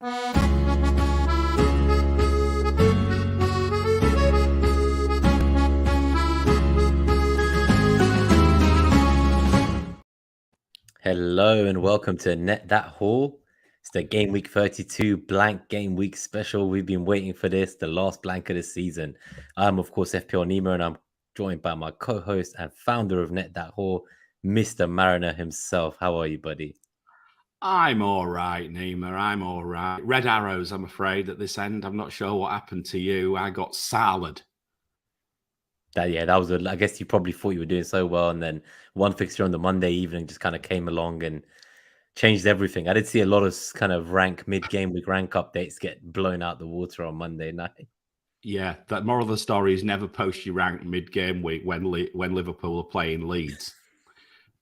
Hello and welcome to Net That Haul. It's the Game Week 32 Blank Game Week special. We've been waiting for this, the last blank of the season. I'm, of course, FPL Nemo, and I'm joined by my co-host and founder of Net That Haul, Mr. Mariner himself. How are you, buddy? I'm all right, Nima. I'm all right. Red arrows, I'm afraid, at this end. I'm not sure what happened to you. I got salad. That was I guess you probably thought you were doing so well, and then one fixture on the Monday evening just kind of came along and changed everything. I did see a lot of kind of mid-game week rank updates get blown out the water on Monday night. Yeah, that moral of the story is never post your rank mid-game week when Liverpool are playing Leeds.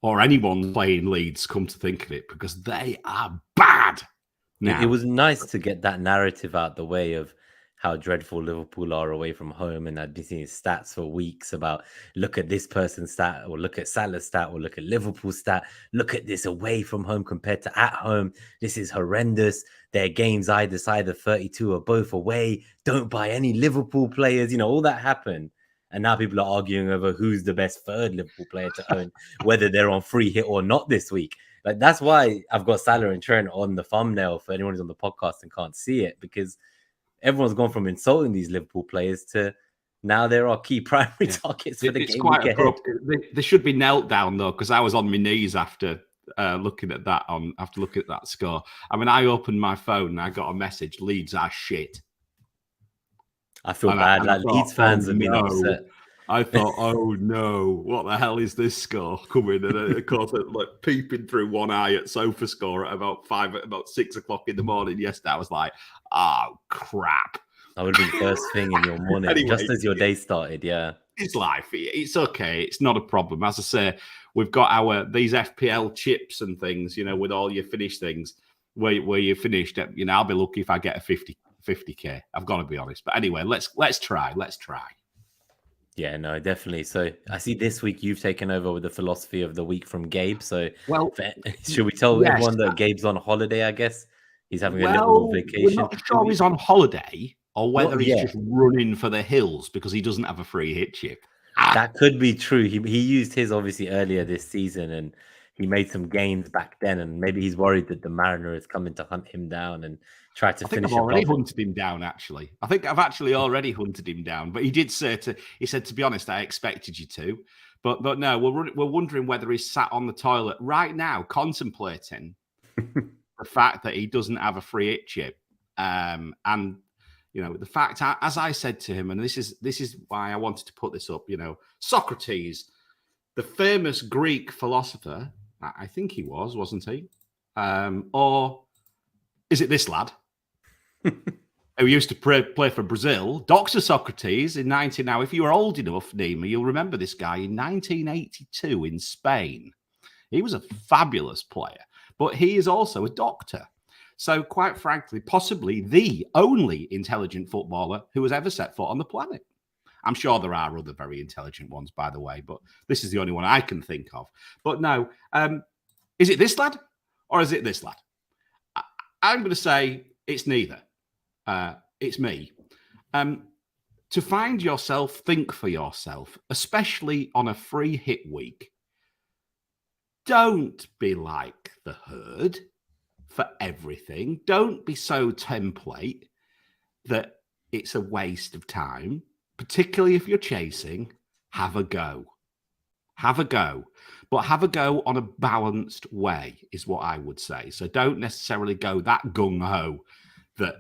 Or anyone playing Leeds, come to think of it, because they are bad. Now, it was nice to get that narrative out the way of how dreadful Liverpool are away from home, and I'd been seeing stats for weeks about look at this person's stat, or look at Salah's stat, or look at Liverpool's stat, look at this away from home compared to at home. This is horrendous. Their games either side of 32 or both away. Don't buy any Liverpool players. You know, all that happened. And now people are arguing over who's the best third Liverpool player to own, whether they're on free hit or not this week. Like, that's why I've got Salah and Trent on the thumbnail for anyone who's on the podcast and can't see it, because everyone's gone from insulting these Liverpool players to now there are key primary targets for the game. Quite there should be knelt down though, because I was on my knees after looking at that score. I mean, I opened my phone and I got a message: Leeds are shit. I feel bad. Like Leeds fans have been upset. I thought, oh no, what the hell is this score coming? And of course, like peeping through one eye at SofaScore at about 6 o'clock in the morning yesterday, I was like, oh crap. That would have been first thing in your morning, anyway, just as your day started. Yeah, it's life. It's okay. It's not a problem. As I say, we've got these FPL chips and things, you know, with all your finished things where you finished. You know, I'll be lucky if I get a 50k. I've got to be honest. But anyway, let's try. Yeah, no, definitely. So I see this week you've taken over with the philosophy of the week from Gabe. So should we tell everyone that Gabe's on holiday, I guess? He's having a little vacation. We're not sure he's on holiday or whether he's just running for the hills because he doesn't have a free hit chip. That could be true. He used his obviously earlier this season and he made some gains back then, and maybe he's worried that the Mariner is coming to hunt him down and try to finish. I've already hunted him down. Actually, I think I've actually already hunted him down. But he did say he said, to be honest, I expected you to. But no, we're wondering whether he's sat on the toilet right now, contemplating the fact that he doesn't have a free hit chip, and you know the fact, as I said to him, and this is why I wanted to put this up. You know, Socrates, the famous Greek philosopher. I think he wasn't he? Or is it this lad who used to play for Brazil? Dr. Socrates in 19. Now, if you were old enough, Nima, you'll remember this guy in 1982 in Spain. He was a fabulous player, but he is also a doctor. So, quite frankly, possibly the only intelligent footballer who has ever set foot on the planet. I'm sure there are other very intelligent ones, by the way, but this is the only one I can think of. But no, is it this lad or is it this lad? I'm going to say it's neither. It's me. To find yourself, think for yourself, especially on a free hit week. Don't be like the herd for everything. Don't be so template that it's a waste of time. Particularly if you're chasing, have a go. Have a go. But have a go on a balanced way is what I would say. So don't necessarily go that gung-ho that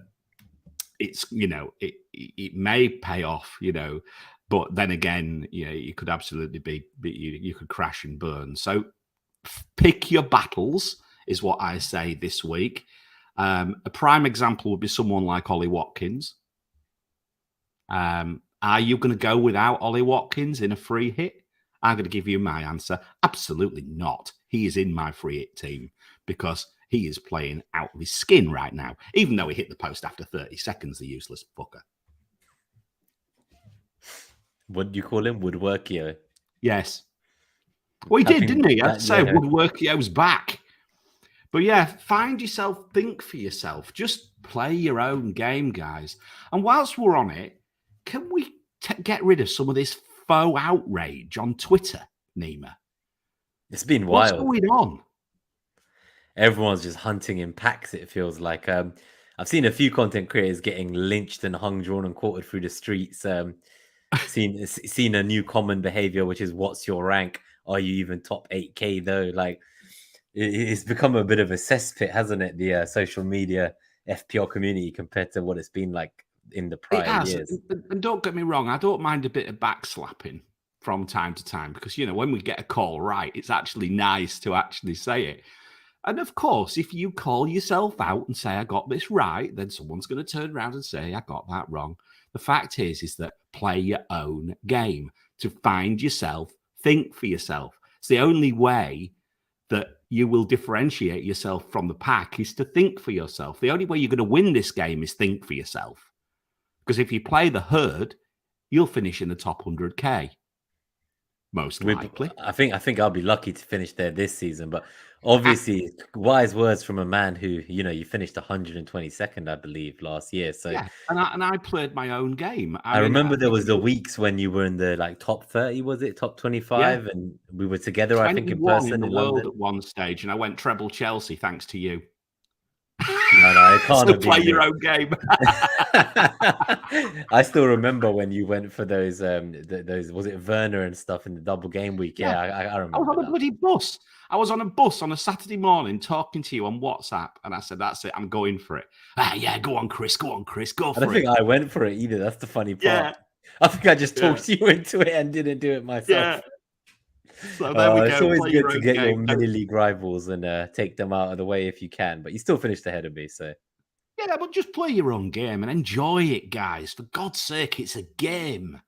it's, you know, it may pay off, you know, but then again, you know, you could absolutely you could crash and burn. So pick your battles is what I say this week. A prime example would be someone like Ollie Watkins. Are you going to go without Ollie Watkins in a free hit? I'm going to give you my answer. Absolutely not. He is in my free hit team because he is playing out of his skin right now, even though he hit the post after 30 seconds, the useless fucker. What do you call him? Woodworkio? Yes. Well, he did, didn't he? I'd say Woodworkio's back. But yeah, find yourself, think for yourself. Just play your own game, guys. And whilst we're on it, can we get rid of some of this faux outrage on Twitter, Nima? It's been What's wild. going on? Everyone's just hunting in packs, it feels like. I've seen a few content creators getting lynched and hung, drawn, and quartered through the streets. Seen a new common behavior, which is what's your rank? Are you even top 8K though? Like, it's become a bit of a cesspit, hasn't it? The social media FPL community compared to what it's been like in the prior years. And don't get me wrong, I don't mind a bit of backslapping from time to time because, when we get a call right, it's actually nice to actually say it. And of course, if you call yourself out and say, I got this right, then someone's going to turn around and say, I got that wrong. The fact is that play your own game. To find yourself, think for yourself. It's the only way that you will differentiate yourself from the pack is to think for yourself. The only way you're going to win this game is think for yourself. Because if you play the herd, you'll finish in the top 100K. Most likely. I think I'll be lucky to finish there this season, but obviously wise words from a man who, you finished 122nd, I believe, last year. So yeah, and I played my own game. I remember there was the weeks when you were in the top 30, was it top 25? Yeah. And we were together, I think, in person in the London. World at one stage, and I went treble Chelsea thanks to you. No, I can't so play your own game. I still remember when you went for those was it Werner and stuff in the double game week? Yeah, I remember. I was on a bloody bus. I was on a bus on a Saturday morning talking to you on WhatsApp, and I said, "That's it, I'm going for it." Yeah, go on, Chris. Go for it. I don't think I went for it either. That's the funny part. Yeah. I think I just talked you into it and didn't do it myself. Yeah. So there we go. It's always good to get your Minileague rivals and take them out of the way if you can, but you still finished ahead of me. So yeah, but just play your own game and enjoy it, guys. For God's sake, it's a game.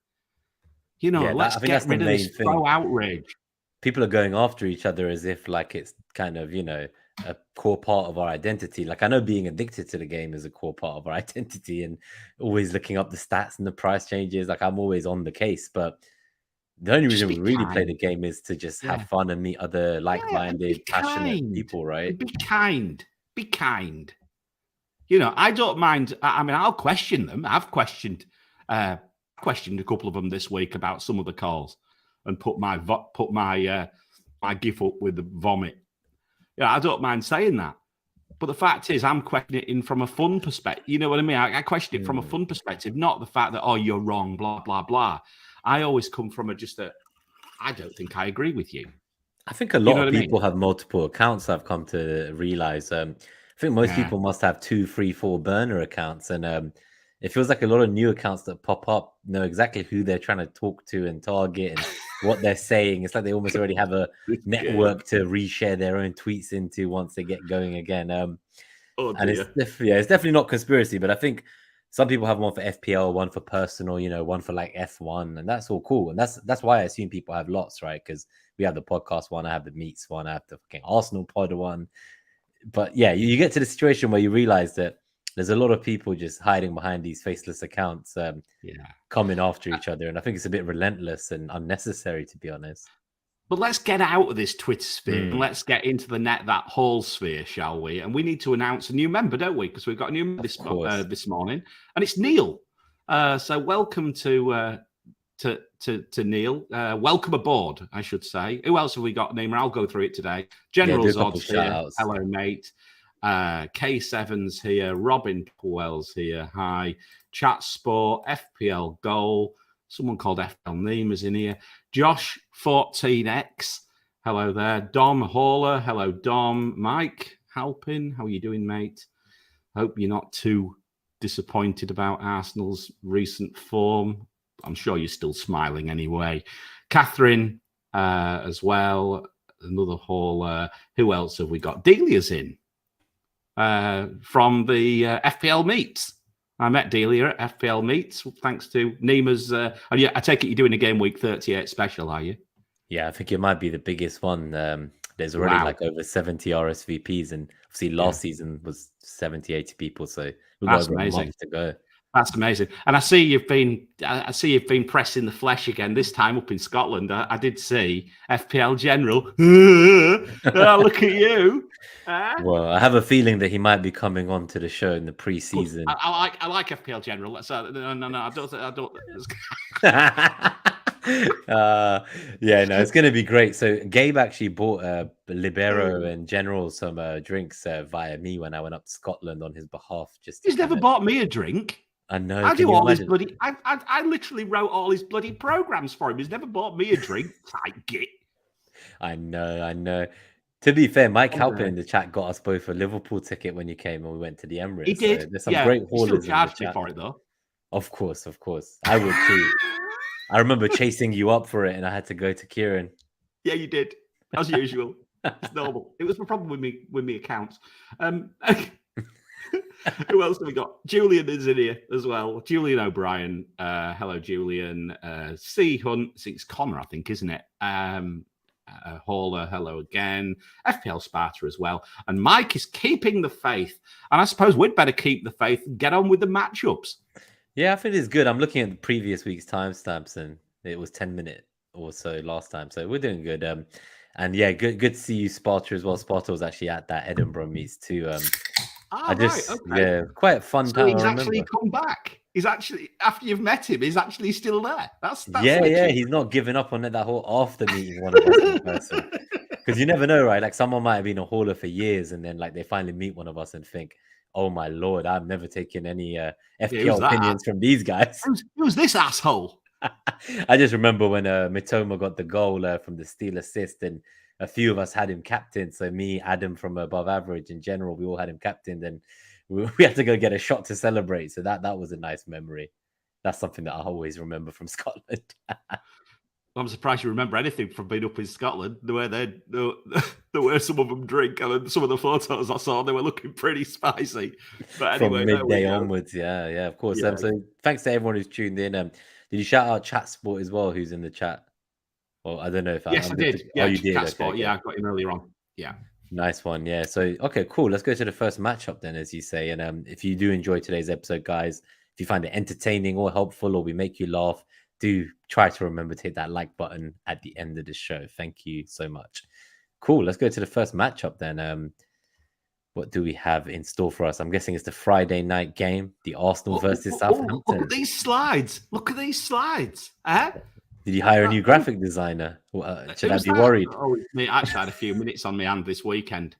Let's get rid of this faux outrage. People are going after each other as if like it's kind of a core part of our identity. Like I know being addicted to the game is a core part of our identity, and always looking up the stats and the price changes. Like I'm always on the case, but the only reason we really play the game is to just have fun and meet other like-minded, passionate people, right? Be kind. Be kind. I don't mind. I mean, I'll question them. I've questioned a couple of them this week about some of the calls and put my gif up with the vomit. I don't mind saying that. But the fact is, I'm questioning it from a fun perspective. You know what I mean? I question it from a fun perspective, not the fact that, you're wrong, blah, blah, blah. I always come from I don't think I agree with you. I think a lot of people have multiple accounts, I've come to realize. I think most people must have 2, 3, 4 burner accounts. And it feels like a lot of new accounts that pop up know exactly who they're trying to talk to and target and what they're saying. It's like they almost already have a network to reshare their own tweets into once they get going again. And it's definitely not conspiracy, but I think some people have one for FPL, one for personal, one for like F1, and that's all cool. And that's why I assume people have lots, right? Because we have the podcast one, I have the meets one, I have the fucking Arsenal pod one. But yeah, you get to the situation where you realize that there's a lot of people just hiding behind these faceless accounts, coming after each other. And I think it's a bit relentless and unnecessary, to be honest. But let's get out of this Twitter sphere and let's get into the Net That Haul sphere, shall we? And we need to announce a new member, don't we? Because we've got a new member this morning, and it's Neil. So welcome to Neil. Welcome aboard, I should say. Who else have we got, Nima? I'll go through it today. General Zod's here. Hello, mate. K7's here. Robin Powell's here. Hi. Chat Sport, FPL Goal. Someone called FPL Nima's in here. Josh 14X. Hello there. Dom Hauler. Hello, Dom. Mike Halpin. How are you doing, mate? Hope you're not too disappointed about Arsenal's recent form. I'm sure you're still smiling anyway. Catherine as well. Another Hauler. Who else have we got? Delia's in from the FPL Meets. I met Delia at FPL Meets thanks to Nima's. I take it you're doing a Game Week 38 special, are you? Yeah, I think it might be the biggest one. There's already like over 70 RSVPs, and obviously last season was 70, 80 people. So we've got a month to go. That's amazing. And I see you've been pressing the flesh again. This time up in Scotland, I did see FPL General. Oh, look at you. Well, I have a feeling that he might be coming on to the show in the pre-season. I like FPL General. So no, I don't. Yeah, no, it's gonna be great. So Gabe actually bought Libero and General some drinks via me when I went up to Scotland on his behalf. He's never bought me a drink. I know. I do all his bloody. I literally wrote all his bloody programs for him. He's never bought me a drink. Tight git. I know. To be fair, Mike Halpin in the chat got us both a Liverpool ticket when you came and we went to the Emirates. He did. So there's some great haulers he still charged in the me chat. for it though. Of course. I would too. I remember chasing you up for it, and I had to go to Kieran. Yeah, you did, as usual. It's normal. It was a problem with me accounts. Who else have we got? Julian is in here as well. Julian O'Brien. Hello, Julian. C Hunt. It's Connor, I think, isn't it? Hauler, hello again. FPL Sparta as well. And Mike is keeping the faith. And I suppose we'd better keep the faith and get on with the matchups. Yeah, I think it's good. I'm looking at the previous week's timestamps, and it was 10 minutes or so last time. So we're doing good. And yeah, good to see you, Sparta, as well. Sparta was actually at that Edinburgh meets too. Yeah, quite a fun time. He's actually come back. He's actually, after you've met him, he's actually still there. That's yeah. He's not giving up on that whole after meeting one of us in person. Because you never know, right? Like someone might have been a hauler for years, and then like they finally meet one of us and think, "Oh my lord, I've never taken any FPL opinions from these guys." Who's this asshole? I just remember when Mitoma got the goal from the steal assist, and a few of us had him captain. So me, Adam from Above Average in general, we all had him captain. Then we had to go get a shot to celebrate. So that was a nice memory. That's something that I always remember from Scotland. I'm surprised you remember anything from being up in Scotland. The way some of them drink, and some of the photos I saw, they were looking pretty spicy. But anyway, from midday onwards, yeah, of course. Yeah. So thanks to everyone who's tuned in. Did you shout out Chat Sport as well? Who's in the chat? Well, I don't know if I did. Yeah, you did. Chat Sport. Yeah, I got him earlier on. Yeah. Nice one. Yeah. So, okay, cool. Let's go to the first matchup then, as you say. And if you do enjoy today's episode, guys, if you find it entertaining or helpful or we make you laugh, do try to remember to hit that like button at the end of the show. Thank you so much. Cool. Let's go to the first matchup then. What do we have in store for us? I'm guessing it's the Friday night game, the Arsenal versus Southampton. Look at these slides. Did you hire a new graphic designer? Should I be worried? Oh, me. I actually had a few minutes on my hand this weekend.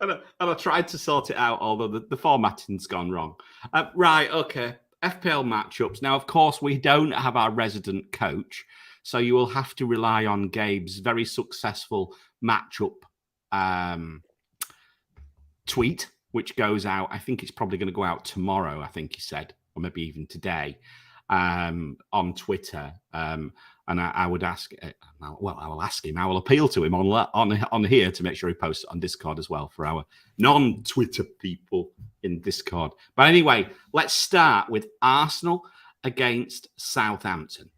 And I tried to sort it out, although the formatting's gone wrong. Right, okay. FPL matchups. Now, of course, we don't have our resident coach, so you will have to rely on Gabe's very successful matchup tweet, which goes out. I think it's probably going to go out tomorrow, I think he said, or maybe even today, on Twitter. And I would ask, I will ask him. I will appeal to him on here to make sure he posts it on Discord as well for our non-Twitter people in Discord. But anyway, let's start with Arsenal against Southampton.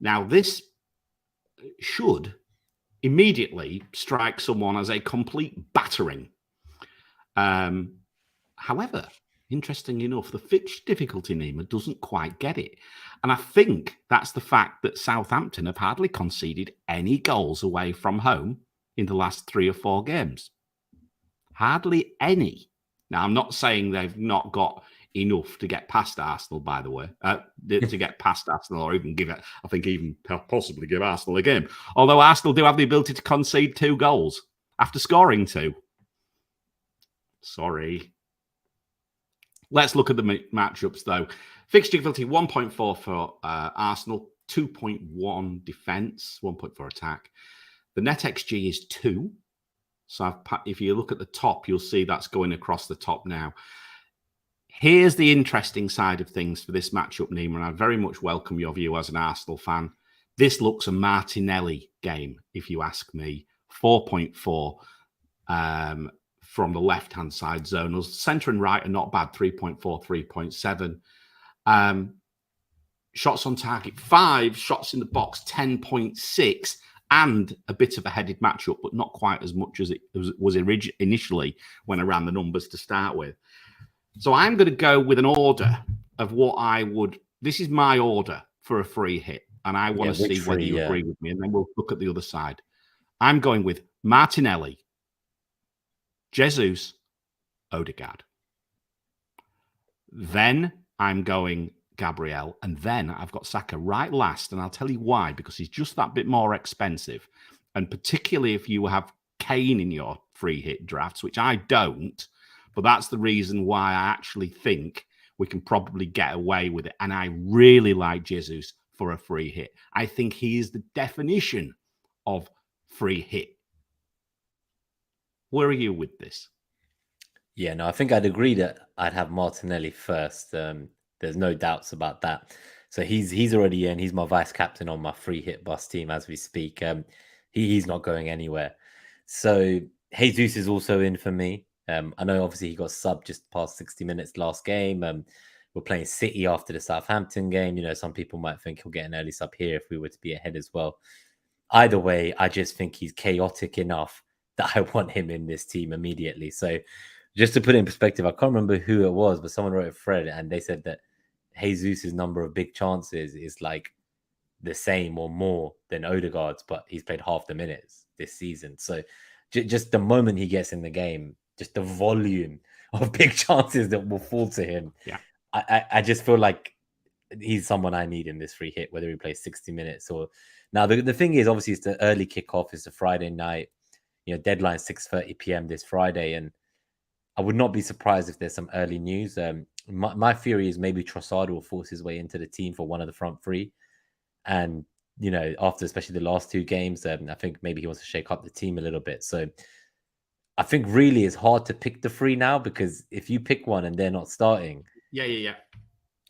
Now, this should immediately strike someone as a complete battering. However, interesting enough, the fixture difficulty Nima doesn't quite get it. And I think that's the fact that Southampton have hardly conceded any goals away from home in the last 3 or 4 games. Hardly any. Now, I'm not saying they've not got enough to get past Arsenal, by the way, to get past Arsenal or even possibly give Arsenal a game. Although Arsenal do have the ability to concede 2 goals after scoring 2. Sorry. Let's look at the matchups, though. Fixture difficulty 1.4 for Arsenal, 2.1 defense, 1.4 attack. The NetxG is 2. So if you look at the top, you'll see that's going across the top now. Here's the interesting side of things for this matchup, Nima, and I very much welcome your view as an Arsenal fan. This looks a Martinelli game, if you ask me. 4.4 from the left-hand side zonals. Centre and right are not bad, 3.4, 3.7. Shots on target, 5. Shots in the box, 10.6. and a bit of a headed matchup, but not quite as much as it was initially when I ran the numbers to start with. So I'm going to go with an order of what I would. This is my order for a free hit, and I want to see whether you agree with me, and then we'll look at the other side. I'm going with Martinelli, Jesus, Odegaard. Then I'm going Gabriel, and then I've got Saka right last, and I'll tell you why, because he's just that bit more expensive, and particularly if you have Kane in your free hit drafts, which I don't, but that's the reason why I actually think we can probably get away with it, and I really like Jesus for a free hit. I think he is the definition of free hit. Where are you with this? Yeah, no, I think I'd agree that I'd have Martinelli first. There's no doubts about that. So he's already in. He's my vice captain on my free hit bus team as we speak. He's not going anywhere. So Jesus is also in for me. I know obviously he got subbed just past 60 minutes last game. We're playing City after the Southampton game. You know, some people might think he'll get an early sub here if we were to be ahead as well. Either way, I just think he's chaotic enough that I want him in this team immediately. So just to put it in perspective, I can't remember who it was, but someone wrote a thread and they said that Jesus' number of big chances is like the same or more than Odegaard's, but he's played half the minutes this season. So just the moment he gets in the game, just the volume of big chances that will fall to him. Yeah, I just feel like he's someone I need in this free hit, whether he plays 60 minutes or now. The thing is, obviously, it's the early kickoff. It's a Friday night. You know, deadline 6:30 p.m. this Friday, and I would not be surprised if there's some early news. My theory is maybe Trossard will force his way into the team for one of the front three. And, you know, after especially the last two games, I think maybe he wants to shake up the team a little bit. So I think really it's hard to pick the three now, because if you pick one and they're not starting. Yeah.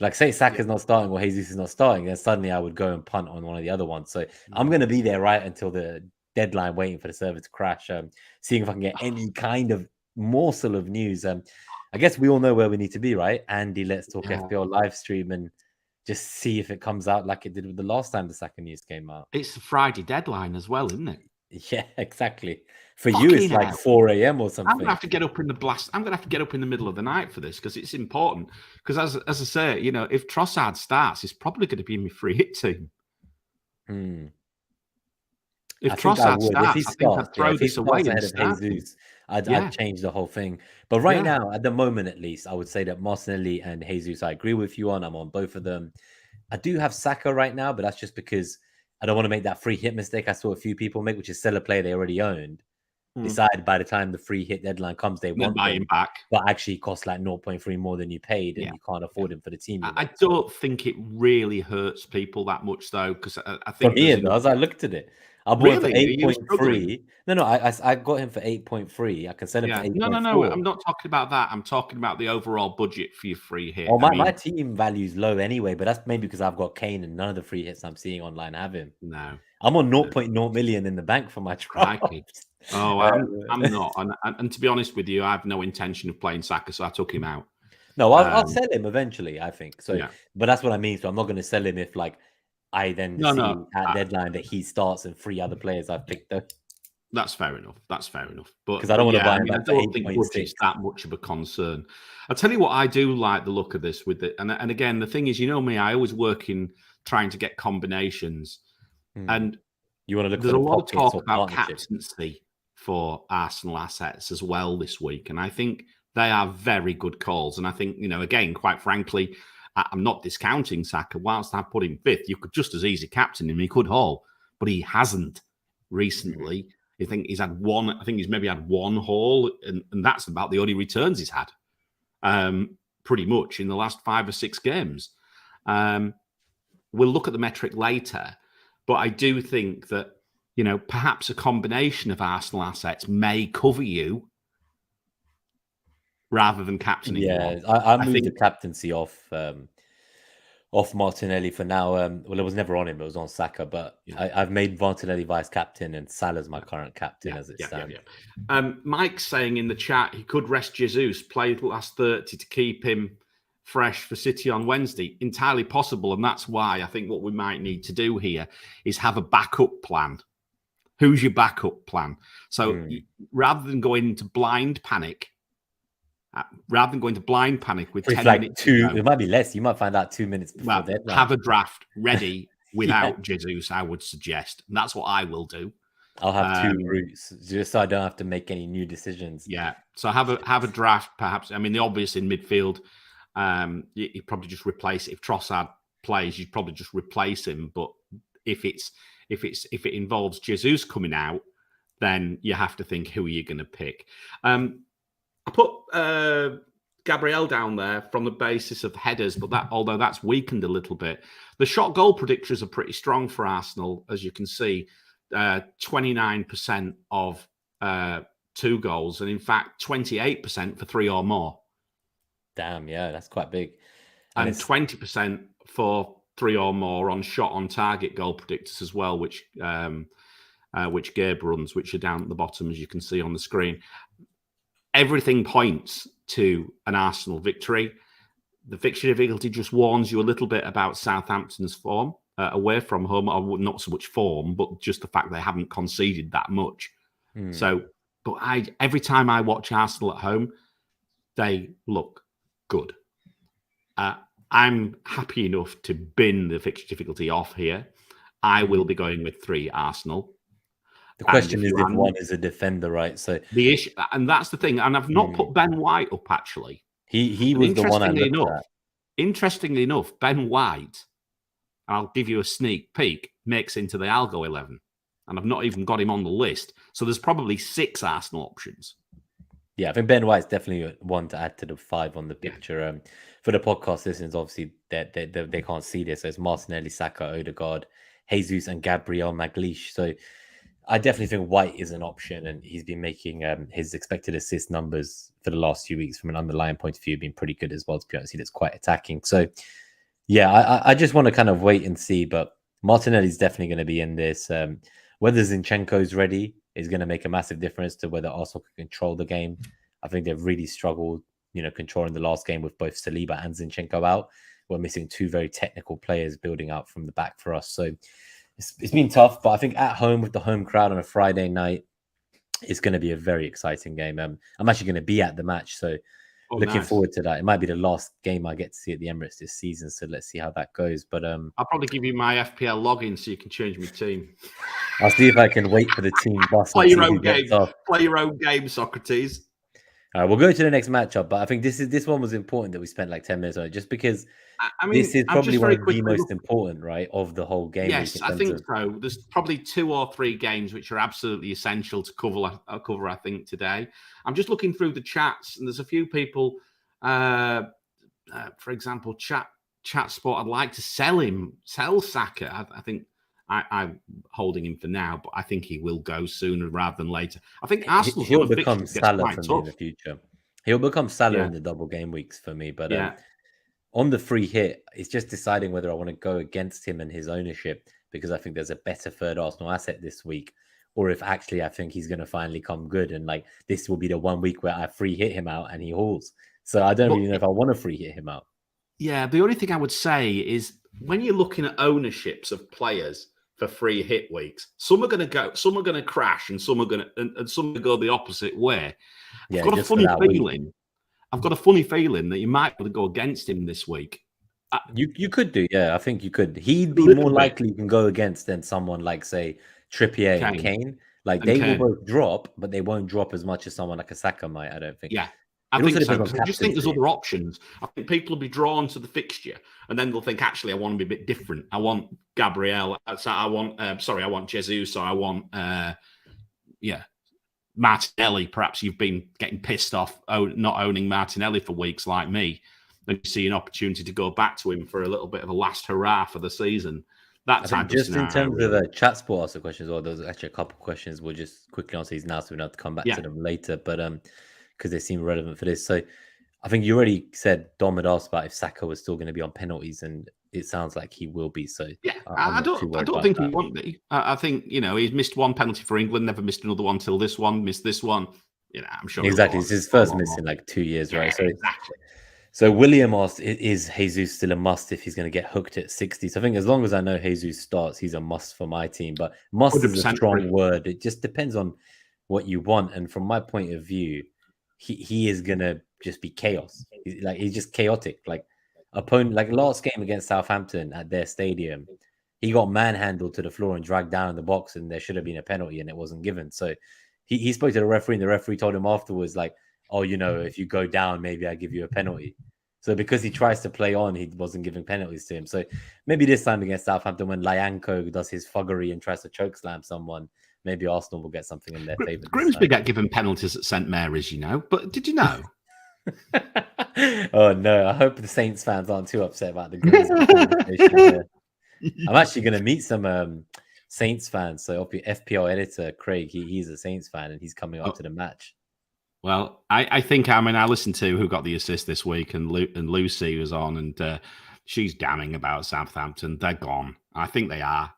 Like say Saka's not starting or Jesus is not starting, then suddenly I would go and punt on one of the other ones. So I'm going to be there right until the deadline, waiting for the server to crash, seeing if I can get any kind of morsel of news. I guess we all know where we need to be, right? Andy, Let's Talk FPL live stream and just see if it comes out like it did with the last time the Saka news came out. It's the Friday deadline as well, isn't it? Yeah, exactly. For you, it's like 4 a.m. or something. I'm gonna have to get up in the blast. I'm gonna have to get up in the middle of the night for this because it's important. Because as I say, you know, if Trossard starts, it's probably going to be in my free hit team. If Trossard starts, I think I'd throw this away and start Jesus. I'd change the whole thing. But right now, at the moment at least, I would say that Martinelli and Jesus, I agree with you on. I'm on both of them. I do have Saka right now, but that's just because I don't want to make that free hit mistake I saw a few people make, which is sell a player they already owned. Decide by the time the free hit deadline comes, they want buy him back, but actually cost like 0.3 more than you paid, and you can't afford him for the team. I don't think it really hurts people that much, though, because I think for me it does. I looked at it. I bought him for 8.3. No, I got him for 8.3. I can sell him for 8.4. No. I'm not talking about that. I'm talking about the overall budget for your free hit. Oh, my team value's low anyway, but that's maybe because I've got Kane and none of the free hits I'm seeing online have him. No, I'm on 0.0 million in the bank for my draft. Oh, I'm not. And to be honest with you, I have no intention of playing Saka, so I took him out. No, I'll sell him eventually, I think. So, but that's what I mean. So I'm not going to sell him if like I then see at deadline that he starts and 3 other players I've picked though. That's fair enough. But because I don't want to buy him I don't think budget's that much of a concern. I'll tell you what, I do like the look of this with it. And again, the thing is, you know me, I always work in trying to get combinations. And you want to look. There's a lot of talk about captaincy for Arsenal assets as well this week, and I think they are very good calls. And I think, you know, again, quite frankly, I'm not discounting Saka. Whilst I put him 5th, you could just as easy captain him. He could haul, but he hasn't recently. I think he's had one. I think he's maybe had one haul, and that's about the only returns he's had, pretty much in the last 5 or 6 games. We'll look at the metric later, but I do think that, you know, perhaps a combination of Arsenal assets may cover you rather than captaining. Yeah, I moved the captaincy off Martinelli for now. Well, it was never on him; it was on Saka. But I've made Martinelli vice captain, and Salah's my current captain as it stands. Mike's saying in the chat he could rest Jesus, play the last 30 to keep him fresh for City on Wednesday. Entirely possible, and that's why I think what we might need to do here is have a backup plan. who's your backup plan? So rather than going into blind panic, with 10 minutes to go, it might be less. You might find out 2 minutes before deadline. Have a draft ready without Jesus, I would suggest. And that's what I will do. I'll have 2 routes just so I don't have to make any new decisions. Yeah. So have a draft, perhaps. I mean, the obvious in midfield, you probably just replace if Trossard plays, you'd probably just replace him. But if it involves Jesus coming out, then you have to think, who are you going to pick? I put Gabriel down there from the basis of headers, but although that's weakened a little bit, the shot goal predictors are pretty strong for Arsenal, as you can see. 29% of 2 goals, and in fact 28% for 3 or more. Damn, yeah, that's quite big. And 20% for 3 or more on shot on target goal predictors as well, which Gabe runs, which are down at the bottom, as you can see on the screen. Everything points to an Arsenal victory. The fixture difficulty just warns you a little bit about Southampton's form away from home, or not so much form, but just the fact they haven't conceded that much. So, but every time I watch Arsenal at home, they look good. I'm happy enough to bin the fixture difficulty off here. I will be going with 3 Arsenal. The question is if one is a defender, right? So the issue, and that's the thing. And I've not put Ben White up, actually. He was the one I looked at. Interestingly enough, Ben White, I'll give you a sneak peek, makes into the Algo 11. And I've not even got him on the list. So there's probably 6 Arsenal options. Yeah, I think Ben White's definitely one to add to the 5 on the picture. For the podcast listeners, obviously, they can't see this. So it's Martinelli, Saka, Odegaard, Jesus, and Gabriel Magalhaes. So I definitely think White is an option, and he's been making his expected assist numbers for the last few weeks from an underlying point of view been pretty good as well, to be honest. That's quite attacking. So, yeah, I just want to kind of wait and see, but Martinelli's definitely going to be in this. Whether Zinchenko's ready is going to make a massive difference to whether Arsenal can control the game. I think they've really struggled, controlling the last game with both Saliba and Zinchenko out. We're missing 2 very technical players building out from the back for us. So it's been tough, but I think at home with the home crowd on a Friday night, it's going to be a very exciting game. I'm actually going to be at the match, so looking forward to that. It might be the last game I get to see at the Emirates this season, so let's see how that goes. But I'll probably give you my FPL login so you can change my team. I'll see if I can wait for the team bus. Play your own game. Play your own game, Socrates. All right, we'll go to the next matchup, but I think this one was important that we spent like 10 minutes on it, just because this is probably one of the most important, right, of the whole game. Yes, I think so. There's probably 2 or 3 games which are absolutely essential to cover, I think, today. I'm just looking through the chats, and there's a few people, for example, Chat Sport, I'd like to sell Saka. I think I'm holding him for now, but I think he will go sooner rather than later. I think Arsenal he'll become Salah for me in the future. He'll become Salah in the double game weeks for me. But on the free hit, it's just deciding whether I want to go against him and his ownership, because I think there's a better third Arsenal asset this week, or if actually I think he's going to finally come good, and like this will be the 1 week where I free hit him out and he hauls. So I don't really know if I want to free hit him out. Yeah, the only thing I would say is when you're looking at ownerships of players for free hit weeks, some are going to go, some are going to crash, and some are going to, and some are going to go the opposite way. I've got a funny feeling. I've got a funny feeling that you might be able to go against him this week. You could do, yeah. I think you could. He'd be more likely you can go against than someone like, say, Trippier and Kane. Like they will both drop, but they won't drop as much as someone like a Saka might, I don't think. Yeah. I think so. I just think there's other options. I think people will be drawn to the fixture, and then they'll think, actually, I want to be a bit different. I want Gabriel. I want Jesus. Or I want, Martinelli. Perhaps you've been getting pissed off not owning Martinelli for weeks like me. Then you see an opportunity to go back to him for a little bit of a last hurrah for the season. That type of scenario. Just in terms of chat sport, asked a question as well. There's actually a couple of questions. We'll just quickly answer these now, so we don't have to come back to them later. But because they seem relevant for this. So I think you already said, Dom had asked about if Saka was still going to be on penalties, and it sounds like he will be. So yeah, I don't think he won't be. I think, he's missed 1 penalty for England, never missed another one till this one, missed this one. I'm sure. Exactly. It's his first miss in like 2 years, right? So exactly. So William asked, is Jesus still a must if he's going to get hooked at 60? So I think as long as I know Jesus starts, he's a must for my team. But must is a 100% strong word. It just depends on what you want. And from my point of view, he is going to just be chaos. He's just chaotic. Like opponent, like last game against Southampton at their stadium, he got manhandled to the floor and dragged down in the box, and there should have been a penalty, and it wasn't given. So he spoke to the referee, and the referee told him afterwards, like, oh, if you go down, maybe I give you a penalty. So because he tries to play on, he wasn't giving penalties to him. So maybe this time against Southampton, when Lyanko does his fuggery and tries to choke slam someone, maybe Arsenal will get something in their favour. Grimsby get given penalties at St Mary's, but did you know? Oh no, I hope the Saints fans aren't too upset about the Grimsby conversation. I'm actually going to meet some Saints fans. So FPL editor Craig, he's a Saints fan, and he's coming up to the match. Well, I think, I listened to who got the assist this week, and Lucy was on, and she's damning about Southampton. They're gone. I think they are.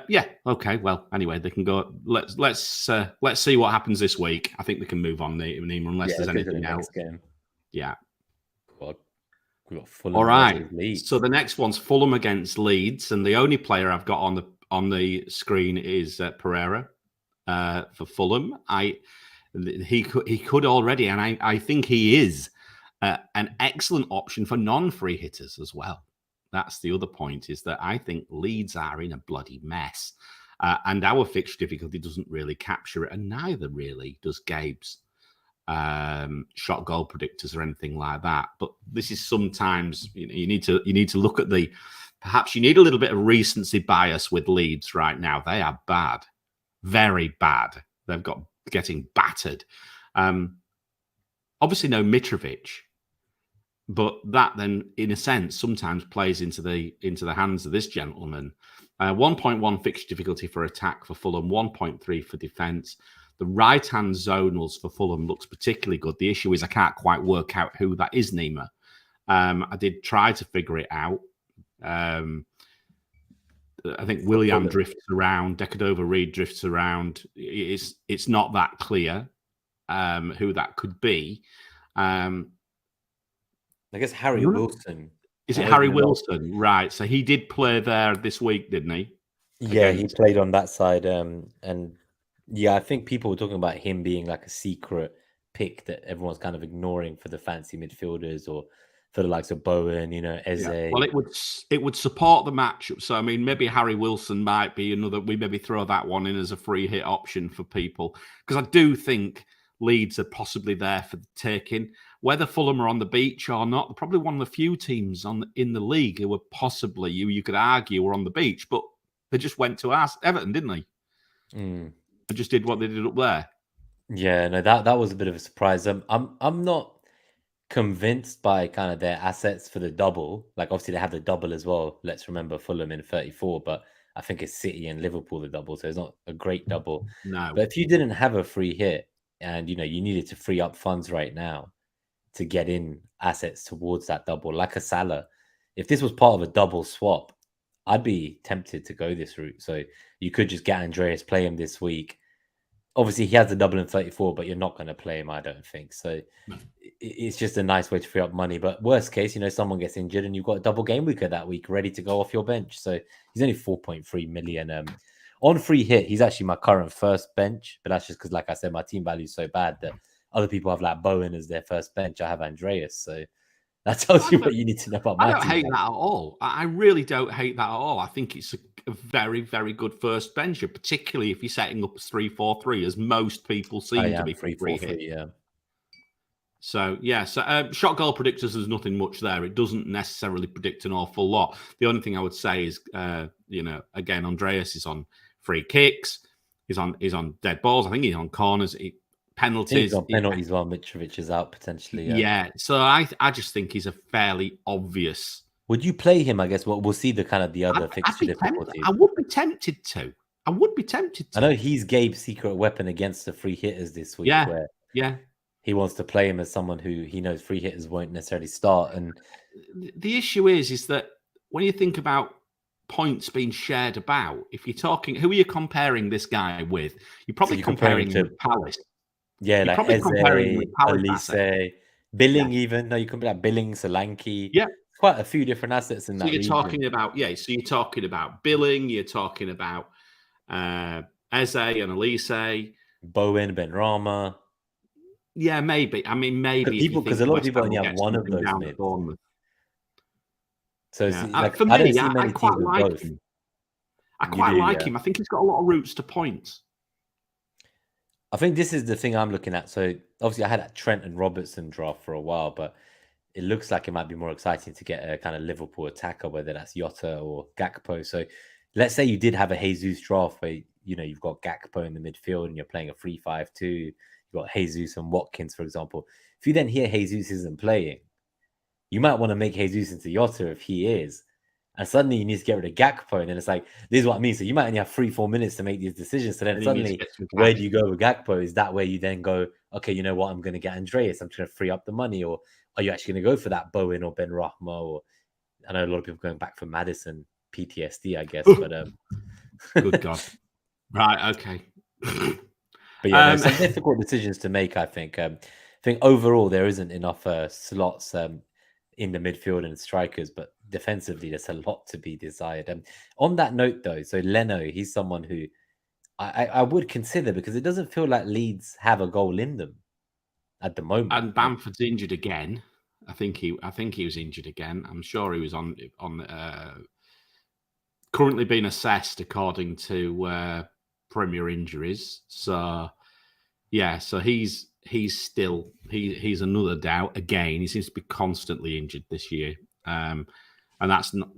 Yeah. Okay. Well, anyway, they can go. Let's see what happens this week. I think they can move on, Neem, unless there's anything else. Game. Yeah. God. We've got Fulham. All right. So the next one's Fulham against Leeds, and the only player I've got on the screen is Pereira for Fulham. He could already, and I think he is an excellent option for non-free hitters as well. That's the other point, is that I think Leeds are in a bloody mess, and our fixture difficulty doesn't really capture it, and neither really does Gabe's shot goal predictors or anything like that. But this is sometimes you need to look at perhaps you need a little bit of recency bias with Leeds right now. They are bad, very bad. They've got getting battered. Obviously no Mitrovic, but that then in a sense sometimes plays into the hands of this gentleman. 1.1 fixture difficulty for attack for Fulham, 1.3 for defence. The right-hand zonals for Fulham looks particularly good. The issue is I can't quite work out who that is, Nima. I did try to figure it out. I think William drifts around, Decadova Reed drifts around. It's not that clear who that could be. I guess Harry Wilson. Is it Harry Wilson? Right. So he did play there this week, didn't he? Yeah, he played on that side. And yeah, I think people were talking about him being like a secret pick that everyone's kind of ignoring for the fancy midfielders or for the likes of Bowen, Eze. Yeah. Well, it would support the matchup. So, maybe Harry Wilson might be another. We maybe throw that one in as a free hit option for people, because I do think Leeds are possibly there for the taking. Whether Fulham are on the beach or not, they're probably one of the few teams in the league who were possibly, you could argue, were on the beach, but they just went to Everton, didn't they? And just did what they did up there. Yeah, no, that was a bit of a surprise. I'm not convinced by kind of their assets for the double. Like obviously they have the double as well. Let's remember Fulham in 34, but I think it's City and Liverpool the double, so it's not a great double. No. But if you didn't have a free hit and you needed to free up funds right now to get in assets towards that double, like a Salah, if this was part of a double swap, I'd be tempted to go this route. So you could just get Andreas, play him this week. Obviously, he has the double in 34, but you're not going to play him, I don't think. So it's just a nice way to free up money. But worst case, someone gets injured and you've got a double game weeker that week ready to go off your bench. So he's only 4.3 million. On free hit, he's actually my current first bench, but that's just because, like I said, my team value is so bad that other people have like Bowen as their first bench. I have Andreas. So that tells you what you need to know about my team. I don't hate that at all. I really don't hate that at all. I think it's a very, very good first bencher, particularly if you're setting up as 3-4-3, as most people seem to be. 3-4-3, yeah. So, shot goal predictors, there's nothing much there. It doesn't necessarily predict an awful lot. The only thing I would say is, again, Andreas is on free kicks. He's on dead balls. I think he's on corners. Penalties. He's on penalties while Mitrovic is out potentially. Yeah. So I just think he's a fairly obvious. Would you play him? I guess we'll see the kind of the other fixture difficulties. I would be tempted to. I know he's Gabe's secret weapon against the free hitters this week. Yeah. He wants to play him as someone who he knows free hitters won't necessarily start. And the issue is that when you think about points being shared about, if you're talking, who are you comparing this guy with? You're probably comparing him with Palace. Yeah, like Eze, Elise, Billing, even. No, you can be like Billing, Solanke. Yeah. Quite a few different assets in So that you're region. talking about, so you're talking about Billing, you're talking about Eze and Elise. Bowen, Benrahma. Yeah, maybe. I mean, maybe if you Because think a lot of West people Ham only will have get one of something those down at mids. Bournemouth. So Yeah. like, For I don't me, see I many quite teams with like both. him. I You quite do, like yeah. him. I think he's got a lot of routes to points. I think this is the thing I'm looking at. So obviously I had that Trent and Robertson draft for a while, but it looks like it might be more exciting to get a kind of Liverpool attacker, whether that's Jota or Gakpo. So let's say you did have a Jesus draft where, you've got Gakpo in the midfield and you're playing a 3-5-2. You've got Jesus and Watkins, for example. If you then hear Jesus isn't playing, you might want to make Jesus into Jota if he is. And suddenly you need to get rid of Gakpo. And then it's like, this is what I mean. So you might only have 3-4 minutes to make these decisions. So then And he needs to suddenly, get some where cash. do you go with Gakpo? Is that where you then go, okay, you know what? I'm going to get Andreas. I'm trying to free up the money. Or are you actually going to go for that Bowen or Benrahma? Or I know a lot of people going back for Madison, PTSD, I guess. But Good God. Right, okay. But yeah, there's some difficult decisions to make, I think. I think overall there isn't enough slots in the midfield and strikers, but defensively there's a lot to be desired. On that note, though, so Leno, he's someone who I would consider because it doesn't feel like Leeds have a goal in them at the moment. And Bamford's injured again. I think he was injured again. I'm sure he was on currently being assessed according to Premier injuries. So yeah, so he's still he's another doubt again. He seems to be constantly injured this year, and that's not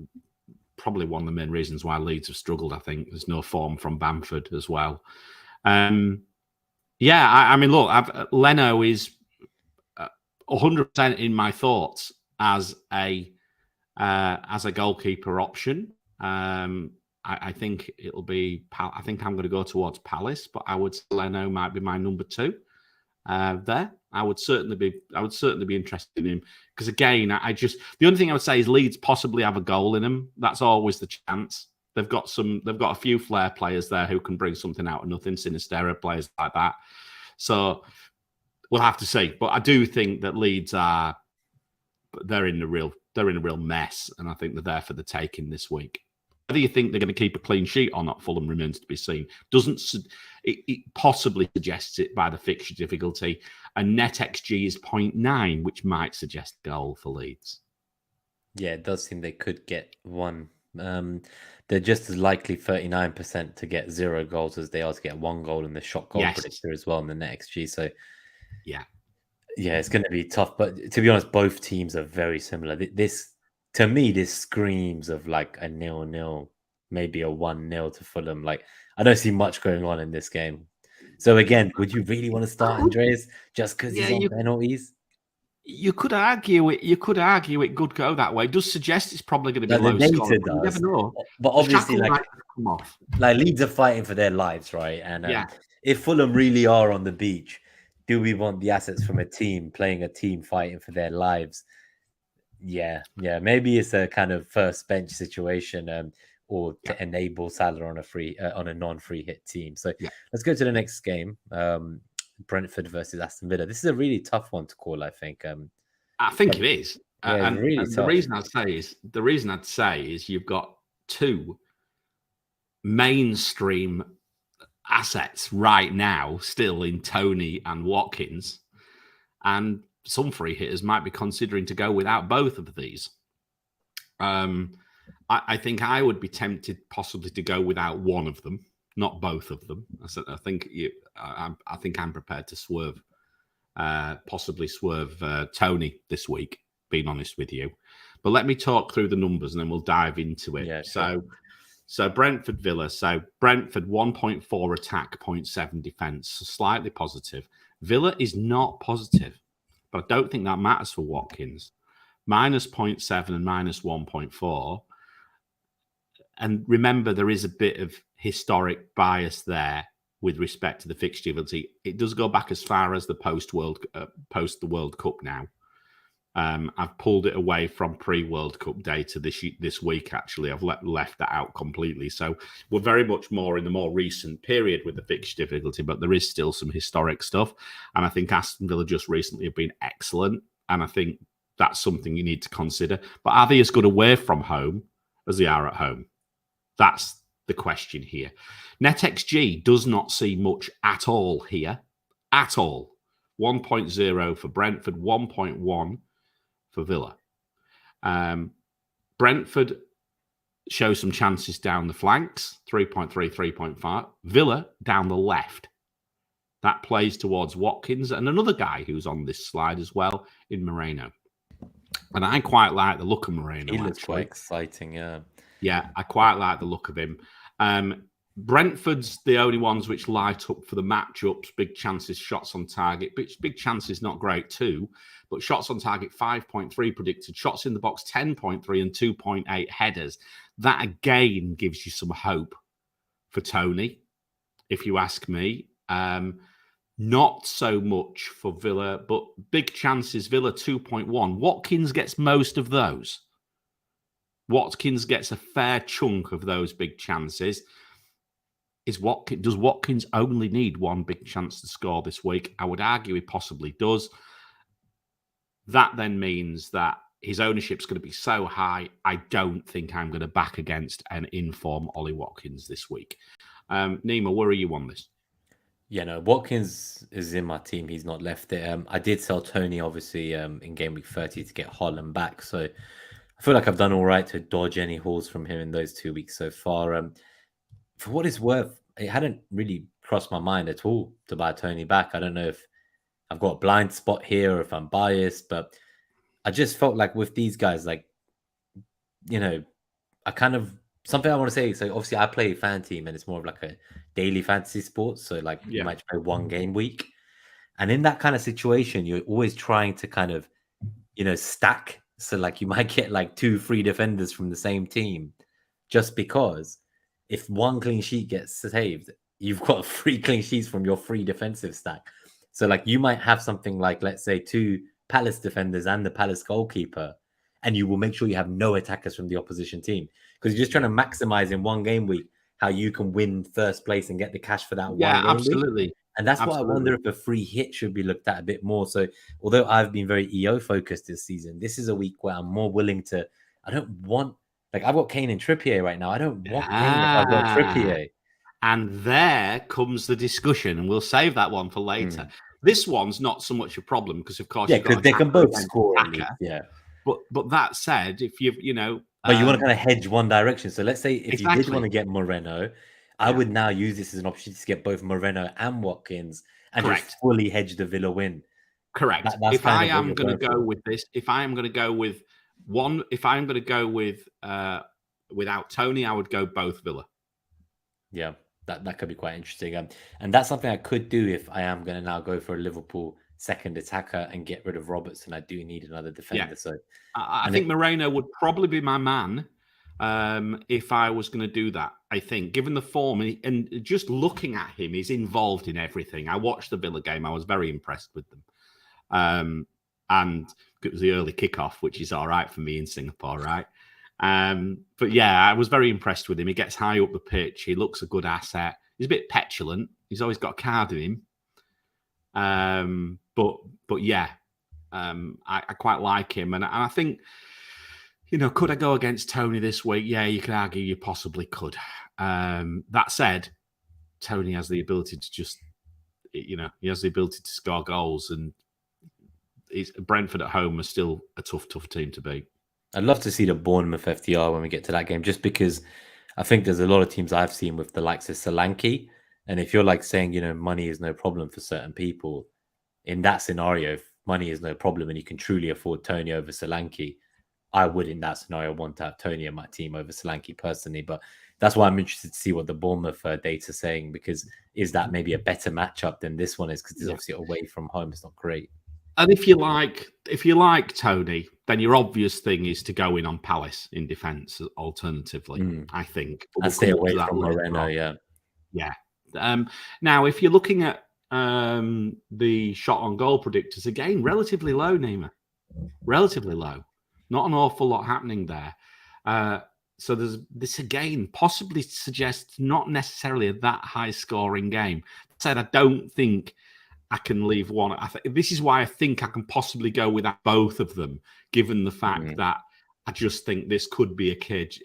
probably one of the main reasons why Leeds have struggled. I think there's no form from Bamford as well. Yeah, I mean, look, Leno is 100% in my thoughts as a goalkeeper option. I think it'll be. I think I'm going to go towards Palace, but I would say Leno might be my number 2. There, I would certainly be interested in him because again, the only thing I would say is Leeds possibly have a goal in them. That's always the chance. They've got a few flair players there who can bring something out of nothing. Sinisterra players like that. So we'll have to see. But I do think that Leeds they're in a real mess, and I think they're there for the taking this week. Whether you think they're going to keep a clean sheet or not, Fulham remains to be seen. It possibly suggests it by the fixture difficulty, and NetxG is 0.9, which might suggest a goal for Leeds. Yeah, it does seem they could get one. They're just as likely 39% to get 0 goals as they are to get 1 goal in the shot goal predictor as well in the NetxG. So yeah, it's going to be tough. But to be honest, both teams are very similar. To me, this screams of like a 0-0, maybe a 1-0 to Fulham. Like, I don't see much going on in this game. So again, would you really want to start Andreas just because he's on penalties? You could argue it. It could go that way. It does suggest it's probably going to be low scoring. You never know. But obviously, come off. Like Leeds are fighting for their lives, right? And if Fulham really are on the beach, do we want the assets from a team playing a team fighting for their lives? Yeah. Maybe it's a kind of first bench situation, or to enable Salah on a non-free hit team. So let's go to the next game. Brentford versus Aston Villa. This is a really tough one to call, I think. I think it is. And really the reason I'd say is you've got 2 mainstream assets right now still in Tony and Watkins, and some free hitters might be considering to go without both of these. I think I would be tempted possibly to go without one of them, not both of them. I think I'm prepared to possibly swerve Tony this week, being honest with you. But let me talk through the numbers and then we'll dive into it. Yeah, sure. So Brentford Villa. So Brentford 1.4 attack, 0.7 defense, so slightly positive. Villa is not positive, but I don't think that matters for Watkins. Minus 0.7 and minus 1.4. And remember, there is a bit of historic bias there with respect to the fixture difficulty. It does go back as far as the post the World Cup now. I've pulled it away from pre-World Cup data this week, actually. I've left that out completely. So we're very much more in the more recent period with the fixture difficulty, but there is still some historic stuff. And I think Aston Villa just recently have been excellent. And I think that's something you need to consider. But are they as good away from home as they are at home? That's the question here. NetxG does not see much at all here. At all. 1.0 for Brentford, 1.1 for Villa. Brentford shows some chances down the flanks, 3.3, 3.5. Villa down the left. That plays towards Watkins and another guy who's on this slide as well in Moreno. And I quite like the look of Moreno. He looks quite exciting, yeah. Yeah, I quite like the look of him. Brentford's the only ones which light up for the matchups. Big chances, shots on target. Big chances, not great too. But shots on target, 5.3 predicted. Shots in the box, 10.3 and 2.8 headers. That again gives you some hope for Tony, if you ask me. Not so much for Villa, but big chances, Villa 2.1. Watkins gets most of those. Watkins gets a fair chunk of those big chances. Does Watkins only need one big chance to score this week? I would argue he possibly does. That then means that his ownership's going to be so high, I don't think I'm going to back against an in-form Ollie Watkins this week. Nima, where are you on this? Yeah, no, Watkins is in my team. He's not left it. I did sell Tony, obviously, in game week 30 to get Holland back. So I feel like I've done all right to dodge any hauls from him in those 2 weeks so far. For what it's worth, it hadn't really crossed my mind at all to buy Tony back. I don't know if I've got a blind spot here or if I'm biased, but I just felt like with these guys, like, you know, I kind of, something I want to say. So obviously I play fan team and it's more of like a daily fantasy sport. So like you might play 1 game week. And in that kind of situation, you're always trying to kind of, stack. So like you might get like 2 free defenders from the same team just because if 1 clean sheet gets saved, you've got 3 clean sheets from your free defensive stack. So like you might have something like, let's say 2 Palace defenders and the Palace goalkeeper, and you will make sure you have no attackers from the opposition team because you're just trying to maximize in 1 game week how you can win first place and get the cash for that 1 game absolutely. week. And that's why I wonder if a free hit should be looked at a bit more. So although I've been very EO focused this season, this is a week where I'm more willing to, I don't want, like I've got Kane and Trippier right now. I don't want Kane if I've got Trippier. And there comes the discussion, and we'll save that one for later. This one's not so much a problem because, of course, because they can both score. But that said, if but you want to kind of hedge one direction. So let's say if you did want to get Moreno, I would now use this as an opportunity to get both Moreno and Watkins and just fully hedge the Villa win. Correct. If I am going to go with this, if I am going to go with one, if I'm going to go with without Tony, I would go both Villa. Yeah. That could be quite interesting. And that's something I could do if I am going to now go for a Liverpool second attacker and get rid of Robertson. I do need another defender. Yeah. So I think Moreno would probably be my man if I was going to do that. I think, given the form and just looking at him, he's involved in everything. I watched the Villa game. I was very impressed with them. And it was the early kickoff, which is all right for me in Singapore, right? But yeah, I was very impressed with him. He gets high up the pitch. He looks a good asset. He's a bit petulant. He's always got a card in him. But yeah, I quite like him. And I think, could I go against Tony this week? Yeah, you could argue you possibly could. That said, Tony has the ability to just, he has the ability to score goals, and Brentford at home are still a tough team to beat. I'd love to see the Bournemouth FDR when we get to that game, just because I think there's a lot of teams I've seen with the likes of Solanke. And if you're like saying, money is no problem for certain people, in that scenario, if money is no problem and you can truly afford Tony over Solanke, I would in that scenario want to have Tony in my team over Solanke personally. But that's why I'm interested to see what the Bournemouth data is saying, because is that maybe a better matchup than this one is? Because it's obviously away from home. It's not great. And if you like Tony, then your obvious thing is to go in on Palace in defence alternatively, I think. And stay away from Moreno, Yeah. Now, if you're looking at the shot on goal predictors, again, relatively low, Nima. Relatively low. Not an awful lot happening there. So there's this, again, possibly suggests not necessarily a that high scoring game. That said, I don't think I can leave one. This is why I think I can possibly go without both of them, given the fact that I just think this could be a cage.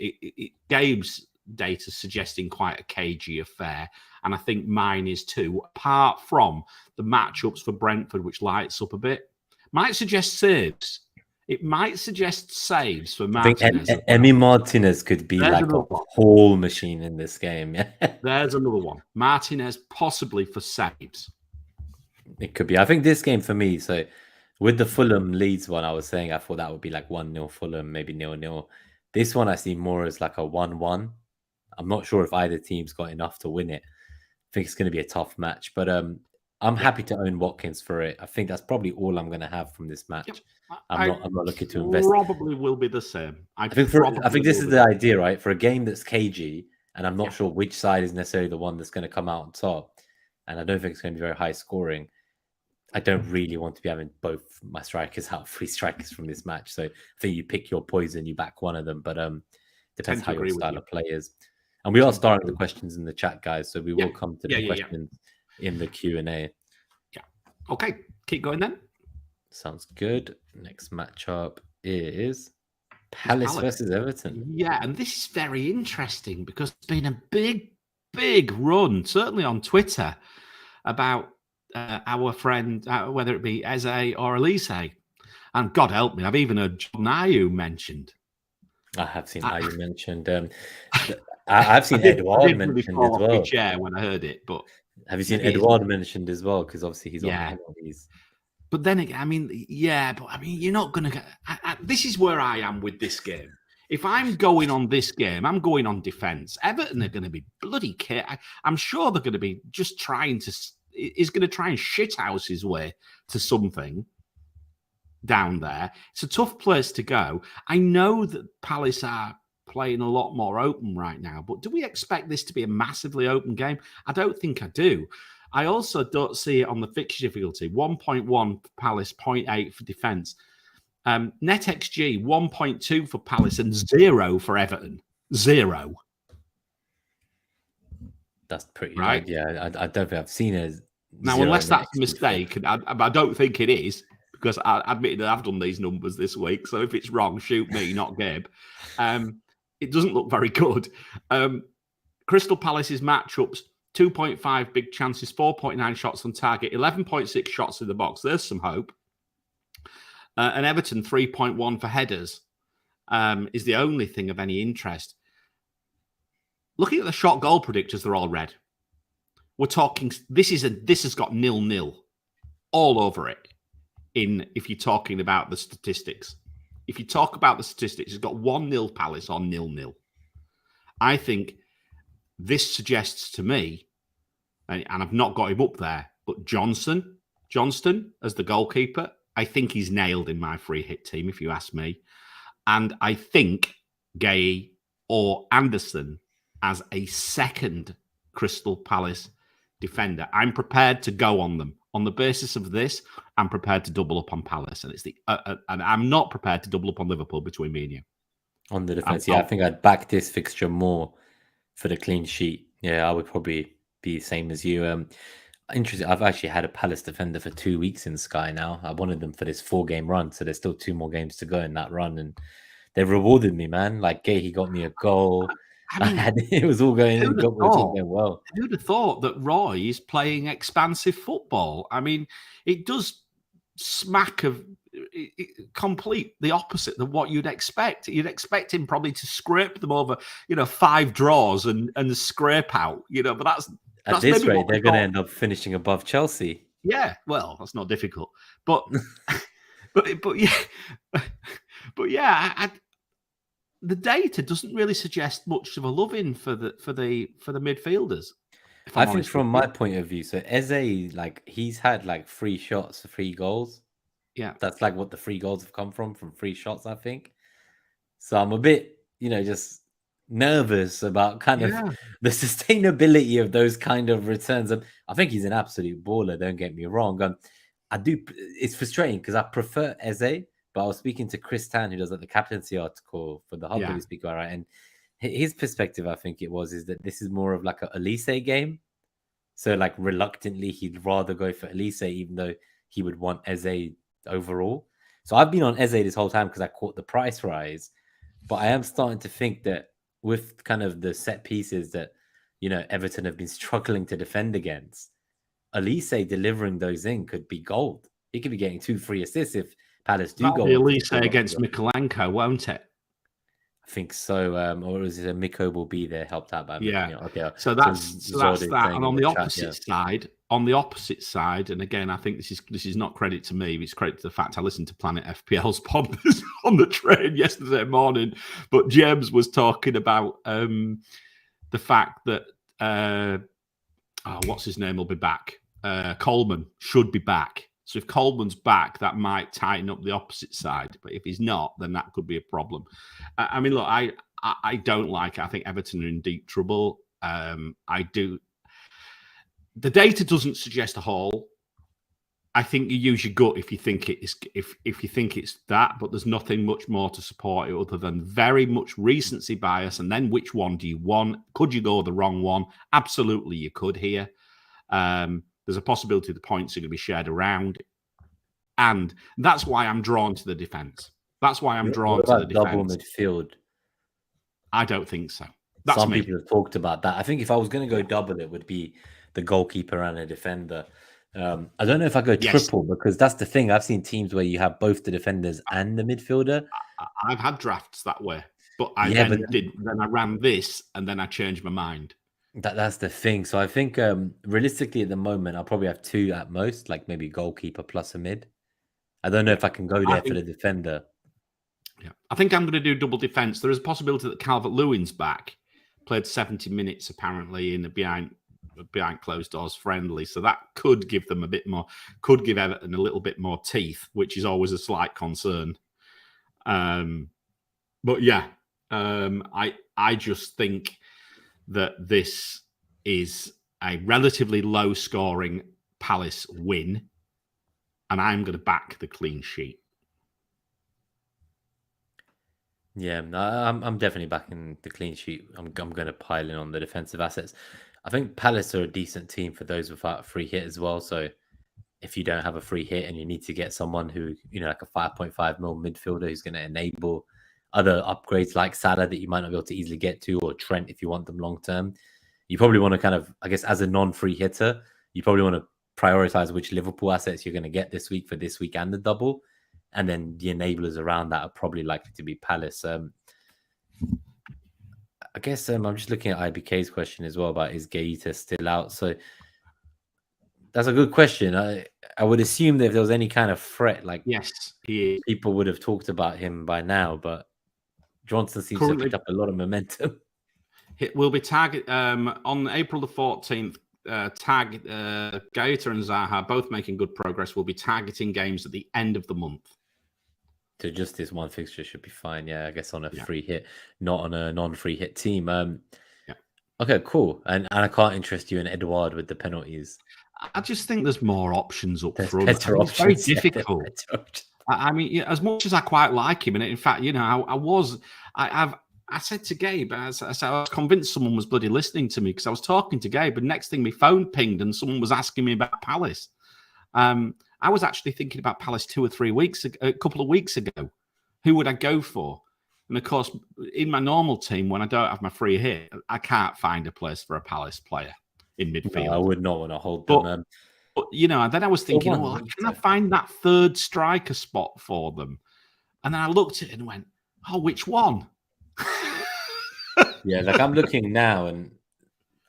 Gabe's data suggesting quite a cagey affair, and I think mine is too. Apart from the matchups for Brentford, which lights up a bit, might suggest saves. It might suggest saves for Martinez. I think Emi Martinez could be like a whole machine in this game. Yeah, there's another one. Martinez possibly for saves. It could be. I think this game for me, so with the Fulham Leeds one, I was saying I thought that would be like 1-0 Fulham, maybe 0-0. This one I see more as like a 1-1. I'm not sure if either team's got enough to win it. I think it's going to be a tough match, but I'm happy to own Watkins for it. I think that's probably all I'm going to have from this match. Yep. I'm not looking to invest. Probably will be the same. I think this is the idea, right? For a game that's cagey, and I'm not sure which side is necessarily the one that's going to come out on top, and I don't think it's going to be very high scoring. I don't really want to be having both my strikers out, 3 strikers from this match. So I think you pick your poison, you back one of them, but depends how your style of play is. And we are starting the questions in the chat, guys, so we will come to the questions in the Q&A. Yeah. Okay, keep going then. Sounds good. Next matchup is Palace versus Everton. Yeah, and this is very interesting because it's been a big run, certainly on Twitter, about our friend, whether it be Eze or Elise. And God help me, I've even heard John Ayew mentioned. I have seen Ayew mentioned. I've seen Edouard mentioned as well. My chair when I heard it, but have you seen Edouard mentioned as well? Because obviously he's on penalties. But then, I mean, you're not going to get... this is where I am with this game. If I'm going on this game, I'm going on defence. Everton are going to be bloody kit. I'm sure they're going to be just trying to... He's going to try and shithouse his way to something down there. It's a tough place to go. I know that Palace are playing a lot more open right now, but do we expect this to be a massively open game? I don't think I do. I also don't see it on the fixture difficulty. 1.1 for Palace, 0.8 for defence. NetxG, 1.2 for Palace and 0 for Everton. 0. That's pretty right. Yeah, I don't think I've seen it. Now, unless that's a mistake, and I don't think it is, because I admit that I've done these numbers this week. So if it's wrong, shoot me, not Gabe. It doesn't look very good. Crystal Palace's matchups, 2.5 big chances, 4.9 shots on target, 11.6 shots in the box. There's some hope. And Everton, 3.1 for headers, is the only thing of any interest. Looking at the shot goal predictors, they're all red. We're talking, this has got 0-0 all over it. If you're talking about the statistics. If you talk about the statistics, it's got 1-0 Palace or 0-0. I think this suggests to me, and I've not got him up there, but Johnston as the goalkeeper, I think he's nailed in my free hit team, if you ask me. And I think Gay or Anderson as a second Crystal Palace defender. I'm prepared to go on them. On the basis of this, I'm prepared to double up on Palace, and it's and I'm not prepared to double up on Liverpool between me and you. On the defense, I think I'd back this fixture more for the clean sheet. Yeah, I would probably be the same as you. Interesting. I've actually had a Palace defender for 2 weeks in Sky now. I wanted them for this 4-game run, so there's still 2 more games to go in that run, and they've rewarded me, man. Like Gay, got me a goal. It was all going well. Who'd have thought that Roy is playing expansive football? I mean, it does smack of complete the opposite of what you'd expect. You'd expect him probably to scrape them over, 5 draws and scrape out, but that's at this rate, they're going to end up finishing above Chelsea. Yeah, well, that's not difficult, but yeah. The data doesn't really suggest much of a love-in for the midfielders. I think from my point of view, so Eze, he's had 3 shots, 3 goals. Yeah, that's what the 3 goals have come from 3 shots, I think. So I'm a bit, just nervous about kind of the sustainability of those kind of returns. I think he's an absolute baller. Don't get me wrong. It's frustrating because I prefer Eze. But I was speaking to Chris Tan, who does the captaincy article for the Hub that we speak about, right? And his perspective, I think is that this is more of a Elise game. So like reluctantly, he'd rather go for Elise, even though he would want Eze overall. So I've been on Eze this whole time because I caught the price rise. But I am starting to think that with kind of the set pieces that, Everton have been struggling to defend against, Elise delivering those in could be gold. He could be getting 2 free assists if Palace do That'll go be on. Elise against Mikolenko, won't it? I think so. Or is it a Miko will be there, helped out by Yeah. Okay. So that's that. And on the opposite side, and again, I think this is not credit to me, it's credit to the fact I listened to Planet FPL's pod on the train yesterday morning. But James was talking about the fact that what's his name will be back. Coleman should be back. So if Coleman's back, that might tighten up the opposite side. But if he's not, then that could be a problem. I mean, look, I don't like it. I think Everton are in deep trouble. I do. The data doesn't suggest a haul. I think you use your gut if you think it's if you think it's that, but there's nothing much more to support it other than very much recency bias. And then which one do you want? Could you go the wrong one? Absolutely, you could here. There's a possibility the points are going to be shared around. And that's why I'm drawn to the defence. That's why I'm drawn to the defence. Double midfield? I don't think so. Some people have talked about that. I think if I was going to go double, it would be the goalkeeper and a defender. I don't know if I go triple because that's the thing. I've seen teams where you have both the defenders and the midfielder. I've had drafts that way. But then I ran this and then I changed my mind. That's the thing. So I think realistically at the moment, I'll probably have 2 at most, like maybe goalkeeper plus a mid. I don't know if I can go there for the defender. Yeah, I think I'm going to do double defense. There is a possibility that Calvert-Lewin's back. Played 70 minutes apparently in the behind closed doors friendly, so that could give them a bit more. Could give Everton a little bit more teeth, which is always a slight concern. But yeah, I just think that this is a relatively low scoring Palace win, and I'm going to back the clean sheet. Yeah, I'm definitely backing the clean sheet. I'm going to pile in on the defensive assets. I think Palace are a decent team for those without a free hit as well. So if you don't have a free hit and you need to get someone who, like a 5.5 mil midfielder who's going to enable other upgrades like Salah that you might not be able to easily get to, or Trent if you want them long term, you probably want to kind of, I guess, as a non-free hitter, you probably want to prioritize which Liverpool assets you're going to get this week for this week and the double. And then the enablers around that are probably likely to be Palace. I guess I'm just looking at IBK's question as well about is Gaeta still out? So that's a good question. I would assume that if there was any kind of threat, like yes, people would have talked about him by now, but Johnson seems to have picked up a lot of momentum. It will be tagged on April the 14th. Gaeta and Zaha, both making good progress, will be targeting games at the end of the month. So just this one fixture should be fine. Yeah, I guess on a free hit, not on a non-free hit team. Okay, cool. And I can't interest you in Edouard with the penalties. I just think there's more options up front. It's very difficult. I mean, as much as I quite like him, and in fact, I said to Gabe, I was convinced someone was bloody listening to me because I was talking to Gabe, and next thing my phone pinged and someone was asking me about Palace. I was actually thinking about Palace 2 or 3 weeks ago, a couple of weeks ago. Who would I go for? And of course, in my normal team, when I don't have my free hit, I can't find a place for a Palace player in midfield. No, I would not want to hold them. But then I was thinking, can I find that third striker spot for them? And then I looked at it and went, which one? Yeah, like I'm looking now and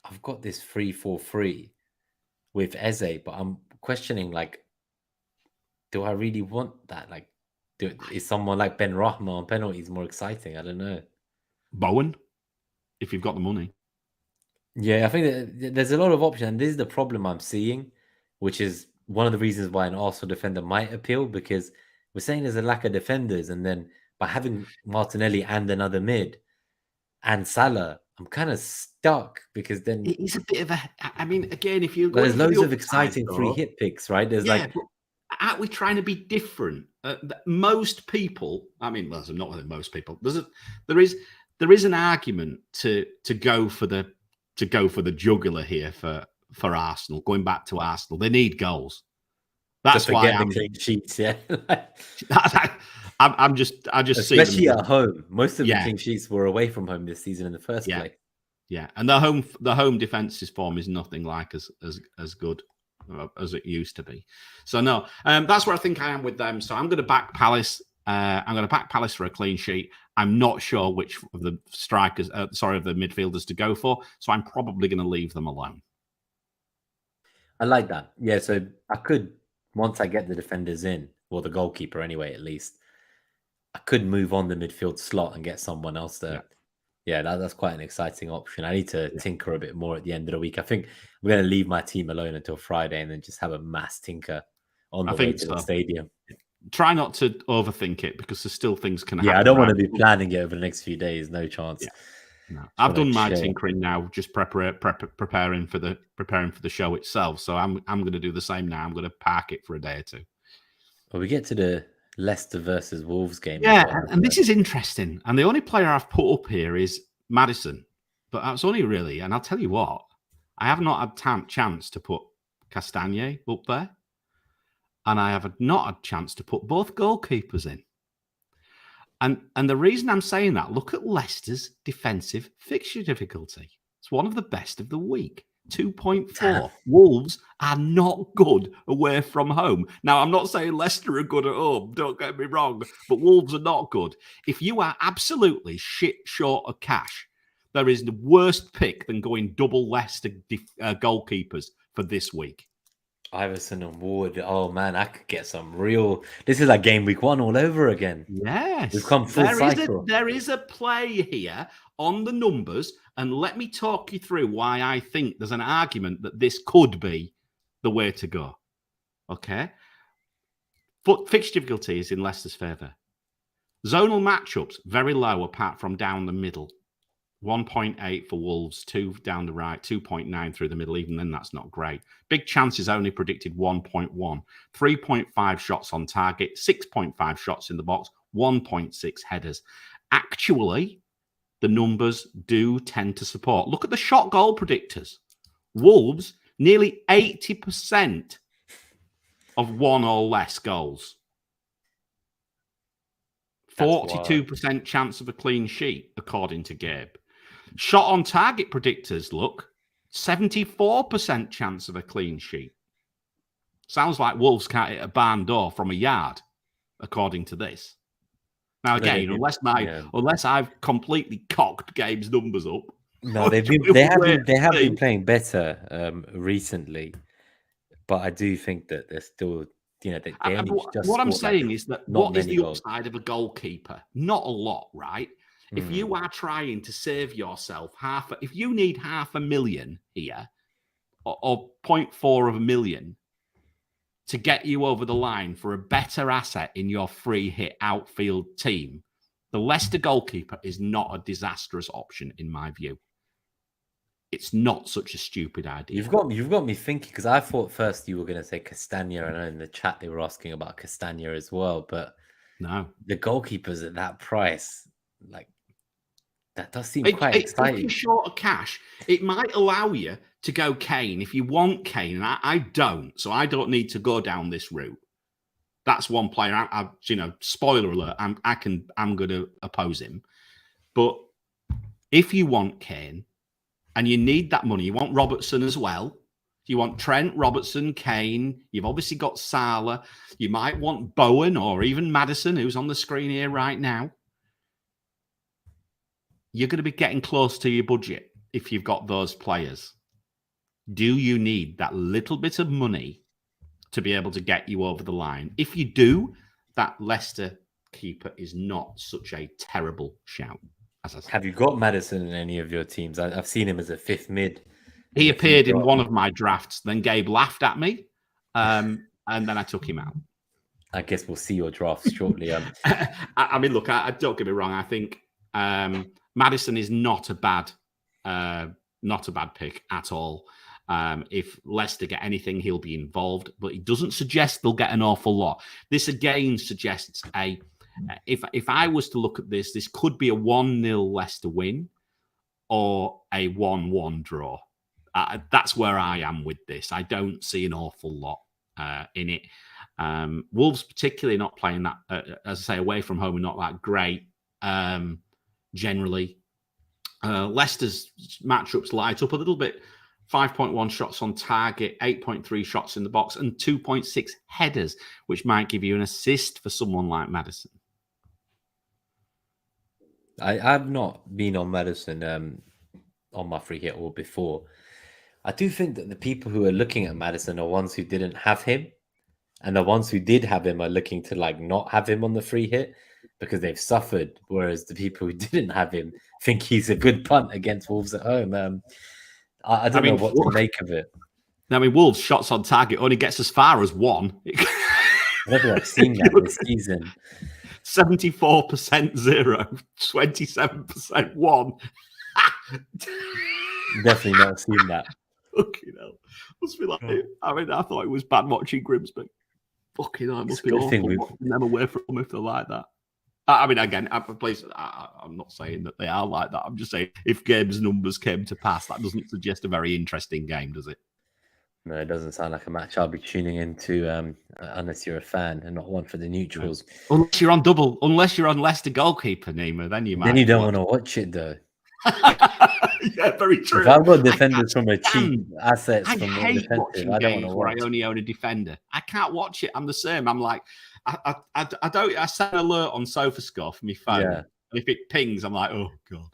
I've got this 3-4-3 with Eze, but I'm questioning, like, do I really want that? Like, is someone like Ben Rahma on penalties more exciting? I don't know. Bowen, if you've got the money. Yeah, I think that there's a lot of options. And this is the problem I'm seeing, which is one of the reasons why an Arsenal defender might appeal, because we're saying there's a lack of defenders. And then by having Martinelli and another mid and Salah, I'm kind of stuck because then it is a bit of again, if you there's loads of exciting free hit picks, right? There's aren't we trying to be different? Most people, there's not most people. There is an argument to go for the jugular here for for Arsenal. Going back to Arsenal, they need goals. That's to why forget the clean sheets. Yeah, I just especially see them. at home. Most of the Yeah. clean sheets were away from home this season in the first place. Yeah, and the home defense's form is nothing like as good as it used to be. So no, that's where I think I am with them. So I'm going to back Palace. I'm going to back Palace for a clean sheet. I'm not sure which of the strikers, of the midfielders to go for. So I'm probably going to leave them alone. I like that. Yeah, so I could, once I get the defenders in, or the goalkeeper anyway, at least, I could move on the midfield slot and get someone else there. Yeah, that's quite an exciting option. I need to tinker a bit more at the end of the week. I think I'm going to leave my team alone until Friday and then just have a mass tinker on the way to the stadium. Try not to overthink it because there's still things can happen. Yeah, I don't want to be planning it over the next few days. No chance. No. I've done my tinkering now, just preparing for the show itself. So I'm going to do the same now. I'm going to park it for a day or two. Well, we get to the Leicester versus Wolves game. Yeah, and this is interesting. And the only player I've put up here is Maddison. But that's only really, and I'll tell you what, I have not had chance to put Castagne up there. And I have not had chance to put both goalkeepers in. And the reason I'm saying that, look at Leicester's defensive fixture difficulty. It's one of the best of the week. 2.4. Wolves are not good away from home. Now, I'm not saying Leicester are good at home. Don't get me wrong. But Wolves are not good. If you are absolutely shit short of cash, there is the worst pick than going double Leicester goalkeepers for this week. Iverson and Ward. Oh man, I could get some real. This is like game week 1 all over again. Yes, we've come full cycle. There is a play here on the numbers, and let me talk you through why I think there's an argument that this could be the way to go. Okay, but fixture difficulty is in Leicester's favour. Zonal matchups very low, apart from down the middle. 1.8 for Wolves, 2 down the right, 2.9 through the middle. Even then, that's not great. Big chances only predicted 1.1. 3.5 shots on target, 6.5 shots in the box, 1.6 headers. Actually, the numbers do tend to support. Look at the shot goal predictors. Wolves, nearly 80% of 1 or less goals. 42% chance of a clean sheet, according to Gabe. Shot on target predictors, look, 74% chance of a clean sheet. Sounds like Wolves can't hit a barn door from a yard, according to this. Now, again, unless I've completely cocked Gabe's numbers up. No, they have been playing better recently, but I do think that they're still. What I'm saying is that what is the upside of a goalkeeper? Not a lot, right? If you are trying to save yourself if you need $500,000 here, or 0.4 of a million to get you over the line for a better asset in your free hit outfield team, the Leicester goalkeeper is not a disastrous option in my view. It's not such a stupid idea. You've got me thinking, because I thought first you were going to say Castagna, and in the chat they were asking about Castagna as well. But no, the goalkeepers at that price, like that does seem quite exciting. If you're short of cash, it might allow you to go Kane if you want Kane, and I don't, so I don't need to go down this route. That's one player. Spoiler alert. I'm going to oppose him. But if you want Kane, and you need that money, you want Robertson as well. You want Trent, Robertson, Kane. You've obviously got Salah. You might want Bowen or even Maddison, who's on the screen here right now. You're going to be getting close to your budget if you've got those players. Do you need that little bit of money to be able to get you over the line? If you do, that Leicester keeper is not such a terrible shout. Have you got Maddison in any of your teams? I've seen him as a 5th mid. He appeared in one of my drafts. Then Gabe laughed at me, and then I took him out. I guess we'll see your drafts shortly. I mean, look, I don't get me wrong. I think Maddison is not a bad pick at all. If Leicester get anything, he'll be involved, but he doesn't suggest they'll get an awful lot. This again suggests if I was to look at this could be a 1-0 Leicester win or a 1-1 draw. That's where I am with this. I don't see an awful lot in it. Wolves particularly not playing that, as I say, away from home, are not that great generally. Leicester's matchups light up a little bit. 5.1 shots on target, 8.3 shots in the box, and 2.6 headers, which might give you an assist for someone like Maddison. I've not been on Maddison on my free hit or before. I do think that the people who are looking at Maddison are ones who didn't have him, and the ones who did have him are looking to like not have him on the free hit because they've suffered. Whereas the people who didn't have him think he's a good punt against Wolves at home. I don't know what to make of it. I mean, Wolves' shots on target only gets as far as 1. I don't think I've seen that this season. 74% 0, 27% 1. Definitely not seen that. Fucking hell. Must be like, I mean, I thought it was bad watching Grimsby. Fucking hell, it must be awful watching them away from them if they're like that. I mean, again, I'm not saying that they are like that. I'm just saying if games numbers came to pass, that doesn't suggest a very interesting game, does it? No, it doesn't sound like a match I'll be tuning into unless you're a fan and not one for the neutrals. Unless you're on Leicester goalkeeper, Nima, then you might. Then you don't want to watch it, though. Yeah, very true. If I've got defenders from a cheap assets I from hate the watching defensive, I don't want games to where watch. I only own a defender. I can't watch it. I'm the same. I'm like, I don't. I set an alert on SofaScore for my phone. Yeah. And if it pings, I'm like, oh god.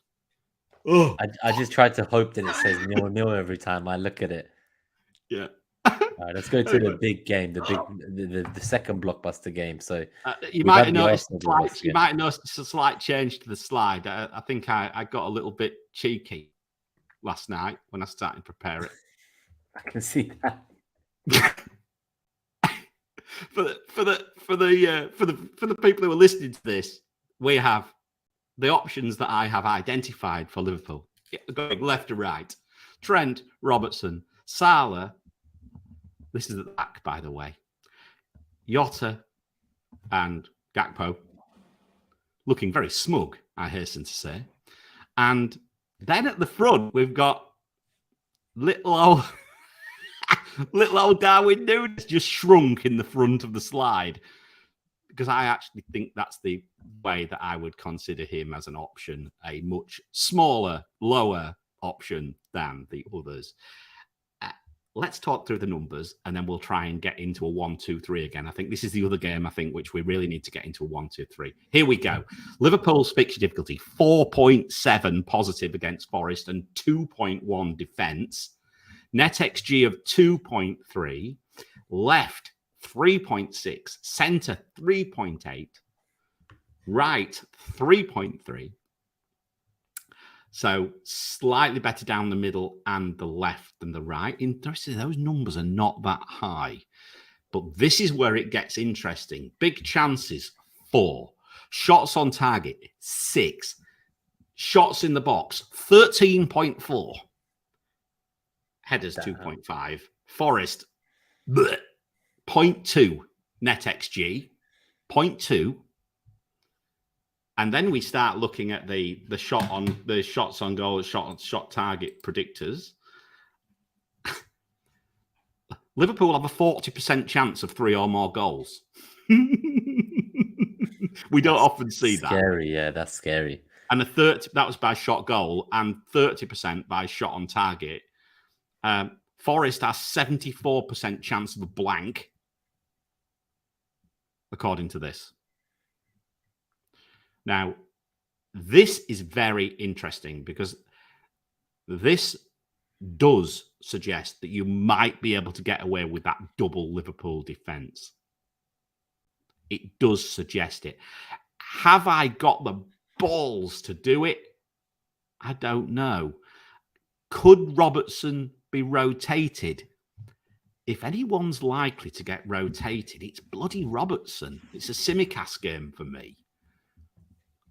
Oh. I just try to hope that it says 0-0 every time I look at it. Yeah. All right, let's go to the big game, the second blockbuster game. So you might have noticed a slight change to the slide. I think I got a little bit cheeky last night when I started to prepare it. I can see that. for the people who are listening to this, we have the options that I have identified for Liverpool, going left to right. Trent, Robertson, Salah. This is at the back, by the way. Jota and Gakpo, looking very smug, I hasten to say. And then at the front, we've got little old Darwin Núñez just shrunk in the front of the slide, because I actually think that's the way that I would consider him as an option, a much smaller, lower option than the others. Let's talk through the numbers and then we'll try and get into a 1-2-3 again. I think this is the other game, which we really need to get into a 1-2-3. Here we go. Liverpool's fixture difficulty, 4.7 positive against Forest and 2.1 defence. NetxG of 2.3. Left, 3.6. Centre, 3.8. Right, 3.3. So slightly better down the middle and the left than the right. Interestingly, those numbers are not that high. But this is where it gets interesting. Big chances, 4. Shots on target, 6. Shots in the box, 13.4. Headers, 2.5. Forest, 0.2. NetxG, 0.2. And then we start looking at the shots on goal, shot target predictors. Liverpool have a 40% chance of 3 or more goals. We don't often see that. Scary, yeah, that's scary. And that was by shot goal and 30% by shot on target. Forest has 74% chance of a blank, according to this. Now, this is very interesting because this does suggest that you might be able to get away with that double Liverpool defence. It does suggest it. Have I got the balls to do it? I don't know. Could Robertson be rotated? If anyone's likely to get rotated, it's bloody Robertson. It's a Simicast game for me.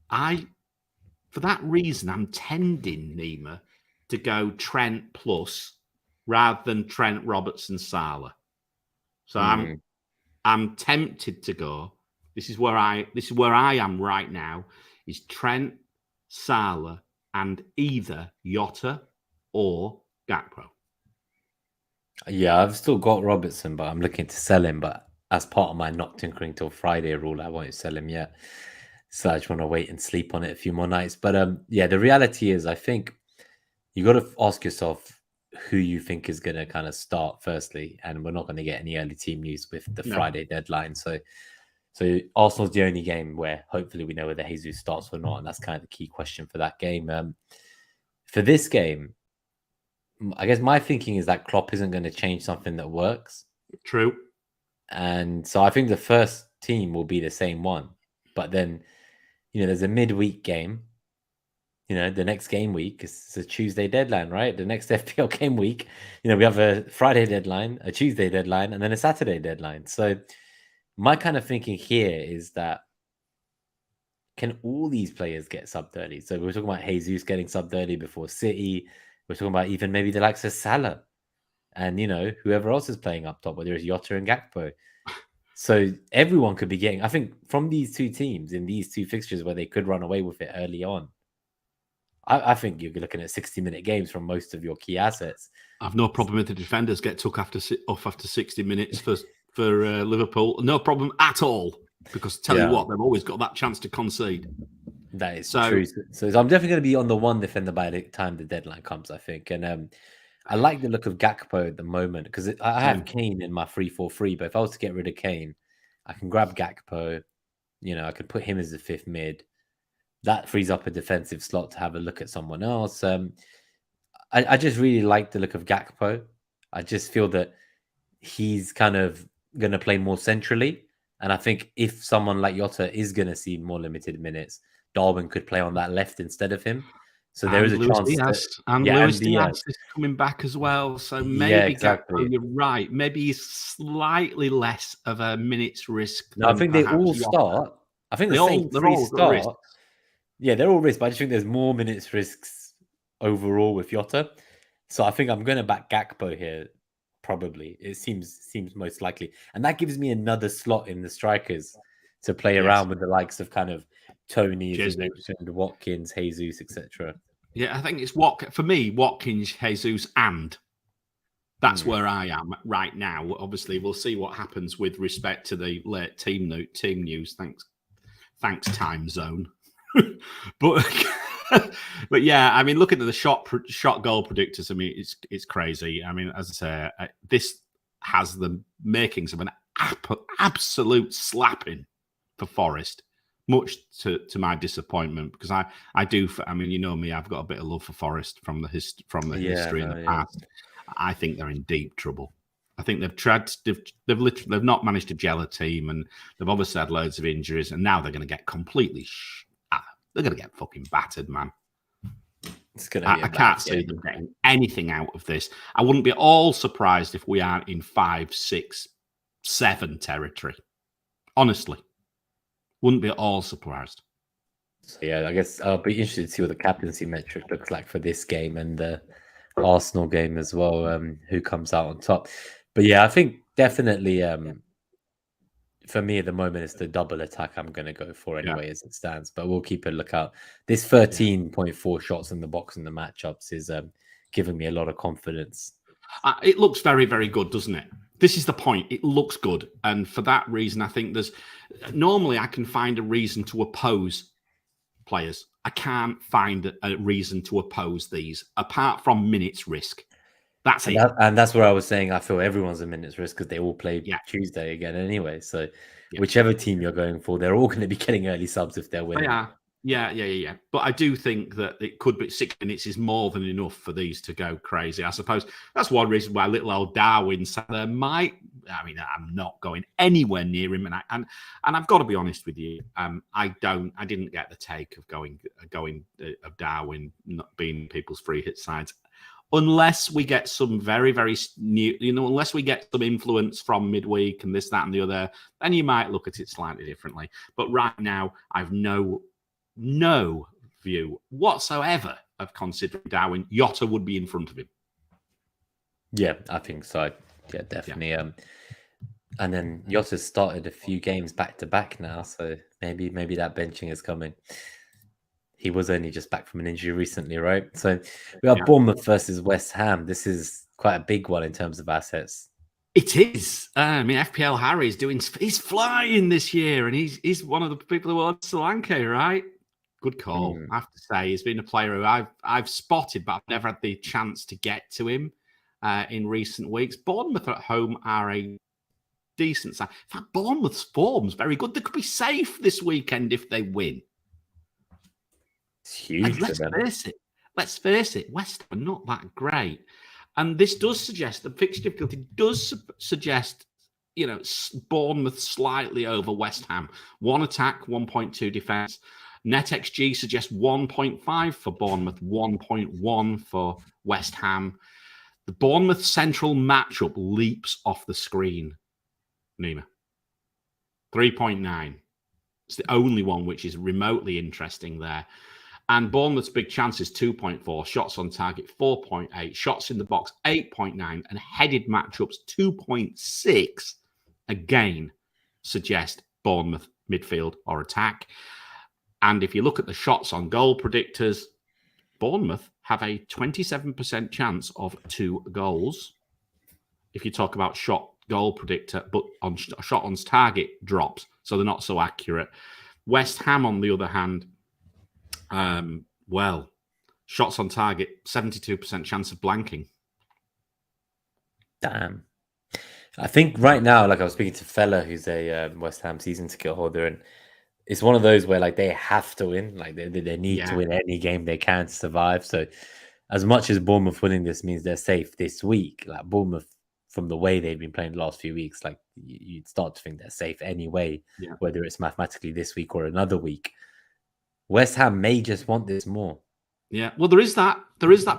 For that reason, I'm tending, Nima, to go Trent plus rather than Trent, Robertson, Salah. So I'm tempted to go. This is where I am right now. Is Trent, Salah, and either Jota or Gakpo. Yeah, I've still got Robertson, but I'm looking to sell him. But as part of my not tinkering till Friday rule, I won't sell him yet. So I just want to wait and sleep on it a few more nights. But yeah, the reality is, I think you got to ask yourself who you think is going to kind of start firstly, and we're not going to get any early team news with the No. Friday deadline. So Arsenal's the only game where hopefully we know whether Jesus starts or not, and that's kind of the key question for that game. For this game, I guess my thinking is that Klopp isn't going to change something that works. True. And so I think the first team will be the same one. But then, there's a midweek game. The next game week is a Tuesday deadline, right? The next FPL game week, we have a Friday deadline, a Tuesday deadline, and then a Saturday deadline. So my kind of thinking here is that can all these players get subbed early? So we're talking about Jesus getting subbed early before City. We're talking about even maybe the likes of Salah and, whoever else is playing up top, whether it's Jota and Gakpo. So everyone could be getting, I think, from these two teams in these two fixtures where they could run away with it early on. I think you're looking at 60-minute games from most of your key assets. I've no problem if the defenders get took off after 60 minutes for Liverpool. No problem at all. Because tell you what, they've always got that chance to concede. That is true. So I'm definitely going to be on the one defender by the time the deadline comes, I think. And I like the look of Gakpo at the moment because I have Kane in my 3-4-3, but if I was to get rid of Kane, I can grab Gakpo. I could put him as the fifth mid. That frees up a defensive slot to have a look at someone else. I just really like the look of Gakpo. I just feel that he's kind of going to play more centrally. And I think if someone like Jota is going to see more limited minutes, Darwin could play on that left instead of him. So there is a chance. Lewis Diaz is coming back as well. So maybe exactly. Gakpo, you're right. Maybe he's slightly less of a minutes risk. No, I think they all start. I think the same three start. Yeah, they're all risks, but I just think there's more minutes risks overall with Jota. So I think I'm going to back Gakpo here. Probably, it seems most likely, and that gives me another slot in the strikers to play around with the likes of kind of Tony, as you mentioned, Watkins, Jesus, etc. Yeah, I think it's for me, Watkins, Jesus, and that's where I am right now. Obviously, we'll see what happens with respect to the late team news. Thanks, time zone. But yeah, I mean, looking at the shot goal predictors, I mean, it's crazy. I mean, as I say, this has the makings of an absolute slapping for Forest, much to my disappointment, because I do. I mean, you know me, I've got a bit of love for Forest from the history in the past. I think they're in deep trouble. I think they've not managed to gel a team, and they've obviously had loads of injuries, and now they're going to get completely. They're going to get fucking battered, man. It's going to be I can't see them getting anything out of this. I wouldn't be at all surprised if we aren't in 5, 6, 7 territory. Honestly. Wouldn't be at all surprised. So yeah, I guess I'll be interested to see what the captaincy metric looks like for this game and the Arsenal game as well, who comes out on top. But yeah, I think definitely for me at the moment, it's the double attack I'm going to go for anyway as it stands. But we'll keep a lookout. This 13.4 shots in the box in the matchups is giving me a lot of confidence. It looks very, very good, doesn't it? This is the point. It looks good. And for that reason, I think normally I can find a reason to oppose players. I can't find a reason to oppose these apart from minutes risk. That's it. And that's where I was saying I feel everyone's a minutes risk because they all play Tuesday again anyway. So whichever team you're going for, they're all going to be getting early subs if they're winning. Yeah. But I do think that it could be 6 minutes is more than enough for these to go crazy. I suppose that's one reason why little old Darwin Salah might. I mean, I'm not going anywhere near him, and I've got to be honest with you. I didn't get the take of going of Darwin not being people's free hit sides. Unless we get some very, very new, unless we get some influence from midweek and this, that, and the other, then you might look at it slightly differently. But right now, I've no view whatsoever of considering Darwin. Jota would be in front of him. Yeah, I think so. Yeah, definitely. Yeah. And then Jota's started a few games back to back now, so maybe that benching is coming. He was only just back from an injury recently, right? So we have Bournemouth versus West Ham. This is quite a big one in terms of assets. It is. I mean, FPL Harry is he's flying this year, and he's one of the people who owns Solanke, right? Good call. I have to say, he's been a player who I've spotted, but I've never had the chance to get to him in recent weeks. Bournemouth at home are a decent side. In fact, Bournemouth's form's very good. They could be safe this weekend if they win. It's huge. Let's face it, West Ham are not that great. And this does suggest, the fixture difficulty does suggest, Bournemouth slightly over West Ham. 1 attack, 1.2 defence. NetxG suggests 1.5 for Bournemouth, 1.1 for West Ham. The Bournemouth central matchup leaps off the screen, Nima. 3.9. It's the only one which is remotely interesting there. And Bournemouth's big chances, 2.4. Shots on target, 4.8. Shots in the box, 8.9. And headed matchups, 2.6. Again, suggest Bournemouth midfield or attack. And if you look at the shots on goal predictors, Bournemouth have a 27% chance of 2 goals. If you talk about shot goal predictor, but on shot on target drops, so they're not so accurate. West Ham, on the other hand, shots on target, 72% chance of blanking. Damn. I think right now, like I was speaking to Fella, who's a West Ham season ticket holder, and it's one of those where like they have to win, like they need to win any game they can to survive. So as much as Bournemouth winning this means they're safe this week, like Bournemouth, from the way they've been playing the last few weeks, like you'd start to think they're safe anyway, whether it's mathematically this week or another week. West Ham may just want this more. Yeah, well, there is that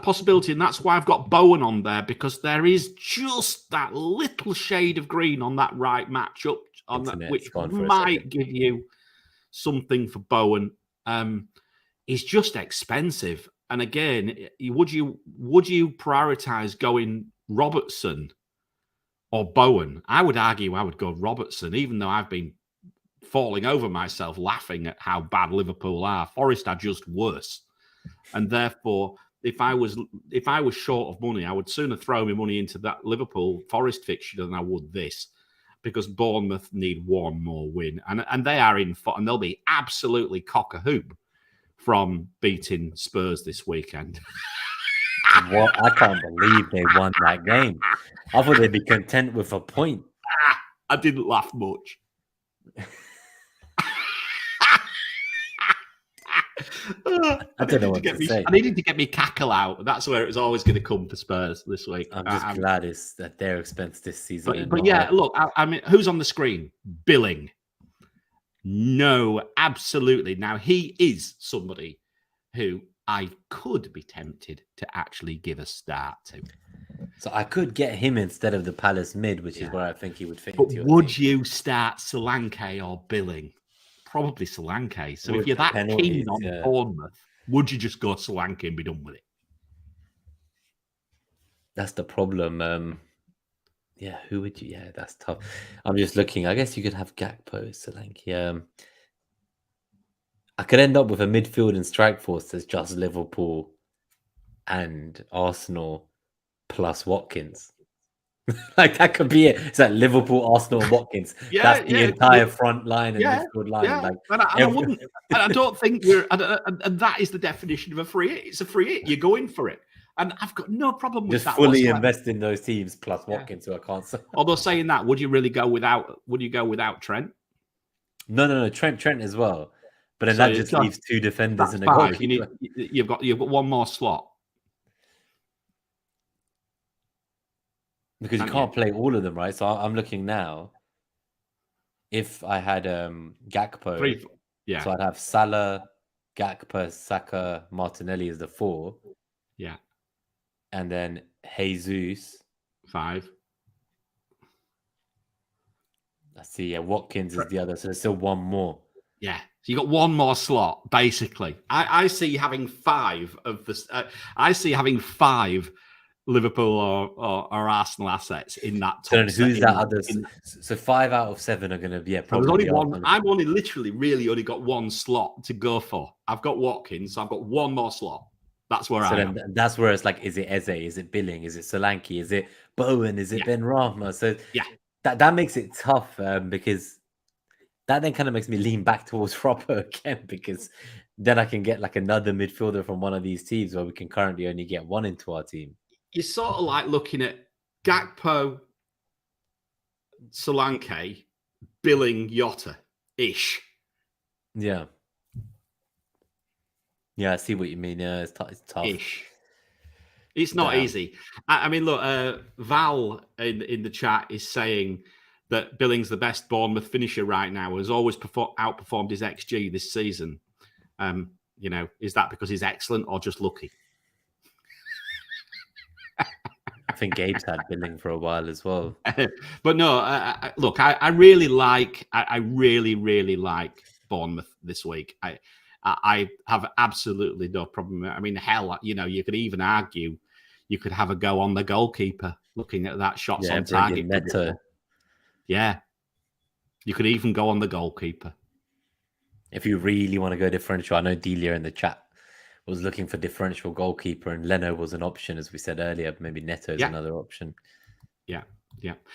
possibility, and that's why I've got Bowen on there, because there is just that little shade of green on that right matchup, which might give you something for Bowen. He's just expensive, and again, would you prioritize going Robertson or Bowen? I would argue I would go Robertson, even though I've been falling over myself laughing at how bad Liverpool are. Forest are just worse. And therefore, if I was short of money, I would sooner throw my money into that Liverpool Forest fixture than I would this, because Bournemouth need one more win. And they are in, and they'll be absolutely cock-a-hoop from beating Spurs this weekend. What? I can't believe they won that game. I thought they'd be content with a point. I didn't laugh much. I don't know what to say. I needed to get me cackle out. That's where it was always going to come for Spurs this week. I'm just glad it's at their expense this season. But yeah, look, I mean, who's on the screen? Billing. No, absolutely. Now, he is somebody who I could be tempted to actually give a start to. So I could get him instead of the Palace mid, which is where I think he would fit into. But would you start Solanke or Billing? Probably Solanke. So if you're that keen on Bournemouth, would you just go Solanke and be done with it? That's the problem. Who would you? Yeah, that's tough. I'm just looking. I guess you could have Gakpo, Solanke. I could end up with a midfield and strike force that's just Liverpool and Arsenal plus Watkins. Like that could be it. It's like Liverpool, Arsenal, and Watkins. That's the entire front line and midfield line. Yeah. Like I don't think and that is the definition of a free hit. It's a free hit. You're going for it. And I've got no problem with just that. Just fully invest in those teams plus Watkins, who I can't say. Although saying that, would you go without Trent? No. Trent as well. But then that just leaves 2 defenders and a goalkeeper. You've got one more slot. Because you can't play all of them, right? So I'm looking now. If I had Gakpo, so I'd have Salah, Gakpo, Saka, Martinelli as the 4. Yeah. And then Jesus. 5. I see, Watkins is the other. So there's still one more. Yeah. So you got one more slot, basically. I see having 5 of this. I see having 5 Liverpool or Arsenal assets in that top. So who's that other? So 5 out of 7 are going to be probably. There's only one. I've only got one slot to go for. I've got Watkins, so I've got one more slot. That's where So I am. then that's where it's like, is it Eze? Is it Billing? Is it Solanke? Is it Bowen? Is it Ben Rama? So that makes it tough because that then kind of makes me lean back towards Robbo again, because then I can get like another midfielder from one of these teams where we can currently only get one into our team. You're sort of like looking at Gakpo, Solanke, Billing, Yotta-ish. Yeah. Yeah, I see what you mean. Yeah, it's tough. Ish. It's not easy. I mean, look, Val in the chat is saying that Billing's the best Bournemouth finisher right now, has always outperformed his XG this season. You know, is that because he's excellent or just lucky? I think Gabe's had Billing for a while as well. But no, look, I really like, I really, really like Bournemouth this week. I have absolutely no problem. I mean, hell, you know, you could even argue you could have a go on the goalkeeper looking at that shots on target. Yeah. You could even go on the goalkeeper. If you really want to go differential, I know Delia in the chat was looking for differential goalkeeper, and Leno was an option, as we said earlier. Maybe Neto is another option. Yeah.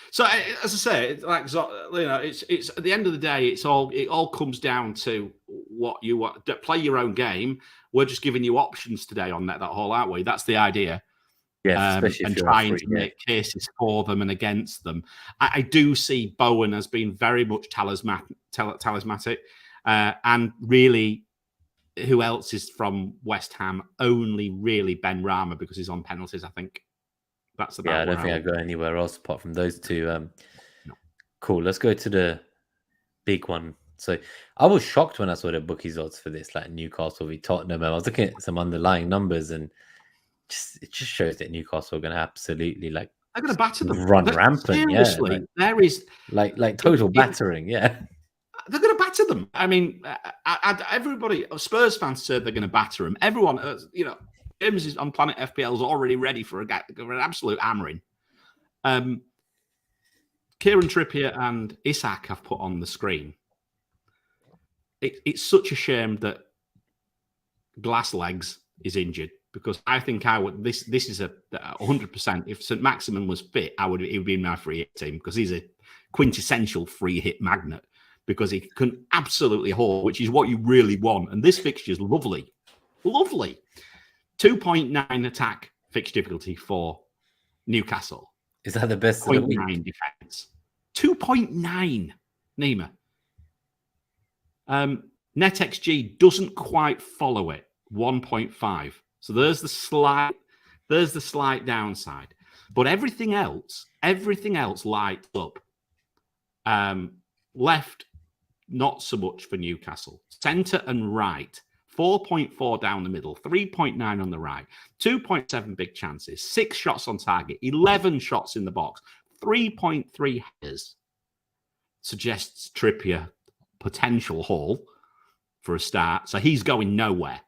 So as I say, like, you know, it's at the end of the day, it all comes down to what you want. Play your own game. We're just giving you options today on Net That Haul, aren't we? That's the idea. Yeah, especially and trying to make cases for them and against them. I do see Bowen as being very much talismanic, and really, who else is from West Ham? Only really Ben Rama, because he's on penalties, I think. That's about. Yeah, I don't think I'd go anywhere else apart from those two. No. Cool. Let's go to the big one. So I was shocked when I saw the bookies odds for this, like Newcastle v Tottenham. I was looking at some underlying numbers, and it just shows that Newcastle are going to absolutely they're going to batter them, run rampant. Seriously, there is like total battering. Yeah, they're going to batter them. I mean, everybody, Spurs fans said they're going to batter them. Everyone, you know, James on Planet FPL is already ready for an absolute hammering. Kieran Trippier and Isak have put on the screen. It's such a shame that Glass Legs is injured, because I think I would. This is a 100%. If St. Maximin was fit, he would be in my free hit team, because he's a quintessential free hit magnet, because he can absolutely haul, which is what you really want. And this fixture is lovely. 2.9 attack fixture difficulty for Newcastle. Is that the best of the week? 0.9 defense. 2.9, Nima. NetxG doesn't quite follow it. 1.5. So there's the slight downside. But everything else lights up. Left, not so much for Newcastle. Centre and right, 4.4 down the middle, 3.9 on the right, 2.7 big chances, 6 shots on target, 11 shots in the box, 3.3 headers. Suggests Trippier potential haul for a start. So he's going nowhere.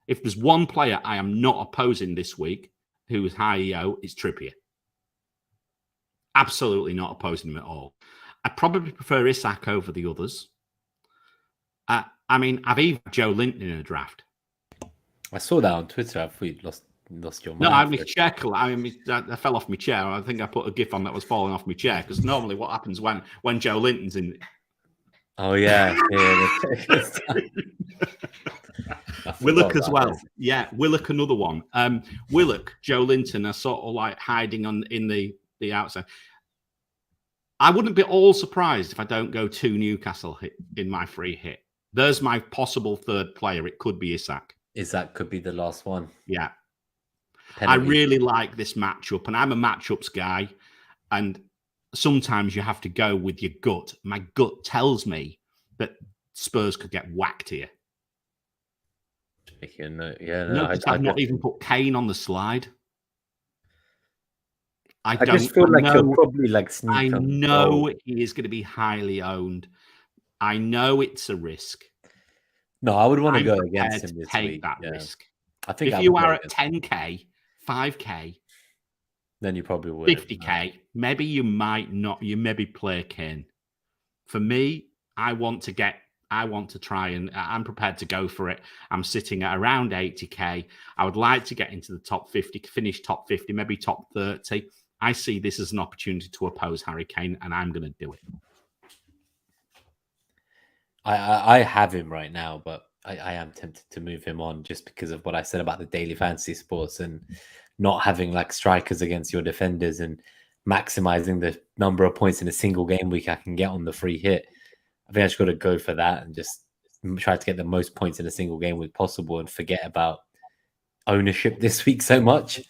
If there's one player I am not opposing this week who is high EO, it's Trippier. Absolutely not opposing him at all. I probably prefer Isak over the others. I mean, I've even Joe Linton in a draft. I saw that on Twitter. I thought you lost your mind. No, I fell off my chair. I think I put a GIF on that was falling off my chair, because normally what happens when Joe Linton's in. Oh yeah, Willock as well. Yeah, Willock, another one. Willock, Joe Linton are sort of like hiding in the outside. I wouldn't be all surprised if I don't go 2 Newcastle in my free hit. There's my possible third player. It could be Isak. Isak could be the last one. Yeah. Penalty. I really like this matchup, and I'm a matchups guy. And sometimes you have to go with your gut. My gut tells me that Spurs could get whacked here. Notice I've not even put Kane on the slide. I just feel like he'll probably sneak. I know he is going to be highly owned. I know it's a risk. No, I would want to go against him this week. Take that risk. I think if you are at 10k, 5k, then you probably would. 50k, maybe you might not. You maybe play Kane. For me, I want to get I want to try and I'm prepared to go for it. I'm sitting at around 80k. I would like to get into the top 50, finish top 50, maybe top 30. I see this as an opportunity to oppose Harry Kane, and I'm going to do it. I have him right now, but I am tempted to move him on just because of what I said about the daily fantasy sports and not having like strikers against your defenders and maximizing the number of points in a single game week I can get on the free hit. I think I just got to go for that and just try to get the most points in a single game week possible and forget about ownership this week so much.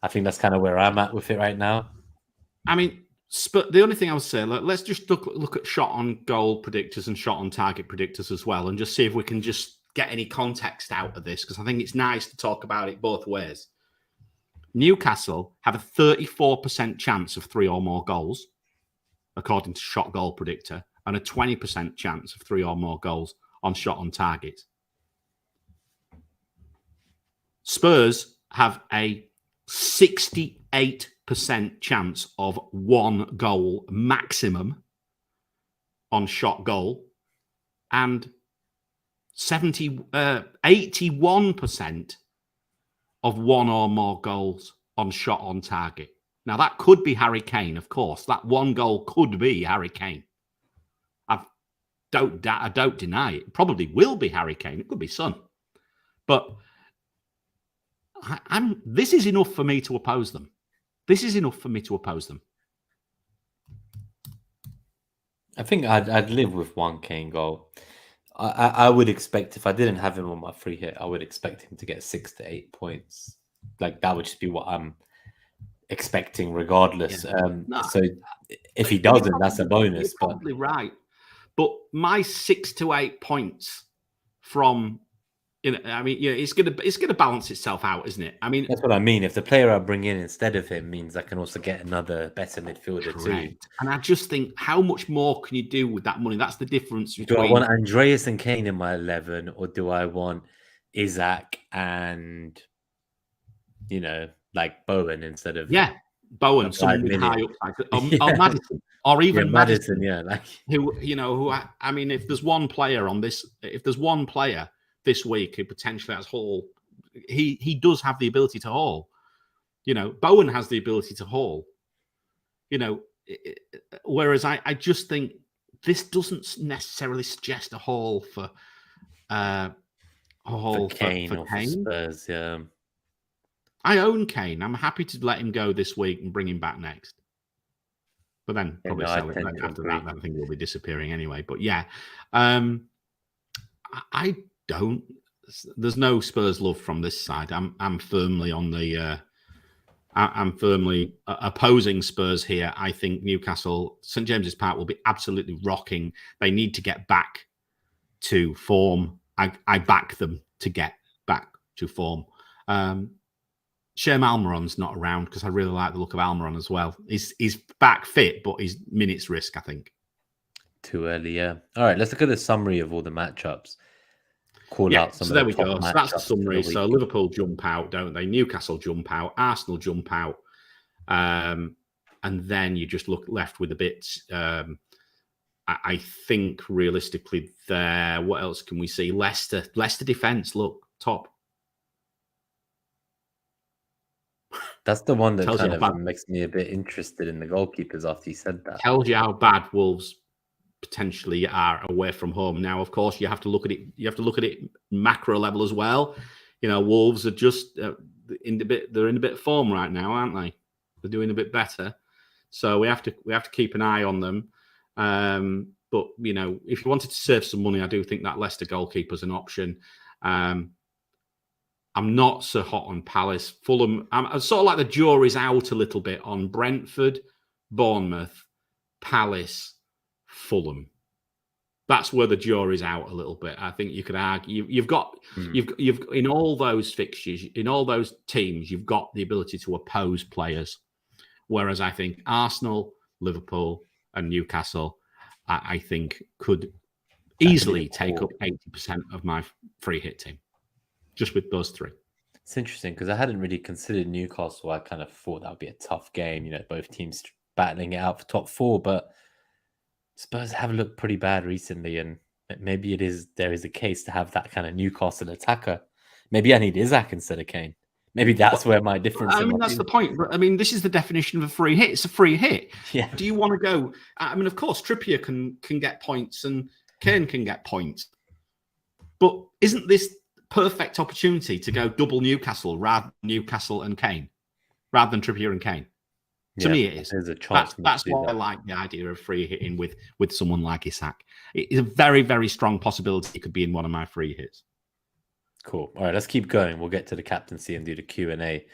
I think that's kind of where I'm at with it right now. I mean, the only thing I would say, let's just look at shot on goal predictors and shot on target predictors as well, and just see if we can just get any context out of this, because I think it's nice to talk about it both ways. Newcastle have a 34% chance of 3 or more goals, according to shot goal predictor, and a 20% chance of 3 or more goals on shot on target. Spurs have a 68% chance of 1 goal maximum on shot goal, and 81% of 1 or more goals on shot on target. Now, that could be Harry Kane, of course. That 1 goal could be Harry Kane. I don't deny it. It probably will be Harry Kane. It could be Son. But this is enough for me to oppose them. This is enough for me to oppose them. I think I'd live with 1 Kane goal. I would expect, if I didn't have him on my free hit, I would expect him to get 6 to 8 points. Like, that would just be what I'm expecting regardless. Yeah. So if he doesn't, that's a bonus. You're probably right. But my 6 to 8 points from... I mean, it's gonna balance itself out, isn't it? I mean, that's what I mean. If the player I bring in instead of him means I can also get another better midfielder too. And I just think, how much more can you do with that money? That's the difference between... Do I want Andreas and Kane in my 11, or do I want Isaac and like Bowen instead of Bowen, someone with high upside, or Maddison, or even Maddison, like who I mean, if there's one player this week who potentially has haul, he does have the ability to haul. Bowen has the ability to haul. Whereas I just think this doesn't necessarily suggest a haul for Kane or for Spurs. Yeah, I own Kane. I'm happy to let him go this week and bring him back next. But then probably sell it after that. That thing will be disappearing anyway. But yeah, I don't. There's no Spurs love from this side. I'm firmly on the. I'm firmly opposing Spurs here. I think Newcastle, St James's Park will be absolutely rocking. They need to get back to form. I back them to get back to form. Shem Almiron's not around because I really like the look of Almiron as well. He's back fit, but he's minutes risk, I think. Too early, yeah. All right, let's look at the summary of all the matchups. Out some. So there we go. So that's the summary. So Liverpool jump out, don't they? Newcastle jump out. Arsenal jump out. And then you just left with a bit. I think realistically there. What else can we see? Leicester defense. Look, top. That's the one that kind of makes me a bit interested in the goalkeepers after you said that. Tells you how bad Wolves potentially are away from home. Now, of course, you have to look at it. You have to look at it macro level as well. Wolves are just they're in a bit of form right now, aren't they? They're doing a bit better, so we have to keep an eye on them. But if you wanted to save some money, I do think that Leicester goalkeeper's an option. I'm not so hot on Palace. Fulham, I'm sort of like the jury's out a little bit on Brentford, Bournemouth, Palace, Fulham. That's where the jury's out a little bit. I think you could argue you've got in all those fixtures, in all those teams, you've got the ability to oppose players. Whereas I think Arsenal, Liverpool, and Newcastle, I think could easily take up 80% of my free hit team. Just with those three. It's interesting because I hadn't really considered Newcastle. I kind of thought that would be a tough game, both teams battling it out for top 4, but Spurs have looked pretty bad recently, and Maybe there is a case to have that kind of Newcastle attacker. Maybe I need Isaac instead of Kane. Maybe that's where my difference. I mean, that's the point. But I mean, this is the definition of a free hit. It's a free hit. Yeah. Do you want to go? I mean, of course, Trippier can get points and Kane can get points. But isn't this perfect opportunity to go double Newcastle rather than Newcastle and Kane, rather than Trippier and Kane? To me, it is. There's a chance. That's why I like the idea of free hitting with someone like Isak. It is a very, very strong possibility it could be in one of my free hits. Cool. All right, let's keep going. We'll get to the captaincy and do the Q&A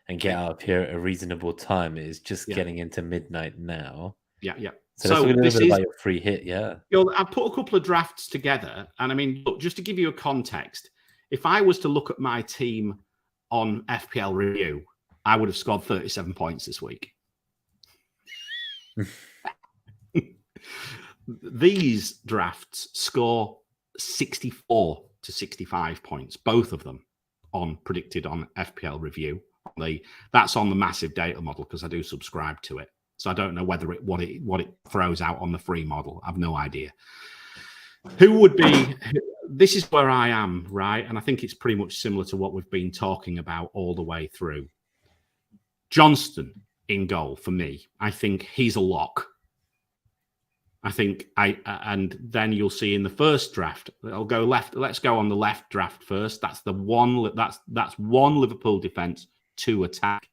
and get out of here at a reasonable time. It is just getting into midnight now. Yeah. So let's talk a little bit about your free hit, I put a couple of drafts together, and I mean, look, just to give you a context, if I was to look at my team on FPL Review, I would have scored 37 points this week. These drafts score 64 to 65 points, both of them predicted on FPL Review. That's on the massive data model because I do subscribe to it. So I don't know whether what it throws out on the free model. I've no idea. This is where I am, right? And I think it's pretty much similar to what we've been talking about all the way through. Johnston in goal for me. I think he's a lock. And then you'll see in the first draft, I'll go left. Let's go on the left draft first. That's one Liverpool defense, 2 attack.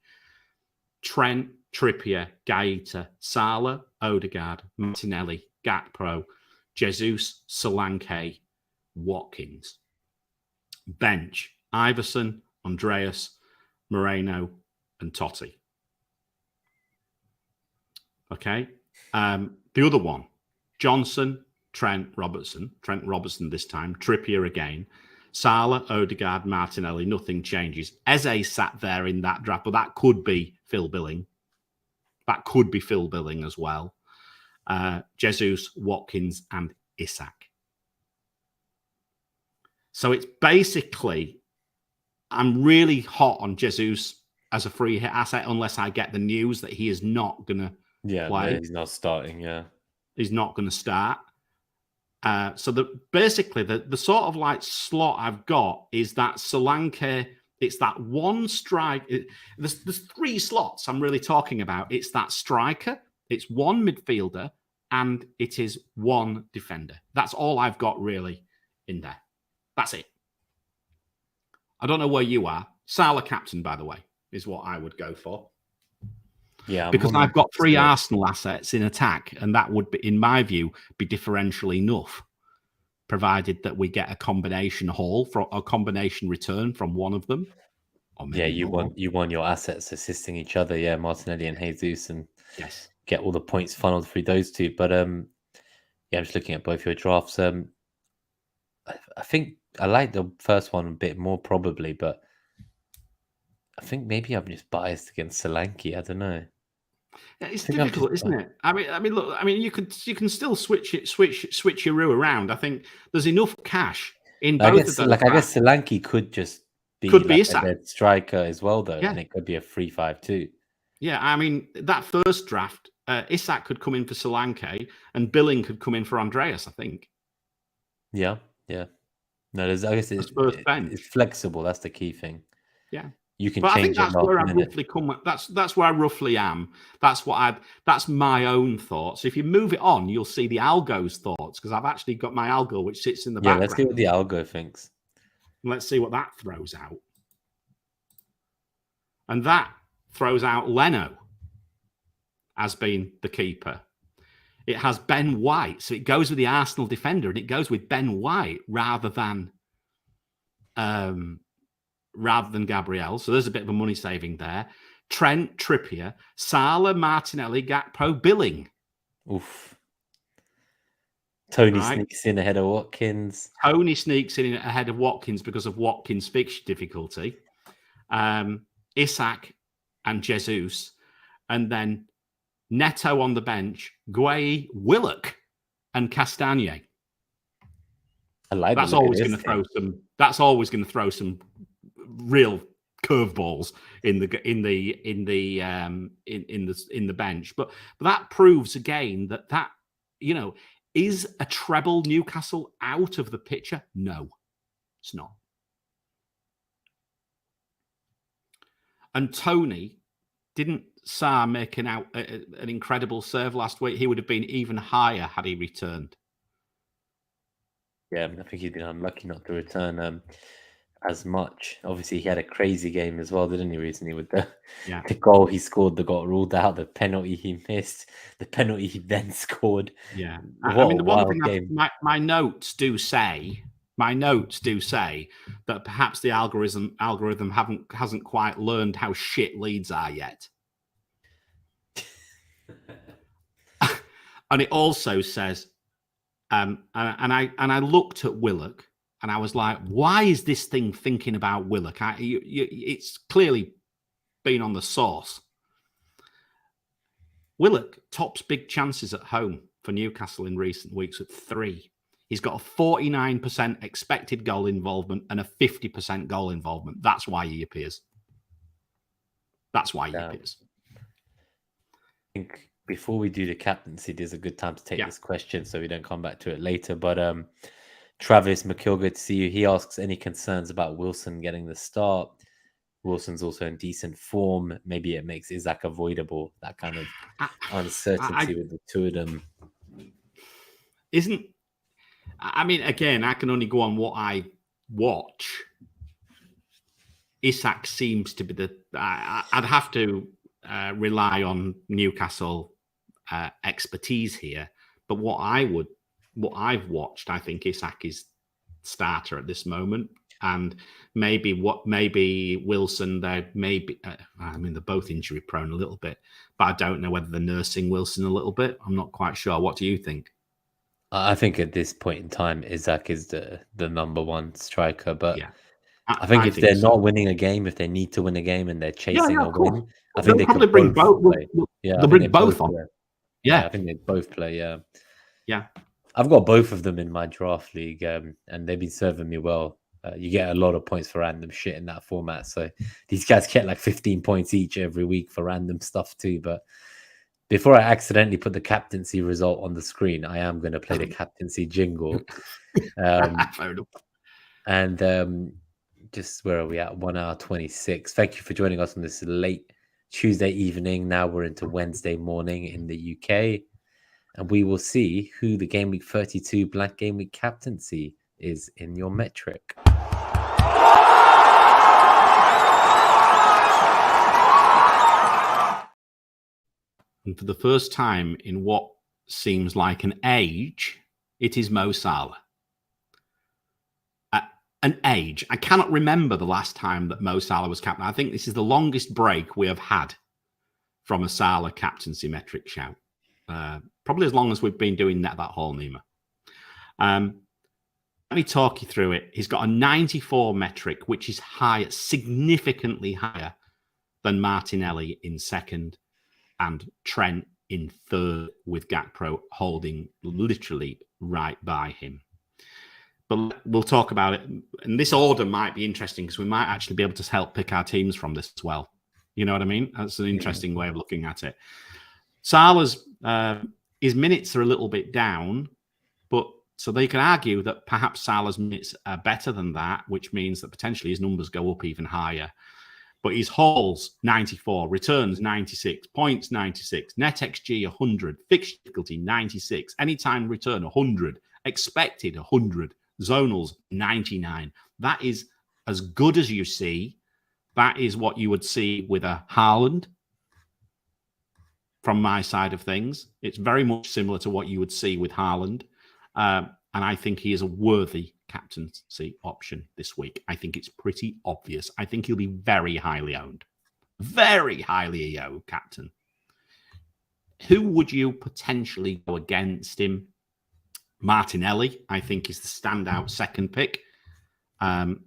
Trent, Trippier, Gaeta, Salah, Odegaard, Martinelli, Gakpo, Jesus, Solanke, Watkins. Bench, Iverson, Andreas, Moreno, and Totti. Okay. The other one, Johnson, Trent Robertson this time, Trippier again, Salah, Odegaard, Martinelli, nothing changes. Eze sat there in that draft, but that could be Phil Billing. That could be Phil Billing as well. Jesus, Watkins, and Isak. So it's basically, I'm really hot on Jesus as a free hit asset unless I get the news that he is not going to play. No, he's not starting, He's not going to start. So basically the sort of like slot I've got is that Solanke. It's that one strike. There's 3 slots I'm really talking about. It's that striker, it's one midfielder, and it is one defender. That's all I've got really in there. That's it. I don't know where you are. Salah captain, by the way, is what I would go for. Yeah, because I've got 3 Arsenal assets in attack, and that would be, in my view, be differential enough, provided that we get a combination haul for a combination return from one of them. You want your assets assisting each other, Martinelli and Jesus, and get all the points funneled through those two. But I'm just looking at both your drafts. I think I like the first one a bit more probably, but I think maybe I'm just biased against Solanke. I don't know. It's difficult, isn't it? I mean, look. I mean, you can still switch your roux around. I think there's enough cash in both of those. I guess Solanke could just be a striker as well, though, and it could be a 3-5-2. Yeah, I mean, that first draft, Isak could come in for Solanke, and Billing could come in for Andreas. I think. Yeah. No, I guess it's flexible. That's the key thing. Yeah. You can change I think that's where I roughly come. That's where I roughly am. That's my own thoughts. If you move it on, you'll see the Algo's thoughts because I've actually got my Algo which sits in the background. Let's see what the Algo thinks. Let's see what that throws out. And that throws out Leno as being the keeper. It has Ben White, so it goes with the Arsenal defender, and it goes with Ben White rather than Gabriel. So there's a bit of a money saving there. Trent, Trippier, Salah, Martinelli, Gakpo, Billing. Oof. Tony sneaks in ahead of Watkins. Tony sneaks in ahead of Watkins because of Watkins' fixture difficulty. Isak and Jesus. And then Neto on the bench, Gueye, Willock, and Castagne. I like that's always going to throw some. That's always going to throw some real curveballs in the bench. But that proves again that Is a treble Newcastle out of the picture? No, it's not. And Tony, didn't Sarr make an incredible serve last week? He would have been even higher had he returned. Yeah, I think he's been unlucky not to return as much. Obviously, he had a crazy game as well, didn't he, recently, with the goal he scored that got ruled out, the penalty he missed, the penalty he then scored. Yeah. What a wild game. My notes do say that perhaps the algorithm hasn't quite learned how shit Leeds are yet. And it also says, and I looked at Willock and I was like, why is this thing thinking about Willock? It's clearly been on the sauce. Willock tops big chances at home for Newcastle in recent weeks at 3. He's got a 49% expected goal involvement and a 50% goal involvement. That's why he appears. I think before we do the captaincy, there's a good time to take this question so we don't come back to it later. But Travis McKill, good to see you. He asks, any concerns about Wilson getting the start? Wilson's also in decent form. Maybe it makes Isaac avoidable, that kind of uncertainty with the two of them. Again, I can only go on what I watch. Isak seems to be I'd have to rely on Newcastle expertise here. But what I've watched, I think Isak is starter at this moment. And maybe Wilson, they're both injury prone a little bit, but I don't know whether they're nursing Wilson a little bit. I'm not quite sure. What do you think? I think at this point in time, Isaac is the number one striker. But yeah. I think if they're not winning a game, if they need to win a game and they're chasing a win, I think they probably could bring both. Play. They'll bring both on. Yeah, I think they both play. Yeah. I've got both of them in my draft league, and they've been serving me well. You get a lot of points for random shit in that format. So these guys get like 15 points each every week for random stuff too. But before I accidentally put the captaincy result on the screen, I am going to play the captaincy jingle. And just where are we at? 1 hour 26. Thank you for joining us on this late Tuesday evening. Now we're into Wednesday morning in the UK. And we will see who the Game Week 32 Blank Gameweek captaincy is in your metric. And for the first time in what seems like an age, it is Mo Salah. An age. I cannot remember the last time that Mo Salah was captain. I think this is the longest break we have had from a Salah captaincy metric shout. Probably as long as we've been doing Net That Haul, Nima. Let me talk you through it. He's got a 94 metric, which is higher, significantly higher than Martinelli in second and Trent in third, with Gakpo holding literally right by him. But we'll talk about it. And this order might be interesting because we might actually be able to help pick our teams from this as well. You know what I mean? That's an interesting way of looking at it. Salah's his minutes are a little bit down, but so they can argue that perhaps Salah's minutes are better than that, which means that potentially his numbers go up even higher. But his hauls 94, returns 96, points 96, NetxG 100, fixture difficulty 96, anytime return 100, expected 100, zonals 99. That is as good as you see. That is what you would see with a Haaland. From my side of things, it's very much similar to what you would see with Haaland. And I think he is a worthy captaincy option this week. I think it's pretty obvious. I think he'll be very highly owned. Very highly owned captain. Who would you potentially go against him? Martinelli, I think, is the standout second pick.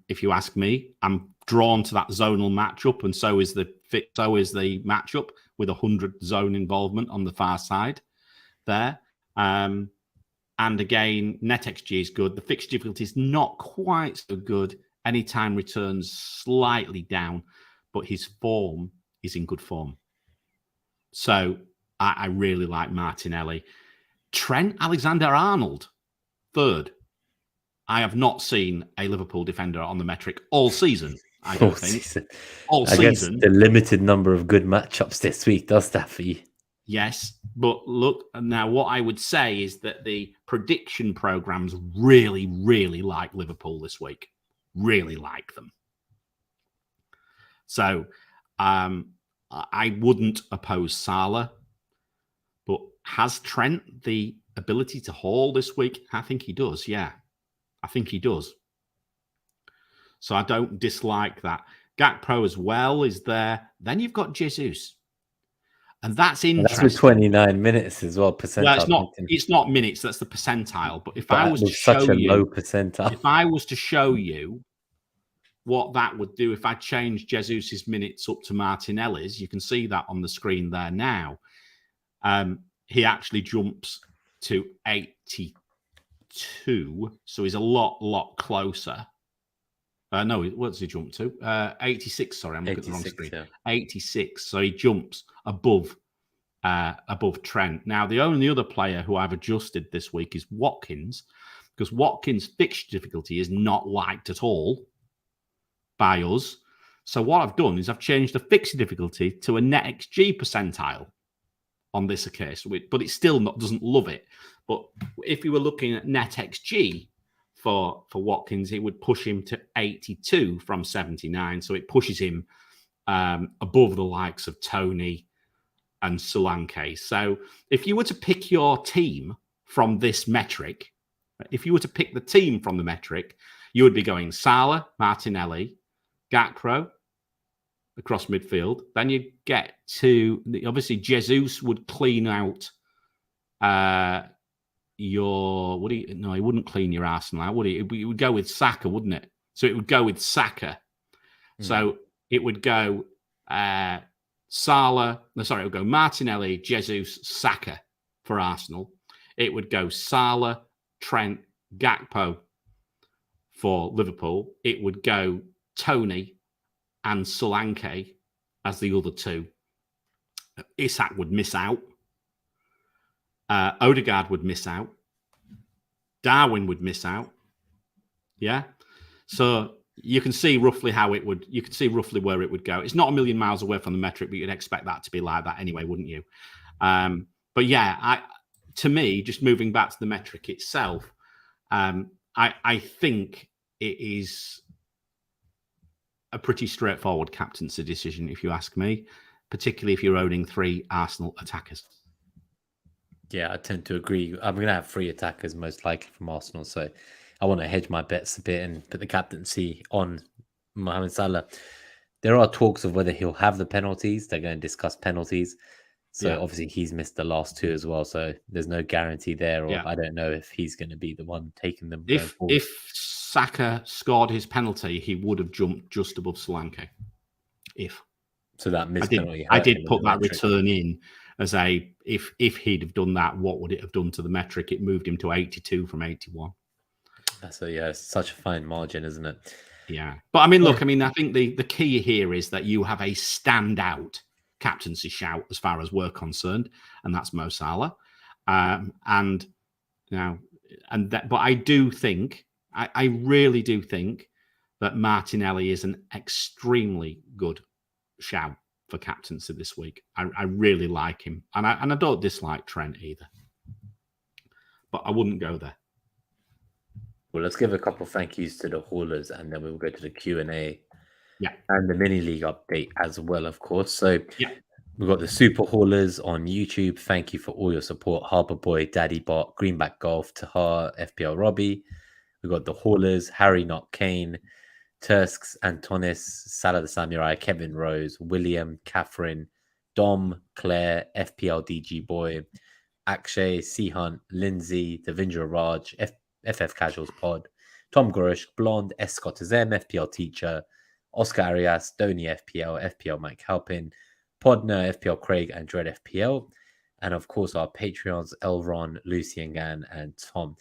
If you ask me, I'm drawn to that zonal matchup, and so is the matchup with 100 zone involvement on the far side there. And again, NetxG is good. The fixture difficulty is not quite so good. Anytime returns slightly down, but his form is in good form. So I really like Martinelli. Trent Alexander-Arnold, third. I have not seen a Liverpool defender on the metric all season, I don't think. All season. Guess the limited number of good matchups this week does that for you. Yes, but look, now what I would say is that the prediction programs really, really like Liverpool this week. Really like them. So I wouldn't oppose Salah, but has Trent the ability to haul this week? I think he does, yeah. I think he does. So I don't dislike that. Gakpo as well is there. Then you've got Jesus. And that's interesting. That's with 29 minutes as well, percentile. Well, it's not minutes, that's the percentile. But if I was to show such a you, low percentile. If I was to show you what that would do if I change Jesus's minutes up to Martinelli's, you can see that on the screen there now. He actually jumps to 82, so he's a lot closer. No, what's he jump to? 86, sorry, I'm looking at the wrong screen. Yeah. 86, so he jumps above Trent. Now, the only other player who I've adjusted this week is Watkins, because Watkins' fixture difficulty is not liked at all by us. So what I've done is I've changed the fixture difficulty to a NetxG percentile on this occasion, but it still doesn't love it. But if you were looking at NetxG for Watkins, it would push him to 82 from 79. So it pushes him above the likes of Tony and Solanke. So if you were to pick your team from this metric, if you were to pick the team from the metric, you would be going Salah, Martinelli, Gakpo across midfield. Then you get to, obviously, Jesus would clean out your, would he? No, he wouldn't clean your Arsenal out, would he? It would go with Saka, wouldn't it? So it would go with Saka. So it would go Salah, no, sorry, it would go Martinelli, Jesus, Saka for Arsenal. It would go Salah, Trent, Gakpo for Liverpool. It would go Tony and Solanke as the other two. Isak would miss out. Odegaard would miss out. Darwin would miss out. Yeah. So you can see roughly how it would, you can see roughly where it would go. It's not a million miles away from the metric, but you'd expect that to be like that anyway, wouldn't you? But yeah, to me, just moving back to the metric itself, I think it is a pretty straightforward captaincy decision, if you ask me, particularly if you're owning 3 Arsenal attackers. Yeah, I tend to agree. I'm going to have 3 attackers most likely from Arsenal, so I want to hedge my bets a bit and put the captaincy on Mohamed Salah. There are talks of whether he'll have the penalties. They're going to discuss penalties. So obviously he's missed the last 2 as well. So there's no guarantee there, or I don't know if he's going to be the one taking them. If Saka scored his penalty, he would have jumped just above Solanke. So that missed penalty. I did put that return in as a, if he'd have done that, what would it have done to the metric? It moved him to 82 from 81. That's it's such a fine margin, isn't it? Yeah. But I mean, look, I think the key here is that you have a standout captaincy shout as far as we're concerned, and that's Mo Salah. But I do think, I really do think that Martinelli is an extremely good shout for captaincy this week. I really like him, and I don't dislike Trent either, but I wouldn't go there. Well, let's give a couple of thank yous to the haulers, and then we'll go to the Q&A. Yeah. And the mini league update as well, of course. So we've got the super haulers on YouTube. Thank you for all your support. Harbour Boy, Daddy Bot, Greenback Golf, Tahar, FPL Robbie. We've got the haulers, Harry Not Kane, Tursks, Antonis, Salah the Samurai, Kevin Rose, William, Catherine, Dom, Claire, FPL DG Boy, Akshay, C Hunt, Lindsay, Devindra Raj, FF Casuals Pod, Tom Grosh, Blonde, S. Scott M, FPL Teacher, Oscar Arias, Donny FPL, FPL Mike Halpin, Podner, FPL Craig, and Dread FPL. And of course, our Patreons, Elron, Lucian Gan, and Tom.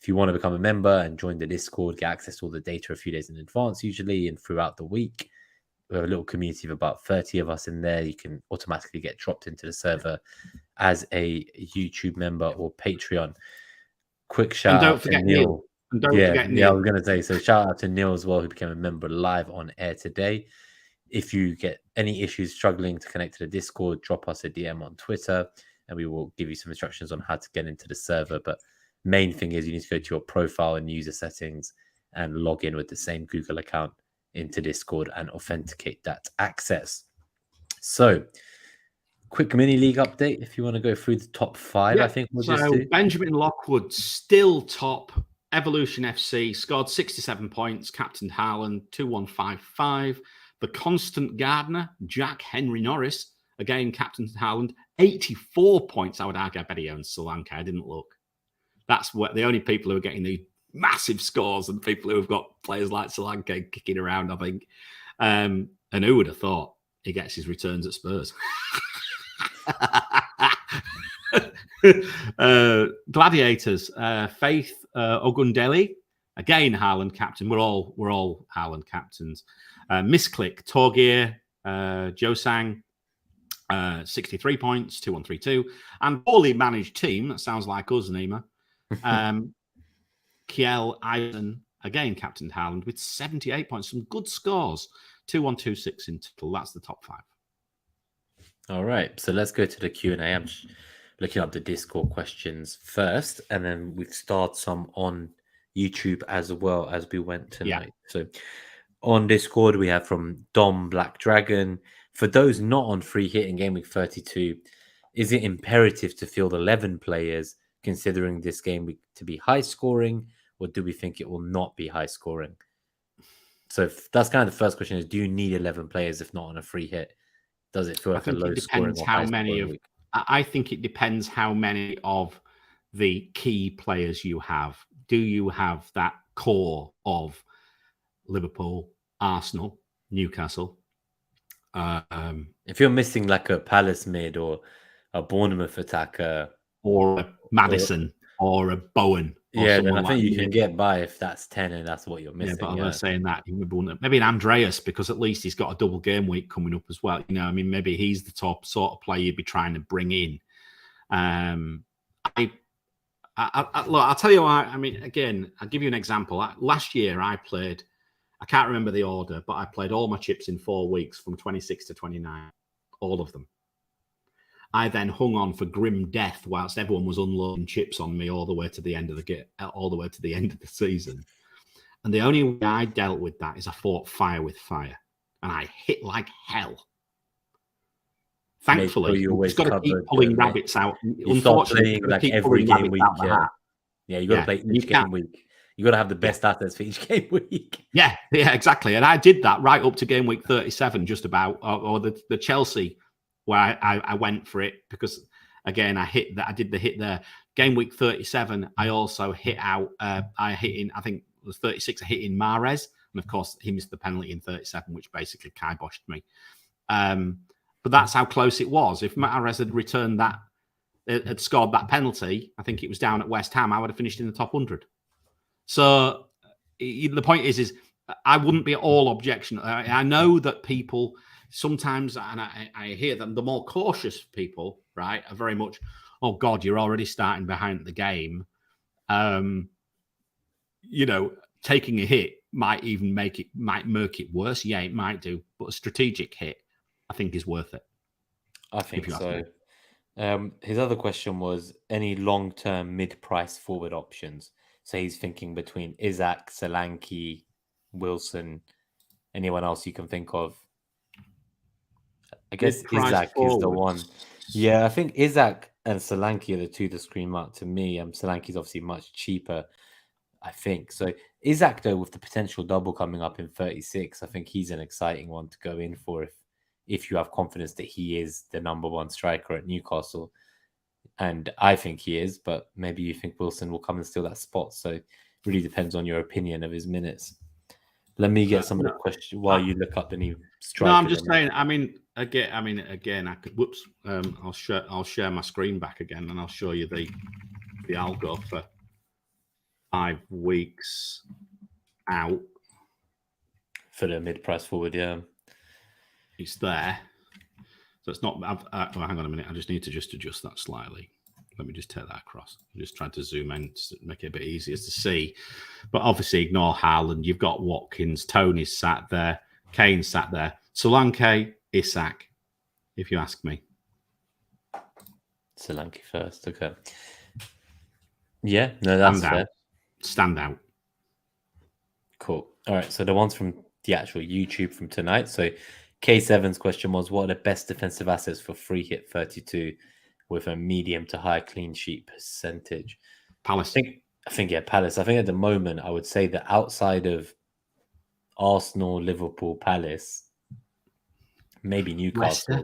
If you want to become a member and join the Discord, get access to all the data a few days in advance, usually, and throughout the week. We have a little community of about 30 of us in there. You can automatically get dropped into the server as a YouTube member or Patreon. Quick shout And don't out to forget Neil. And don't Yeah, forget yeah, I Neil. was gonna say. So shout out to Neil as well, who became a member live on air today. If you get any issues struggling to connect to the Discord, drop us a DM on Twitter, and we will give you some instructions on how to get into the server. But main thing is you need to go to your profile and user settings and log in with the same Google account into Discord and authenticate that access. So, quick mini league update. If you want to go through the top 5, I think we'll just do. Benjamin Lockwood still top. Evolution FC scored 67 points. Captain Haaland 2155. The constant gardener Jack Henry Norris again. Captain Haaland 84 points. I would argue I bet he owns Sri Lanka. I didn't look. That's what the only people who are getting the massive scores and people who have got players like Sri Lanka kicking around, I think. And who would have thought he gets his returns at Spurs? Gladiators, Faith Ogundeli, again Haaland captain. We're all Haaland captains. Misclick, Torgeir, Josang, 63 points, 2132, and poorly managed team. That sounds like us, Nima. Kiel Eisen, again captain Haaland with 78 points. Some good scores. 2126 in total. That's the top 5. All right, so let's go to the Q&A. I'm just looking up the Discord questions first, and then we start some on YouTube as well as we went tonight. Yeah. So on Discord, we have from Dom Black Dragon. For those not on free hit in Game Week 32, is it imperative to field 11 players, considering this game week to be high scoring, or do we think it will not be high scoring? So that's kind of the first question: is do you need 11 players if not on a free hit? Does it feel like a low scoring or high scoring week? I think it depends how many of the key players you have. Do you have that core of Liverpool, Arsenal, Newcastle? If you're missing like a Palace mid or a Bournemouth attacker, or a Maddison or a Bowen, yeah, then I think you can get by if that's 10 and that's what you're missing. Yeah, but I was saying that maybe an Andreas, because at least he's got a double game week coming up as well. You know, I mean, maybe he's the top sort of player you'd be trying to bring in. Look, I'll tell you why. I mean, again, I'll give you an example. Last year, I can't remember the order, but I played all my chips in 4 weeks from 26 to 29, all of them. I then hung on for grim death whilst everyone was unloading chips on me all the way to the end of the season. And the only way I dealt with that is I fought fire with fire, and I hit like hell. Thankfully, you just got to keep pulling rabbits out. Unfortunately, you like every game week. Yeah, you got to play each game week. You got to have the best assets for each game week. Yeah, exactly. And I did that right up to game week 37, just about, or the Chelsea, where I went for it because, again, I did the hit there. Game week 37, I also hit out. I think it was 36. I hit in Mahrez, and of course he missed the penalty in 37, which basically kiboshed me. But that's how close it was. If Mahrez had returned that, had scored that penalty, I think it was down at West Ham, I would have finished in the top 100. So the point is I wouldn't be all objection. I know that people sometimes, and I hear them, the more cautious people, right, are very much, oh God, you're already starting behind the game. You know, taking a hit might murk it worse. Yeah, it might do, but a strategic hit, I think, is worth it. I think so. His other question was any long-term mid-price forward options. So he's thinking between Isak, Solanke, Wilson, anyone else you can think of. I guess Isak is the one. Yeah, I think Isak and Solanke are the two that scream out to me. Solanke is obviously much cheaper, I think. So Isak, though, with the potential double coming up in 36, I think he's an exciting one to go in for if you have confidence that he is the number one striker at Newcastle. And I think he is, but maybe you think Wilson will come and steal that spot. So it really depends on your opinion of his minutes. Let me get some of the questions while you look up the new striker. No, I'm just saying. I mean, again, I could. Whoops. I'll share my screen back again, and I'll show you the algo for 5 weeks out for the mid-price forward. Yeah, it's there. So it's not. Hang on a minute. I just need to adjust that slightly. Let me just take that across. I'm just trying to zoom in to make it a bit easier to see. But obviously, ignore Haaland. You've got Watkins. Tony's sat there. Kane sat there. Solanke, Isak, if you ask me. Solanke first. Okay. Yeah, no, that's fair. Stand out. Cool. All right. So the ones from the actual YouTube from tonight. So K7's question was, what are the best defensive assets for free hit 32 with a medium to high clean sheet percentage? Palace. I think yeah, Palace. I think at the moment I would say that outside of Arsenal, Liverpool, Palace, maybe Newcastle.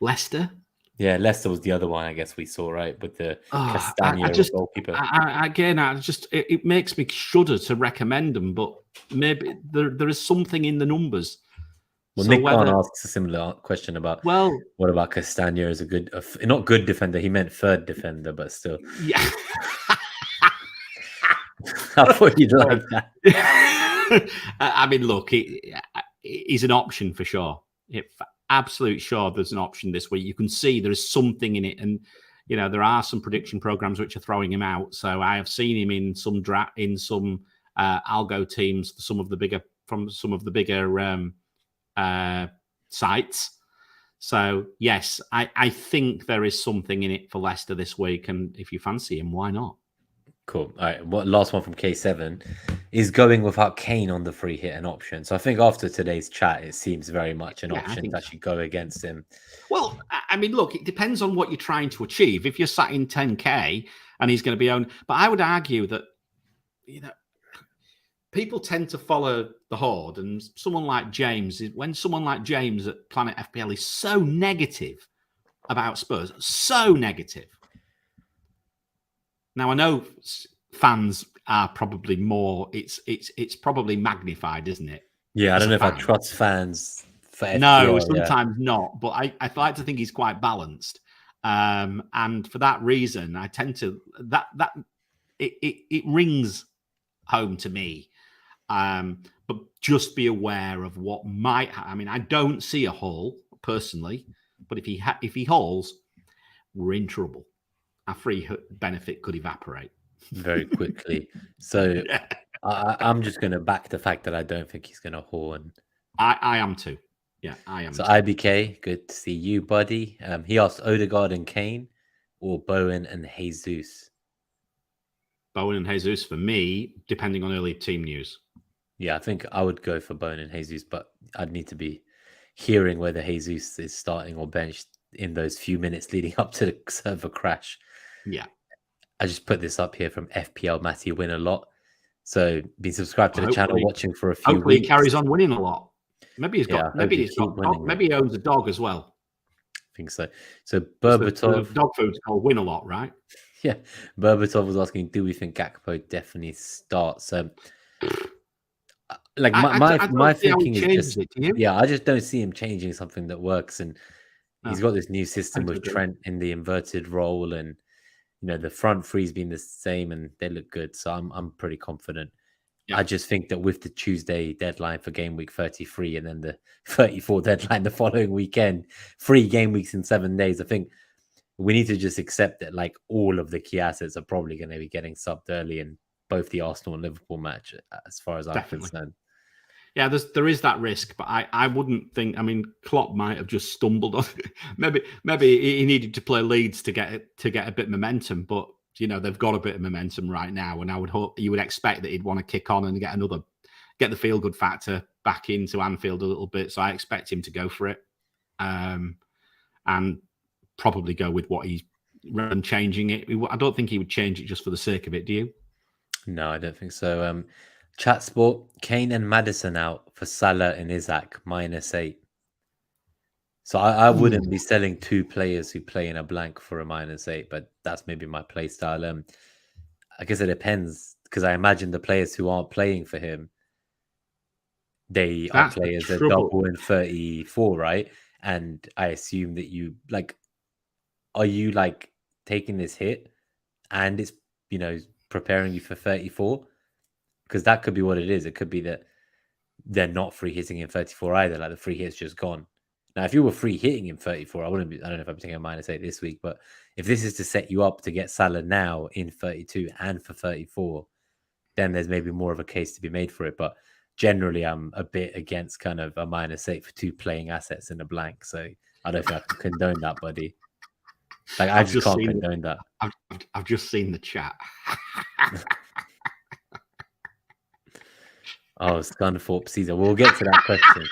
Leicester? Yeah, Leicester was the other one I guess we saw, right? With the Castagna goalkeeper. It makes me shudder to recommend them, but maybe there is something in the numbers. Well, so Nick Khan asks a similar question about, what about Castagna as a good, not good defender? He meant third defender, but still. Yeah. I thought you'd like that. I mean, look, he's an option for sure. Absolute sure there's an option this week. You can see there is something in it. And, you know, there are some prediction programs which are throwing him out. So I have seen him in some algo teams for some of the bigger sites. So yes, I think there is something in it for Leicester this week, and if you fancy him, why not? Cool. All right. Last one from K7 is going without Kane on the free hit an option. So I think after today's chat, it seems very much an option to actually go against him. Well, I mean, look, it depends on what you're trying to achieve. If you're sat in 10K and he's going to be owned, but I would argue that, you know, people tend to follow the horde, and someone like James at Planet FPL is so negative about Spurs, so negative. Now I know fans are probably more. It's probably magnified, isn't it? Yeah, I don't know if I trust fans for FPL. No, sometimes not. But I like to think he's quite balanced, and for that reason, I tend to it rings home to me. But just be aware of what might. I mean, I don't see a haul personally, but if he hauls, we're in trouble. Our free benefit could evaporate very quickly. So yeah. I'm just going to back the fact that I don't think he's going to haul. And I am too. Yeah, I am. So too. IBK, good to see you, buddy. He asked Odegaard and Kane or Bowen and Jesus. Bowen and Jesus for me, depending on early team news. Yeah, I think I would go for Bowen and Jesus, but I'd need to be hearing whether Jesus is starting or benched in those few minutes leading up to the server crash. Yeah. I just put this up here from FPL Matty Win a Lot. So be subscribed to the channel, watching for a few weeks. Hopefully he carries on winning a lot. Maybe he's got maybe he owns a dog as well. I think so. So Berbatov, dog food's called Win a Lot, right? Yeah. Berbatov was asking, do we think Gakpo definitely starts? Like my thinking is just, I just don't see him changing something that works. And he's got this new system with Trent in the inverted role, and you know the front three's been the same, and they look good. So I'm pretty confident. Yeah. I just think that with the Tuesday deadline for game week 33 and then the 34 deadline the following weekend, 3 game weeks in 7 days, I think we need to just accept that like all of the key assets are probably going to be getting subbed early in both the Arsenal and Liverpool match, as far as I'm concerned. Yeah, there is that risk, but I wouldn't think. I mean, Klopp might have just stumbled on. maybe he needed to play Leeds to get a bit of momentum, but you know they've got a bit of momentum right now, and I would hope you would expect that he'd want to kick on and get the feel good factor back into Anfield a little bit. So I expect him to go for it, and probably go with what he's rather than changing it. I don't think he would change it just for the sake of it. Do you? No, I don't think so. Chat Sport, Kane and Maddison out for Salah and Isak, -8. So I wouldn't be selling 2 players who play in a blank for a -8, but that's maybe my play style. I guess it depends, because I imagine the players who aren't playing for him, they are players at double and 34, right? And I assume that you are you like taking this hit and it's, you know, preparing you for 34? Because that could be what it is. It could be that they're not free hitting in 34 either. Like the free hit's just gone. Now, if you were free hitting him 34, I don't know if I'm taking a -8 this week, but if this is to set you up to get Salah now in 32 and for 34, then there's maybe more of a case to be made for it. But generally, I'm a bit against kind of a -8 for 2 playing assets in a blank. So I don't think I can condone that, buddy. Like, I just can't condone that. I've just seen the chat. Oh, Scunthorpe season. We'll get to that question.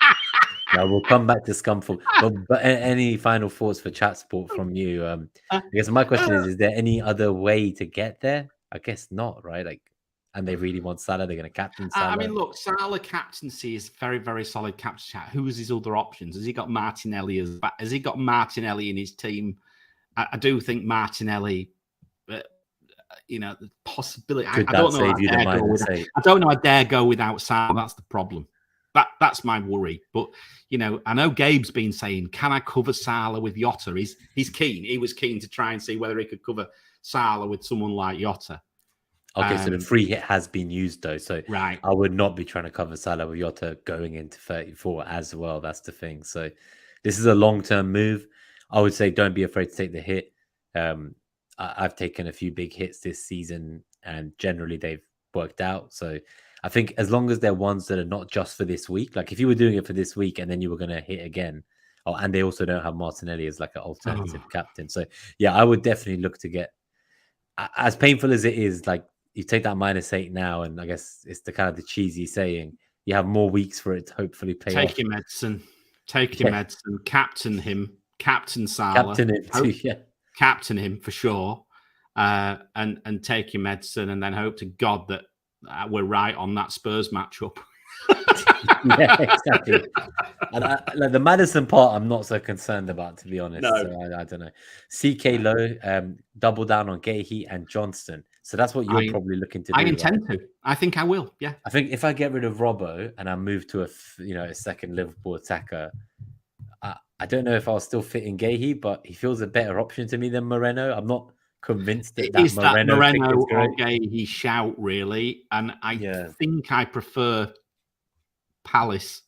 Now we'll come back to Scunthorpe. But any final thoughts for chat sport from you? I guess my question is there any other way to get there? I guess not, right? Like, and they really want Salah. They're going to captain Salah. I mean, look, Salah captaincy is very, very solid captain. Who is his other options? Has he got Martinelli has he got Martinelli in his team? I do think Martinelli, you know, the possibility. I don't know. I don't know. I dare go without Salah. That's the problem. That's my worry. But you know, I know Gabe's been saying, "Can I cover Salah with Jota?" He's keen. He was keen to try and see whether he could cover Salah with someone like Jota. Okay, so the free hit has been used though. So right, I would not be trying to cover Salah with Jota going into 34 as well. That's the thing. So this is a long-term move. I would say don't be afraid to take the hit. I've taken a few big hits this season and generally they've worked out. So I think as long as they're ones that are not just for this week, like if you were doing it for this week and then you were going to hit again, and they also don't have Martinelli as like an alternative captain. So yeah, I would definitely look to get, as painful as it is, like you take that -8 now, and I guess it's the kind of the cheesy saying, you have more weeks for it to hopefully pay off. Take your medicine. Take your medicine. Captain him. Captain Salah. Captain him too, yeah. Captain him for sure. And take your medicine and then hope to God that we're right on that Spurs matchup. Yeah, exactly. And like the Madison part, I'm not so concerned about, to be honest. No. So I don't know. CK Low, double down on Gahey and Johnston. So that's what you're probably looking to do. I intend to. I think I will. Yeah. I think if I get rid of Robbo and I move to a second Liverpool attacker, I don't know if I'll still fit in Gahey, but he feels a better option to me than Moreno. I'm not convinced that Moreno or Gahey shout really, and I think I prefer Palace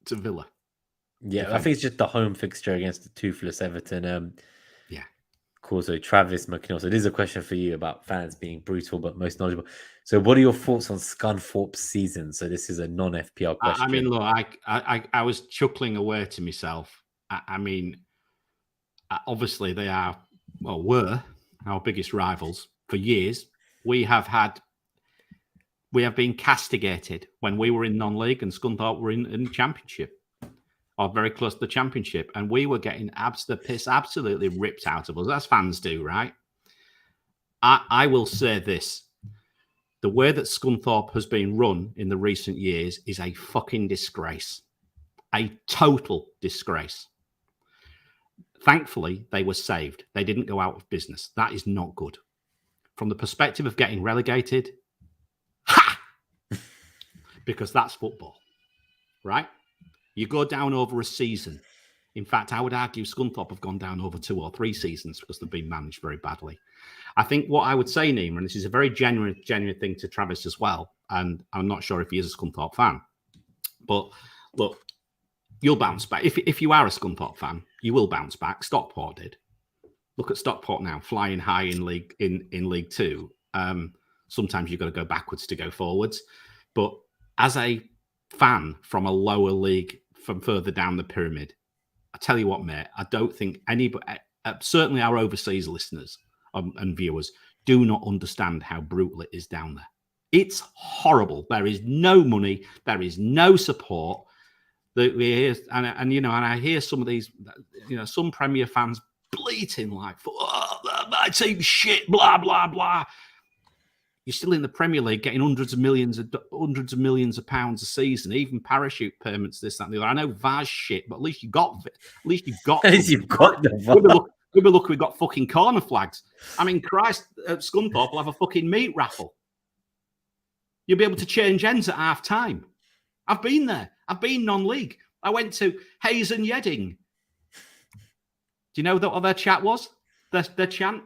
to Villa. Yeah, I think it's just the home fixture against the toothless Everton. Cool. So Travis McNeil. So this is a question for you about fans being brutal but most knowledgeable. So what are your thoughts on Scunthorpe's season? So this is a non-FPL question. I mean, look, I was chuckling away to myself. I mean, obviously they were our biggest rivals for years. We have been castigated when we were in non-league and Scunthorpe were in championship, or very close to the championship, and we were getting the piss absolutely ripped out of us, as fans do, right? I will say this. The way that Scunthorpe has been run in the recent years is a fucking disgrace. A total disgrace. Thankfully, they were saved. They didn't go out of business. That is not good. From the perspective of getting relegated, because that's football, right? You go down over a season. In fact, I would argue Scunthorpe have gone down over 2 or 3 seasons because they've been managed very badly. I think what I would say, Nima, and this is a very genuine thing to Travis as well, and I'm not sure if he is a Scunthorpe fan, but look, you'll bounce back. If you are a Scunthorpe fan, you will bounce back. Stockport did. Look at Stockport now, flying high in League Two. Sometimes you've got to go backwards to go forwards. But as a fan from a lower league, from further down the pyramid, I tell you what, mate, I don't think anybody, certainly our overseas listeners and viewers, do not understand how brutal it is down there. It's horrible. There is no money. There is no support. And I hear some of these, some Premier fans bleating like, my team's shit, blah, blah, blah. You're still in the Premier League getting hundreds of millions of pounds a season, even parachute payments, this, that, and the other. I know VAR's shit, but at least you got the VAR. We've been lucky we got fucking corner flags. I mean, Christ, Scunthorpe will have a fucking meat raffle. You'll be able to change ends at half time. I've been there. I've been non-league. I went to Hayes and Yedding. Do you know what their chat was? Their chant?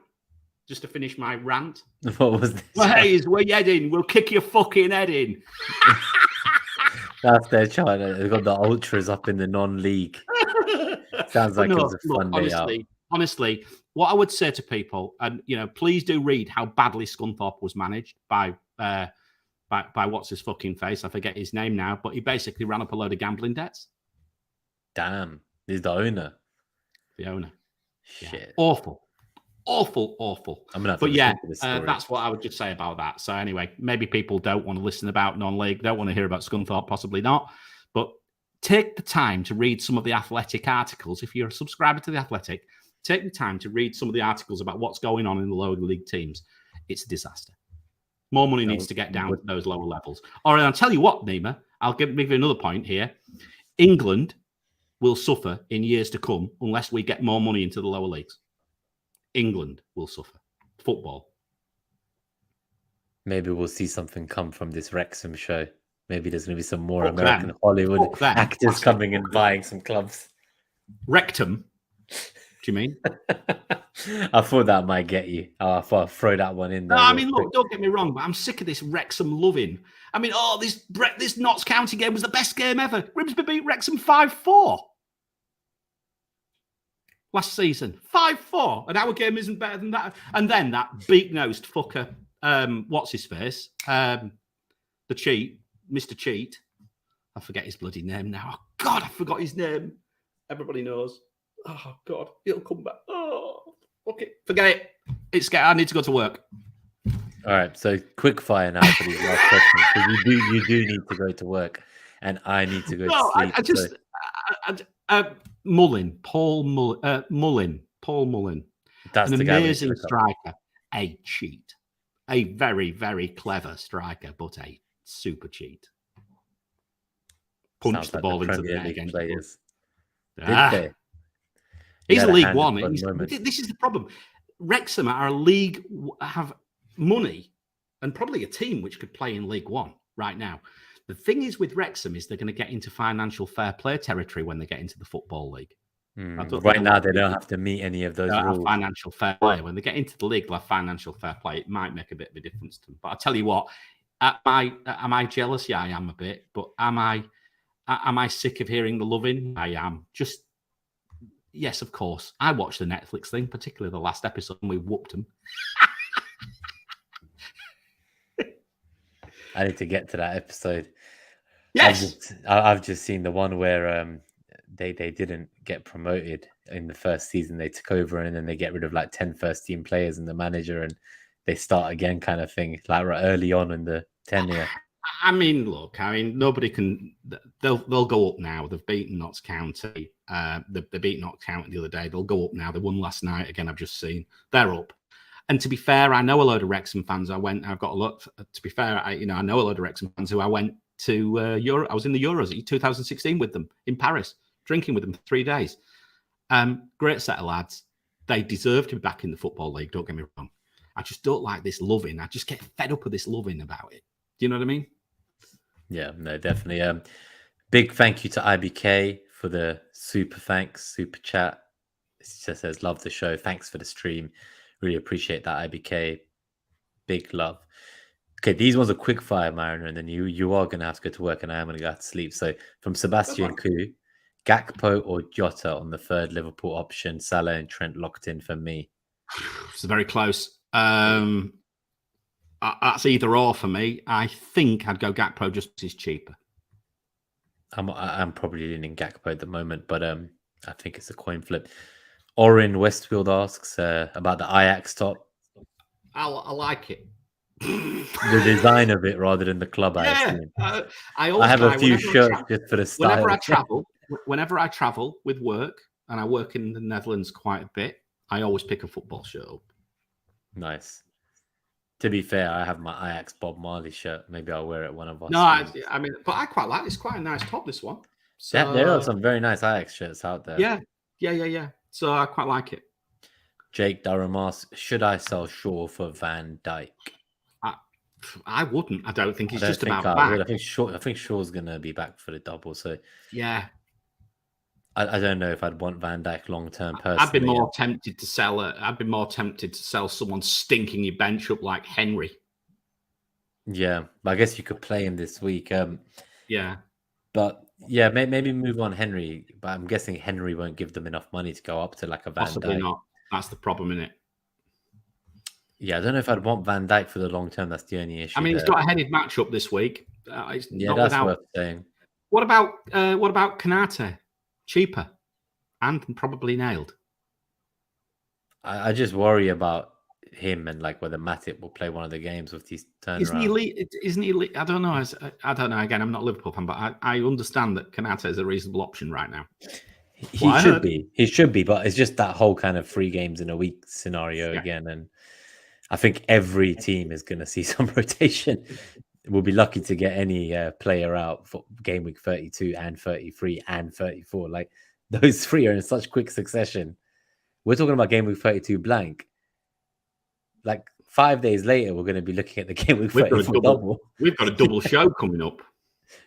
Just to finish my rant. What was this? Well, Hayes, we're Yedding. We'll kick your fucking head in. That's their chant. They've got the ultras up in the non-league. Sounds like it was a look, fun day out. honestly, what I would say to people, and please do read how badly Scunthorpe was managed by what's his fucking face. I forget his name now, but he basically ran up a load of gambling debts. Damn, he's the owner. The owner. Shit. Yeah. Awful. I'm gonna have to listen to this story. That's what I would just say about that. So anyway, maybe people don't want to listen about non-league, don't want to hear about Scunthorpe, possibly not. But take the time to read some of the Athletic articles. If you're a subscriber to the Athletic, take the time to read some of the articles about what's going on in the lower league teams. It's a disaster. More money needs to get down to those lower levels. All right, I'll tell you what, Nima, I'll give you another point here. England will suffer in years to come unless we get more money into the lower leagues. England will suffer. Football. Maybe we'll see something come from this Wrexham show. Maybe there's going to be some more American Hollywood actors coming and buying some clubs. Rectum? Do you mean? I thought that might get you. I thought I'd throw that one in there. No, I mean, look, don't get me wrong, but I'm sick of this Wrexham loving. I mean, this Notts County game was the best game ever. Grimsby beat Wrexham 5-4 last season. 5-4. And our game isn't better than that. And then that beak-nosed fucker, what's his face? The cheat, Mr. Cheat. I forget his bloody name now. Oh, God, I forgot his name. Everybody knows. Oh, God, it'll come back. Oh, okay, forget it. I need to go to work. All right, so quick fire now for these last questions, because you do need to go to work, and I need to go to sleep. Paul Mullin. That's an the guy amazing striker, a cheat, a very, very clever striker, but a super cheat. Punch the ball into the net against players. He's a League One. This is the problem. Wrexham are a league, have money and probably a team which could play in League One right now. The thing is with Wrexham is they're going to get into financial fair play territory when they get into the Football League. Right now, they don't have to meet any of those rules. Financial fair play. When they get into the league, they'll have financial fair play. It might make a bit of a difference to them. But I tell you what, am I jealous? Yeah, I am a bit. But am I sick of hearing the loving? I am. Yes, of course. I watched the Netflix thing, particularly the last episode, and we whooped them. I need to get to that episode. Yes, I've just seen the one where they didn't get promoted in the first season. They took over and then they get rid of like 10 first team players and the manager, and they start again, kind of thing, like right early on in the tenure. I mean, look, nobody can. They'll go up now. They've beaten Notts County. They beat Notts County the other day. They'll go up now. They won last night again. I've just seen they're up. And to be fair, I know a load of Wrexham fans. I've got a lot. To be fair, I know a load of Wrexham fans who I went to Euro. I was in the Euros 2016 with them in Paris, drinking with them for 3 days. Great set of lads. They deserve to be back in the Football League. Don't get me wrong. I just don't like this loving. I just get fed up with this loving about it. Do you know what I mean? Yeah, no, definitely. Big thank you to IBK for the super chat. It just says, love the show. Thanks for the stream. Really appreciate that, IBK. Big love. Okay, these ones are quick fire, Mariner, and then you are going to have to go to work, and I am going to go to sleep. So from Sebastian Koo, Gakpo or Jota on the third Liverpool option, Salah and Trent locked in for me. It's very close. That's either or for me. I think I'd go Gakpo just because he's cheaper. I'm probably leaning Gakpo at the moment, but I think it's a coin flip. Orin Westfield asks about the Ajax top. I like it. The design of it rather than the club. Yeah, I have a few shirts just for the style. Whenever I travel with work, and I work in the Netherlands quite a bit, I always pick a football shirt up. Nice. To be fair, I have my Ajax Bob Marley shirt. Maybe I'll wear it one of us. No, I mean, but I quite like it. It's quite a nice top, this one. So, there are some very nice Ajax shirts out there. Yeah. So I quite like it. Jake Durham asks, should I sell Shaw for Van Dijk? I wouldn't. I don't think he's just about back. I think Shaw's going to be back for the double. So yeah. I don't know if I'd want Van Dijk long term personally. I'd be more tempted to sell I'd be more tempted to sell someone stinking your bench up like Henry. Yeah, but I guess you could play him this week. Yeah, But yeah, maybe move on Henry. But I'm guessing Henry won't give them enough money to go up to like a Van Possibly Dijk. not. That's the problem, isn't it? Yeah, I don't know if I'd want Van Dijk for the long term. That's the only issue. I mean, he's there. got a headed matchup this week. It's Yeah, not that's without. worth saying. What about Konate? Cheaper and probably nailed. I just worry about him and like whether Matip will play one of the games with these turnarounds. Isn't he? I don't know. I don't know. Again, I'm not a Liverpool fan, but I understand that Konate is a reasonable option right now. He should be. He should be, but it's just that whole kind of 3 games in a week scenario again. And I think every team is going to see some rotation. We'll be lucky to get any player out for game week 32 and 33 and 34. Like those 3 are in such quick succession. We're talking about game week 32 blank. Like 5 days later, we're going to be looking at the game week 34 double. We've got a double show coming up.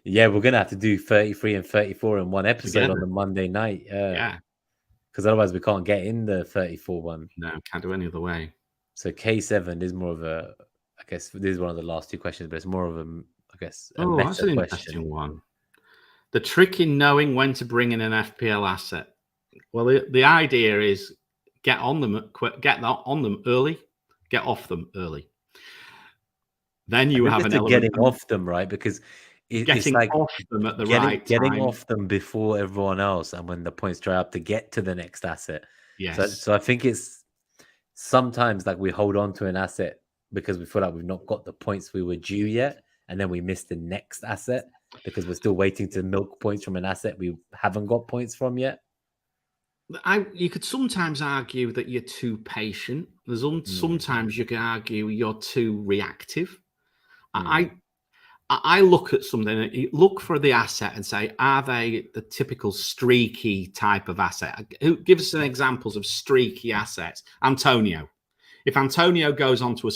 Yeah, we're going to have to do 33 and 34 in one episode together on the Monday night. Yeah. Because otherwise we can't get in the 34 one. No, can't do any other way. So K7 is more of a, I guess this is one of the last 2 questions, but it's more of a, I guess, a meta that's an interesting one. The trick in knowing when to bring in an FPL asset. Well, the idea is get on them early, get off them early. Then you have an element getting off them, right? Because it's like off them at the right time. Getting off them before everyone else, and when the points dry up to get to the next asset. Yes. So I think it's sometimes like we hold on to an asset because we feel like we've not got the points we were due yet, and then we miss the next asset because we're still waiting to milk points from an asset we haven't got points from yet. You could sometimes argue that you're too patient. Sometimes you can argue you're too reactive. I look at something, look for the asset and say, are they the typical streaky type of asset? Give us some examples of streaky assets. Antonio. If Antonio goes on to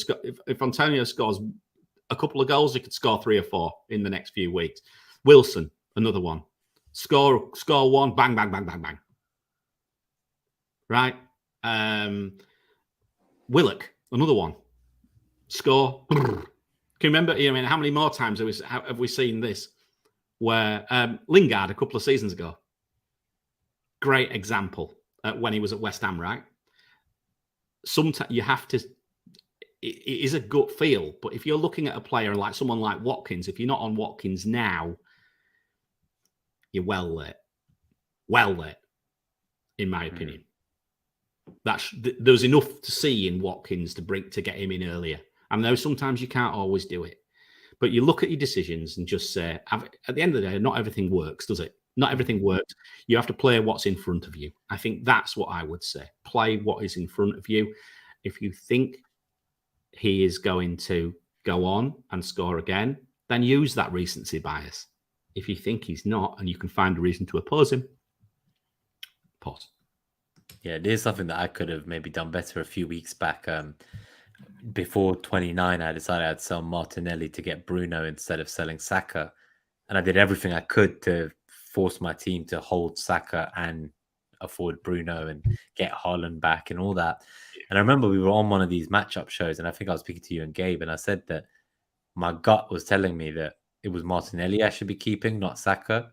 if Antonio scores a couple of goals, he could score 3 or 4 in the next few weeks. Wilson, another one. Score 1, bang, bang, bang, bang, bang. Right? Willock, another one. Score. Can you remember? I mean, how many more times have we seen this? Where Lingard a couple of seasons ago, great example when he was at West Ham, right? Sometimes you have to. It is a gut feel, but if you're looking at a player like someone like Watkins, if you're not on Watkins now, you're well late. Well late, in my opinion. There's enough to see in Watkins to get him in earlier. I know sometimes you can't always do it, but you look at your decisions and just say, at the end of the day, not everything works, does it? Not everything works. You have to play what's in front of you. I think that's what I would say. Play what is in front of you. If you think he is going to go on and score again, then use that recency bias. If you think he's not and you can find a reason to oppose him, pause. Yeah, it is something that I could have maybe done better a few weeks back. Before 29, I decided I'd sell Martinelli to get Bruno instead of selling Saka. And I did everything I could to force my team to hold Saka and afford Bruno and get Haaland back and all that. And I remember we were on one of these matchup shows, and I think I was speaking to you and Gabe, and I said that my gut was telling me that it was Martinelli I should be keeping, not Saka.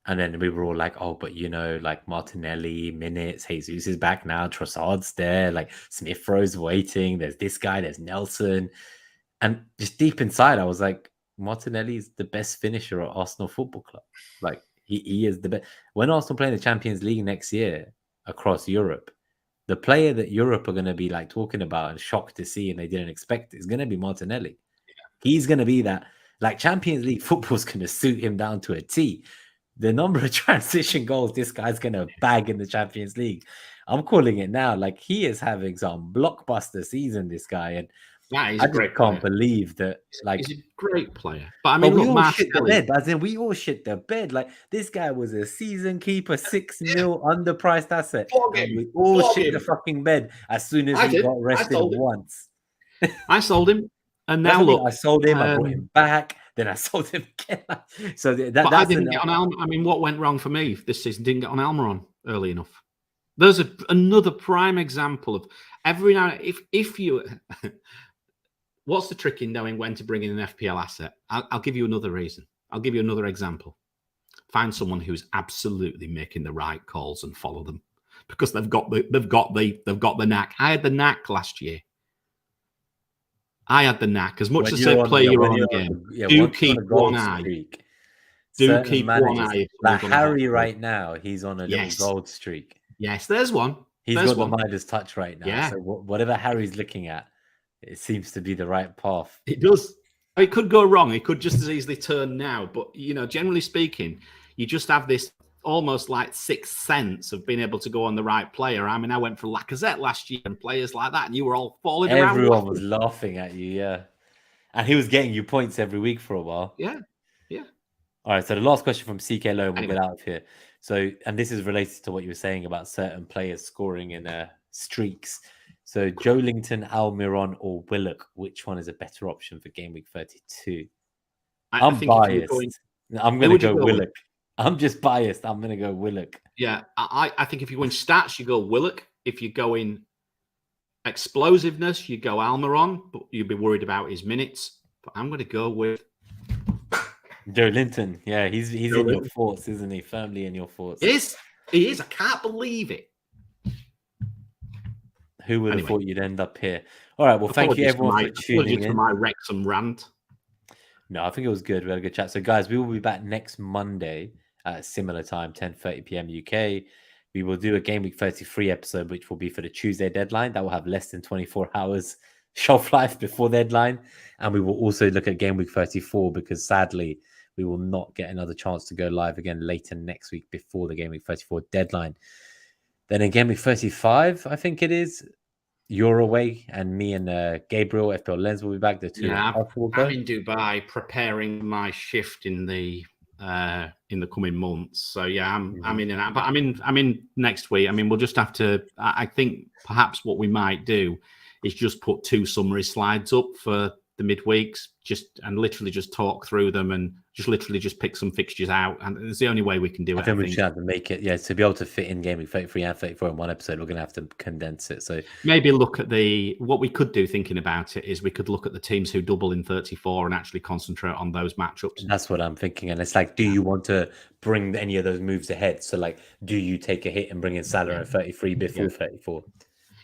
And then we were all like, oh, but like Martinelli, minutes, Jesus is back now, Trossard's there, like Smith Rowe's waiting, there's this guy, there's Nelson. And just deep inside, I was like, Martinelli is the best finisher at Arsenal Football Club. Like, he is the best. When Arsenal play in the Champions League next year across Europe, the player that Europe are going to be like talking about and shocked to see and they didn't expect is going to be Martinelli. He's going to be that. Like, Champions League football's going to suit him down to a T. The number of transition goals this guy's going to bag in the Champions League, I'm calling it now. Like, he is having some blockbuster season, this guy. And he's I just can't believe that. Like, he's a great player. But I mean, we all shit the bed. As in, we all shit the bed. Like, this guy was a season keeper, 6 mil underpriced asset. And we all shit the fucking bed as soon as he got rested once. I sold him. And now look, I sold him. I brought him back. Then I sold him again. So that's I didn't get on Alma. I mean, what went wrong for me this season? Didn't get on Almiron early enough. There's another prime example of every now. If you, what's the trick in knowing when to bring in an FPL asset? I'll give you another reason. I'll give you another example. Find someone who's absolutely making the right calls and follow them because they've got the knack. I had the knack last year. I had the knack. As much as I play your own game, do keep one eye. Do keep one eye. Like Harry right now, he's on a little gold streak. Yes, there's one. He's got the Midas touch right now. Yeah. So whatever Harry's looking at, it seems to be the right path. It does. It could go wrong. It could just as easily turn now. But, generally speaking, you just have this almost like sixth sense of being able to go on the right player. I mean, I went for Lacazette last year and players like that, and you were all falling around. Everyone was laughing at you, yeah. And he was getting you points every week for a while. Yeah. All right, so the last question from CK Low, we'll get out of here. So, and this is related to what you were saying about certain players scoring in streaks. So, Joelinton, Almiron, or Willock, which one is a better option for Game Week 32? I'm biased. I'm going to go Willock. I'm just biased. I'm going to go Willock. Yeah, I think if you go in stats, you go Willock. If you go in explosiveness, you go Almiron, but you'd be worried about his minutes. But I'm going to go with Joelinton. Yeah, he's in your thoughts, isn't he? Firmly in your thoughts. He is. I can't believe it. Who would have thought you'd end up here? All right. Well, thank you everyone for tuning in. For my Wrexham rant. No, I think it was good. We had a good chat. So, guys, we will be back next Monday at a similar time, 10:30 p.m. UK. We will do a Game Week 33 episode, which will be for the Tuesday deadline. That will have less than 24 hours shelf life before deadline. And we will also look at Game Week 34 because, sadly, we will not get another chance to go live again later next week before the Game Week 34 deadline. Then in Game Week 35, I think it is, you're away, and me and Gabriel, FPL Lens, will be back. The two. Yeah, I'm in Dubai preparing my shift in the coming months. So yeah, I'm in and out, but I'm in next week. I mean, we'll just have to. I think perhaps what we might do is just put 2 summary slides up for the midweeks, and literally just talk through them and just pick some fixtures out. And it's the only way we can do it. I think we should have to make it, to be able to fit in Game Week 33 and 34 in one episode, we're going to have to condense it. So maybe look at what we could do thinking about it is we could look at the teams who double in 34 and actually concentrate on those matchups. That's what I'm thinking. And it's like, do you want to bring any of those moves ahead? So like, do you take a hit and bring in Salah at 33 before 34?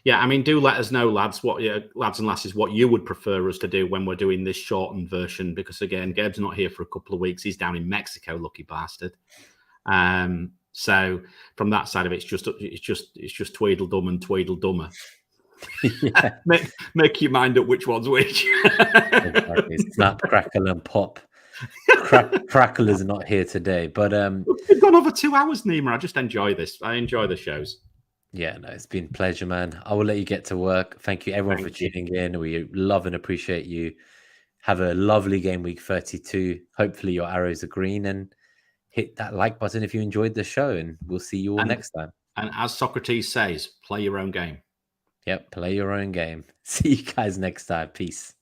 Yeah, I mean, do let us know, lads, lads and lasses, what you would prefer us to do when we're doing this shortened version. Because again, Gabe's not here for a couple of weeks; he's down in Mexico, lucky bastard. So from that side of it, it's just Tweedledum and Tweedledummer. Yeah. make your mind up which one's which. Exactly. Snap, crackle, and pop. Crackle is not here today, but we've gone over 2 hours, Nima. I just enjoy this. I enjoy the shows. Yeah, no, it's been a pleasure, man. I will let you get to work. Thank you, everyone, for tuning in. We love and appreciate you. Have a lovely Game Week 32. Hopefully your arrows are green, and hit that like button if you enjoyed the show, and we'll see you all next time. And as Socrates says, play your own game. Yep, play your own game. See you guys next time. Peace.